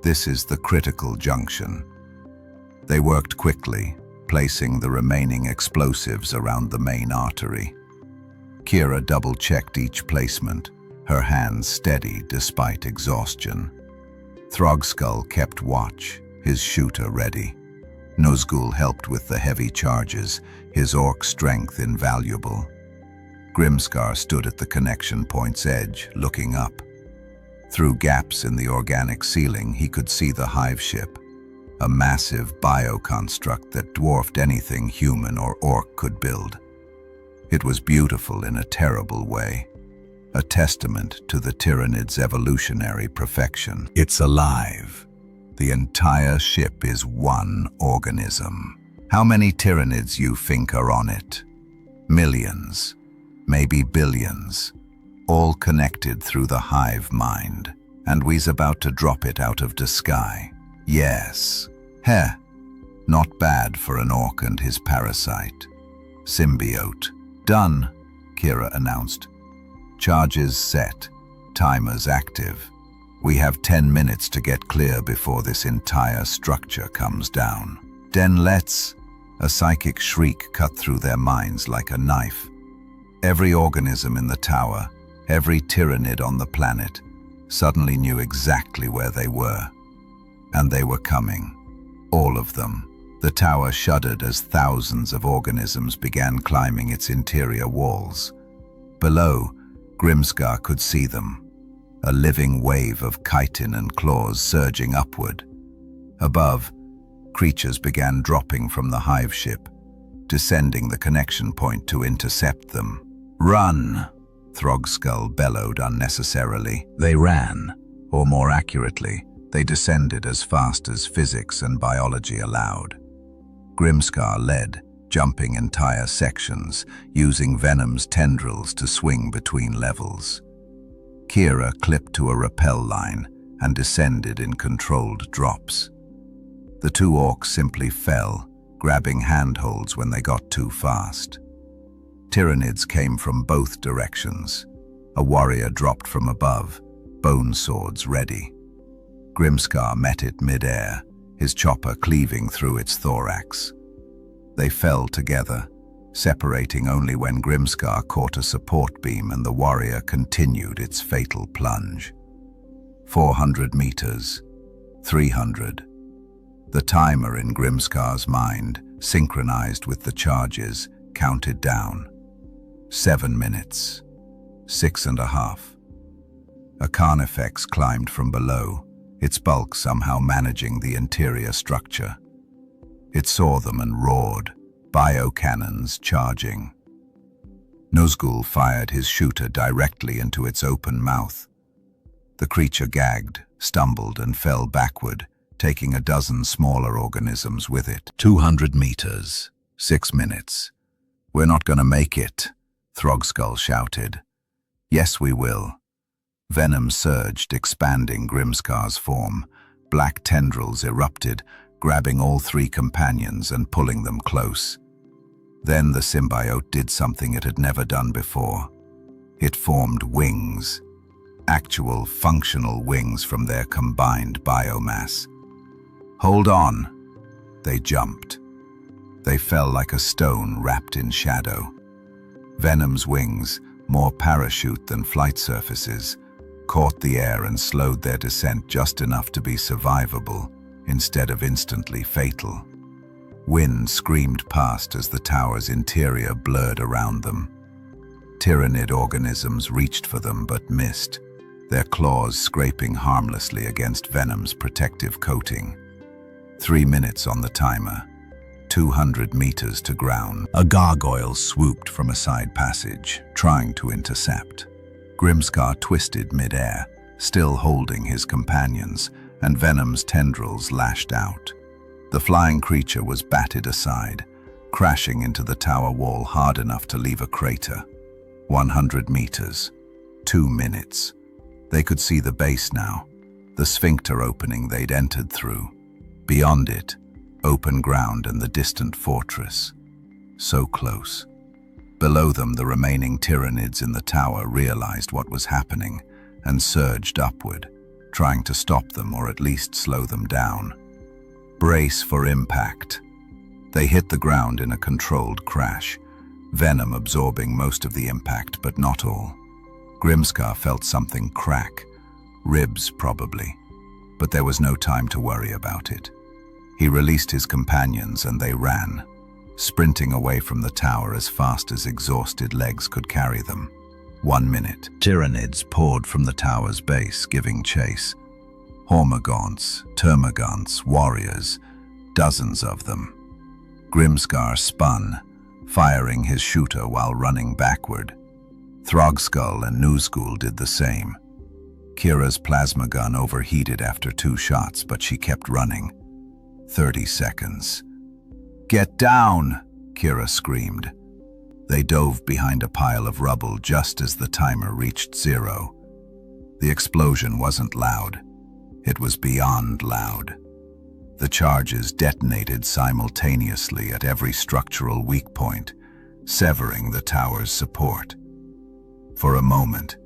This is the critical junction." They worked quickly, placing the remaining explosives around the main artery. Kira double-checked each placement, her hands steady despite exhaustion. Throgskull kept watch, his shooter ready. Nuzgul helped with the heavy charges, his orc strength invaluable. Grimskar stood at the connection point's edge, looking up. Through gaps in the organic ceiling, he could see the hive ship, a massive bioconstruct that dwarfed anything human or orc could build. It was beautiful in a terrible way, a testament to the tyrannid's evolutionary perfection. It's alive. The entire ship is one organism. How many tyrannids you think are on it? Millions, maybe billions, all connected through the hive mind. And we's about to drop it out of the sky. Yes. Heh. Not bad for an orc and his parasite. Symbiote. Done, Kira announced. Charges set. Timers active. We have 10 minutes to get clear before this entire structure comes down. Then let's... A psychic shriek cut through their minds like a knife. Every organism in the tower, every tyrannid on the planet, suddenly knew exactly where they were. And they were coming. All of them. The tower shuddered as thousands of organisms began climbing its interior walls. Below, Grimskar could see them. A living wave of chitin and claws surging upward. Above, creatures began dropping from the hive ship, descending the connection point to intercept them. "Run!" Throgskull bellowed unnecessarily. They ran, or more accurately, they descended as fast as physics and biology allowed. Grimskar led, jumping entire sections, using Venom's tendrils to swing between levels. Kira clipped to a rappel line and descended in controlled drops. The two orcs simply fell, grabbing handholds when they got too fast. Tyrannids came from both directions. A warrior dropped from above, bone swords ready. Grimskar met it mid-air, his chopper cleaving through its thorax. They fell together, separating only when Grimskar caught a support beam and the warrior continued its fatal plunge. 400 meters, 300. The timer in Grimskar's mind, synchronized with the charges, counted down. 7 minutes. 6.5. A carnifex climbed from below, its bulk somehow managing the interior structure. It saw them and roared, biocannons charging. Nazgul fired his shooter directly into its open mouth. The creature gagged, stumbled, and fell backward, taking a dozen smaller organisms with it. 200 meters, 6 minutes. "We're not gonna make it," Throgskull shouted. "Yes, we will." Venom surged, expanding Grimskar's form. Black tendrils erupted, grabbing all three companions and pulling them close. Then the symbiote did something it had never done before. It formed wings. Actual, functional wings from their combined biomass. "Hold on!" They jumped. They fell like a stone wrapped in shadow. Venom's wings, more parachute than flight surfaces, caught the air and slowed their descent just enough to be survivable, instead of instantly fatal. Wind screamed past as the tower's interior blurred around them. Tyrannid organisms reached for them but missed, their claws scraping harmlessly against Venom's protective coating. 3 minutes on the timer. 200 meters to ground. A gargoyle swooped from a side passage, trying to intercept. Grimskar twisted mid-air, still holding his companions, and Venom's tendrils lashed out. The flying creature was batted aside, crashing into the tower wall hard enough to leave a crater. 100 meters. 2 minutes. They could see the base now, the sphincter opening they'd entered through. Beyond it, open ground and the distant fortress. So close. Below them, the remaining tyrannids in the tower realized what was happening and surged upward, trying to stop them or at least slow them down. Brace for impact. They hit the ground in a controlled crash, Venom absorbing most of the impact but not all. Grimskar felt something crack, ribs probably, but there was no time to worry about it. He released his companions and they ran, sprinting away from the tower as fast as exhausted legs could carry them. 1 minute. Tyrannids poured from the tower's base, giving chase. Hormagaunts, termagants, warriors, dozens of them. Grimskar spun, firing his shooter while running backward. Throgskull and Nazgul did the same. Kira's plasma gun overheated after 2 shots, but she kept running. 30 seconds. "Get down!" Kira screamed. They dove behind a pile of rubble just as the timer reached 0. The explosion wasn't loud. It was beyond loud. The charges detonated simultaneously at every structural weak point, severing the tower's support. For a moment,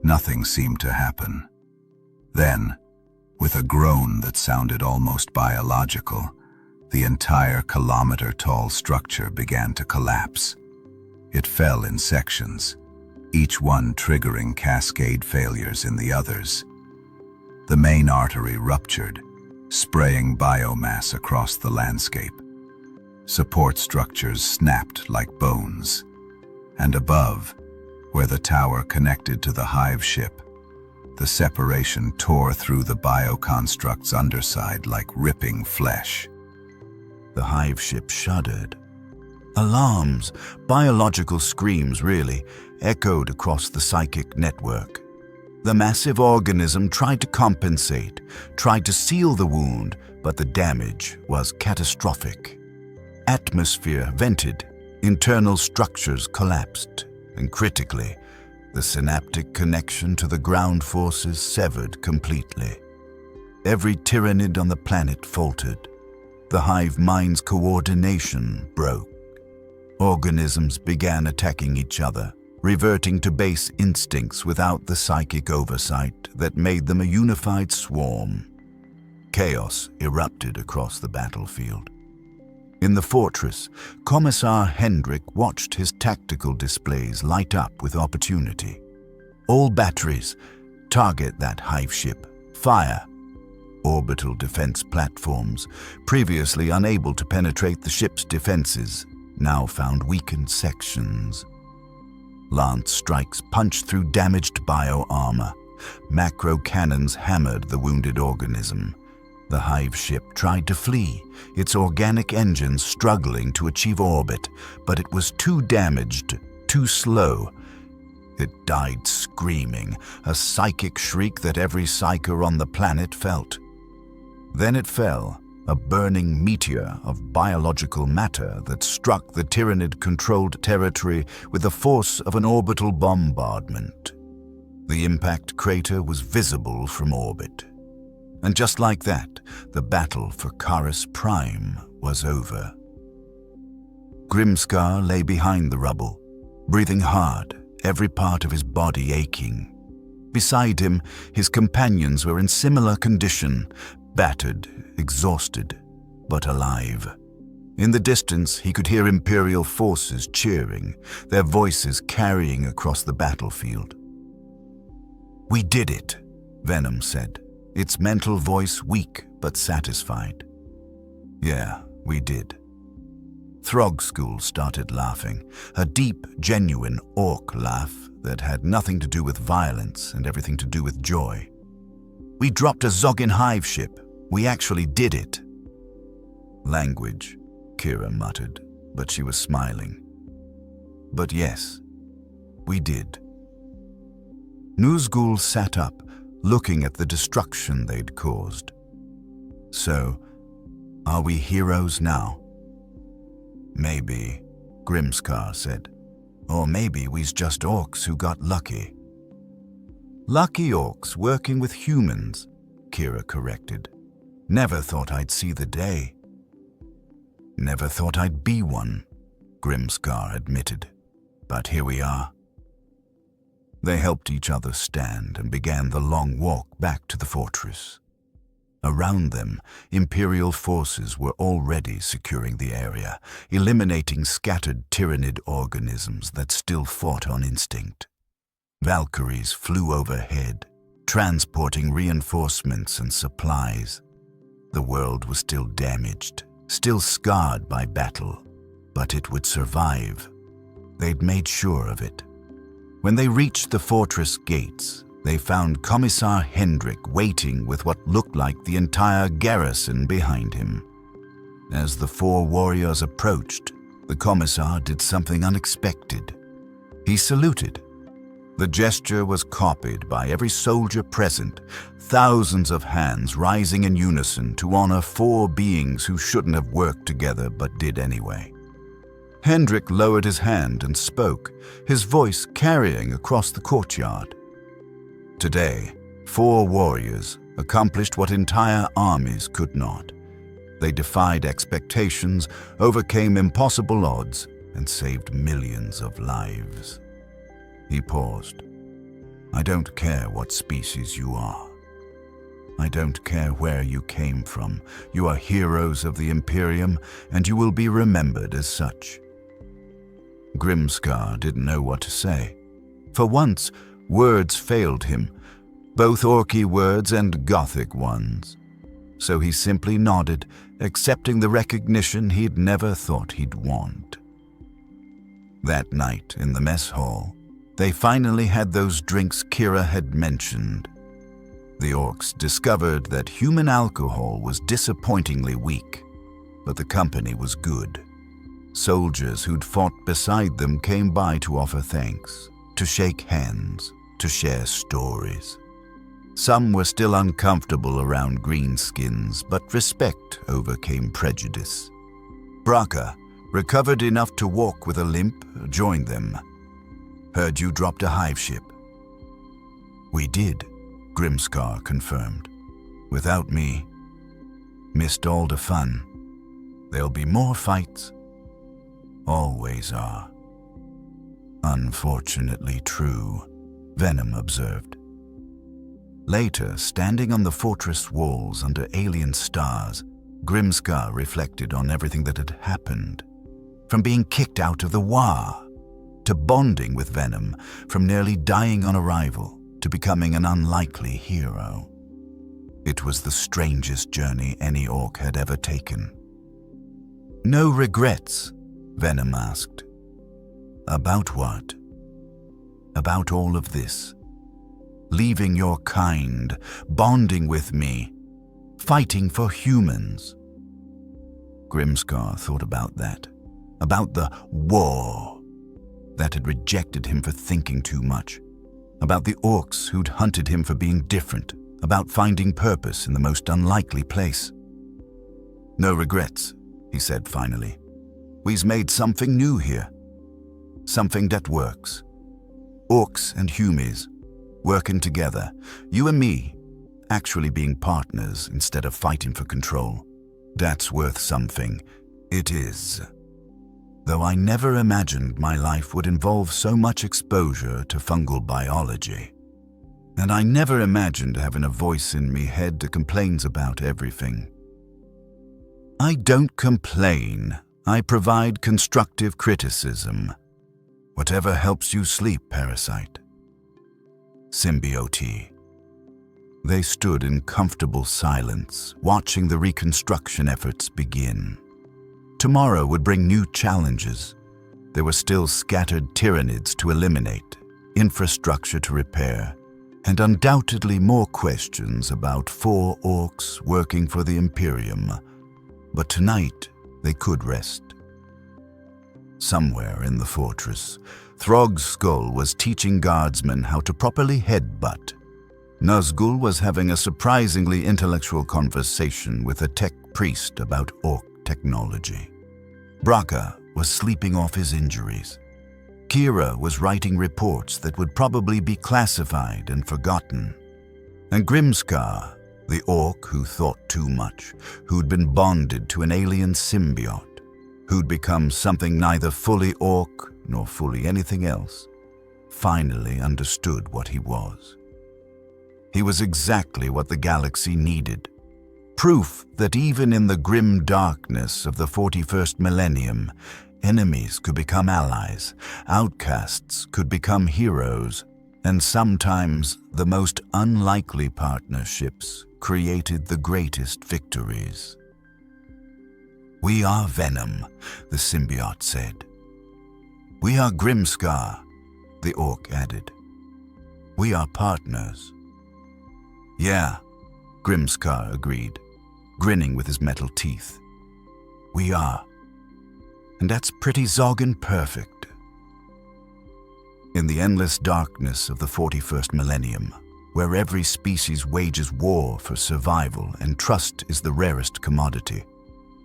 nothing seemed to happen. Then, with a groan that sounded almost biological, the entire kilometer-tall structure began to collapse. It fell in sections, each one triggering cascade failures in the others. The main artery ruptured, spraying biomass across the landscape. Support structures snapped like bones. And above, where the tower connected to the hive ship, the separation tore through the bioconstruct's underside like ripping flesh. The hive ship shuddered. Alarms, biological screams really, echoed across the psychic network. The massive organism tried to compensate, tried to seal the wound, but the damage was catastrophic. Atmosphere vented, internal structures collapsed, and critically, the synaptic connection to the ground forces severed completely. Every tyrannid on the planet faltered. The hive mind's coordination broke. Organisms began attacking each other, reverting to base instincts without the psychic oversight that made them a unified swarm. Chaos erupted across the battlefield. In the fortress, Commissar Hendrik watched his tactical displays light up with opportunity. All batteries, target that hive ship, fire. Orbital defense platforms, previously unable to penetrate the ship's defenses, now found weakened sections. Lance strikes punched through damaged bio-armor. Macro cannons hammered the wounded organism. The hive ship tried to flee, its organic engines struggling to achieve orbit, but it was too damaged, too slow. It died screaming, a psychic shriek that every psyker on the planet felt. Then it fell, a burning meteor of biological matter that struck the Tyrannid-controlled territory with the force of an orbital bombardment. The impact crater was visible from orbit. And just like that, the battle for Karis Prime was over. Grimskar lay behind the rubble, breathing hard, every part of his body aching. Beside him, his companions were in similar condition, battered, exhausted, but alive. In the distance, he could hear Imperial forces cheering, their voices carrying across the battlefield. "We did it," Venom said, its mental voice weak but satisfied. "Yeah, we did." Throg School started laughing, a deep, genuine orc laugh that had nothing to do with violence and everything to do with joy. "We dropped a Zoggin hive ship. We actually did it." "Language," Kira muttered, but she was smiling. "But yes, we did." Nuzgul sat up, looking at the destruction they'd caused. "So, are we heroes now?" "Maybe," Grimskar said. "Or maybe we's just orcs who got lucky." "Lucky orcs working with humans," Kira corrected. "Never thought I'd see the day." "Never thought I'd be one," Grimskar admitted. "But here we are." They helped each other stand and began the long walk back to the fortress. Around them, Imperial forces were already securing the area, eliminating scattered Tyrannid organisms that still fought on instinct. Valkyries flew overhead, transporting reinforcements and supplies. The world was still damaged, still scarred by battle, but it would survive. They'd made sure of it. When they reached the fortress gates, they found Commissar Hendrik waiting with what looked like the entire garrison behind him. As the four warriors approached, the Commissar did something unexpected. He saluted. The gesture was copied by every soldier present, thousands of hands rising in unison to honor four beings who shouldn't have worked together but did anyway. Hendrik lowered his hand and spoke, his voice carrying across the courtyard. Today, four warriors accomplished what entire armies could not. They defied expectations, overcame impossible odds, and saved millions of lives. He paused. "I don't care what species you are. I don't care where you came from. You are heroes of the Imperium, and you will be remembered as such." Grimskar didn't know what to say. For once, words failed him, both Orky words and Gothic ones. So he simply nodded, accepting the recognition he'd never thought he'd want. That night in the mess hall, they finally had those drinks Kira had mentioned. The Orks discovered that human alcohol was disappointingly weak, but the company was good. Soldiers who'd fought beside them came by to offer thanks, to shake hands, to share stories. Some were still uncomfortable around greenskins, but respect overcame prejudice. Braca, recovered enough to walk with a limp, joined them. "Heard you dropped a hive ship." "We did," Grimskar confirmed. "Without me. Missed all the fun. There'll be more fights. Always are." "Unfortunately true," Venom observed. Later, standing on the fortress walls under alien stars, Grimskar reflected on everything that had happened. From being kicked out of the War, to bonding with Venom, from nearly dying on arrival, to becoming an unlikely hero. It was the strangest journey any Ork had ever taken. "No regrets?" Venom asked. "About what?" "About all of this. Leaving your kind, bonding with me, fighting for humans." Grimskar thought about that, about the war that had rejected him for thinking too much, about the Orks who'd hunted him for being different, about finding purpose in the most unlikely place. "No regrets," he said finally. "We've made something new here. Something that works. Orks and humies, working together. You and me, actually being partners instead of fighting for control. That's worth something. It is. Though I never imagined my life would involve so much exposure to fungal biology. And I never imagined having a voice in me head that complains about everything. I don't complain. I provide constructive criticism. Whatever helps you sleep, Parasite." Symbiote. They stood in comfortable silence, watching the reconstruction efforts begin. Tomorrow would bring new challenges. There were still scattered tyrannids to eliminate, infrastructure to repair, and undoubtedly more questions about 4 Orks working for the Imperium. But tonight, they could rest. Somewhere in the fortress, Throg's skull was teaching guardsmen how to properly headbutt. Nazgul was having a surprisingly intellectual conversation with a tech priest about Ork technology. Braca was sleeping off his injuries. Kira was writing reports that would probably be classified and forgotten. And Grimskar, the Ork who thought too much, who'd been bonded to an alien symbiote, who'd become something neither fully Ork nor fully anything else, finally understood what he was. He was exactly what the galaxy needed. Proof that even in the grim darkness of the 41st millennium, enemies could become allies, outcasts could become heroes, and sometimes the most unlikely partnerships created the greatest victories. "We are Venom," the symbiote said. "We are Grimskar," the Ork added. "We are partners." "Yeah," Grimskar agreed, grinning with his metal teeth. "We are. And that's pretty zoggin' perfect." In the endless darkness of the 41st millennium, where every species wages war for survival and trust is the rarest commodity,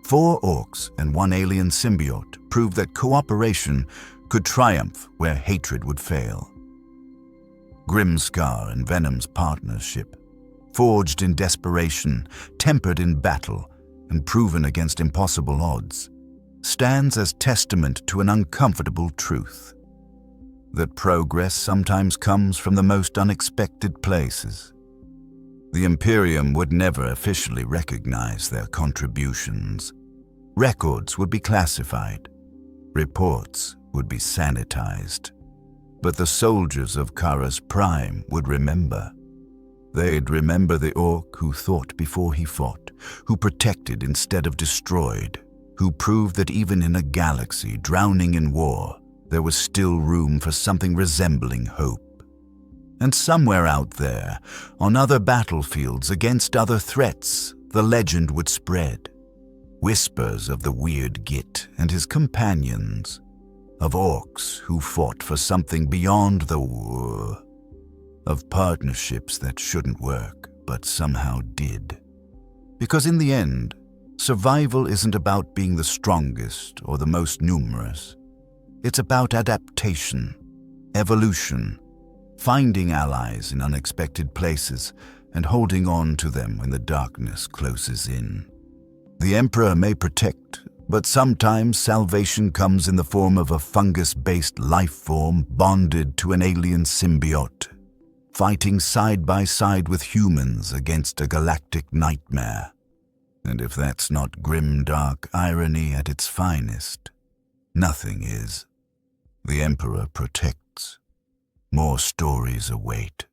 4 Orks and 1 alien symbiote proved that cooperation could triumph where hatred would fail. Grimskar and Venom's partnership, forged in desperation, tempered in battle, and proven against impossible odds, stands as testament to an uncomfortable truth: that progress sometimes comes from the most unexpected places. The Imperium would never officially recognize their contributions. Records would be classified. Reports would be sanitized. But the soldiers of Kara's prime would remember. They'd remember the Ork who thought before he fought, who protected instead of destroyed, who proved that even in a galaxy drowning in war, there was still room for something resembling hope. And somewhere out there, on other battlefields against other threats, the legend would spread. Whispers of the weird Git and his companions, of Orks who fought for something beyond the war, of partnerships that shouldn't work but somehow did. Because in the end, survival isn't about being the strongest or the most numerous. It's about adaptation, evolution, finding allies in unexpected places and holding on to them when the darkness closes in. The Emperor may protect, but sometimes salvation comes in the form of a fungus-based life form bonded to an alien symbiote, fighting side by side with humans against a galactic nightmare. And if that's not grimdark irony at its finest, nothing is. The Emperor protects. More stories await.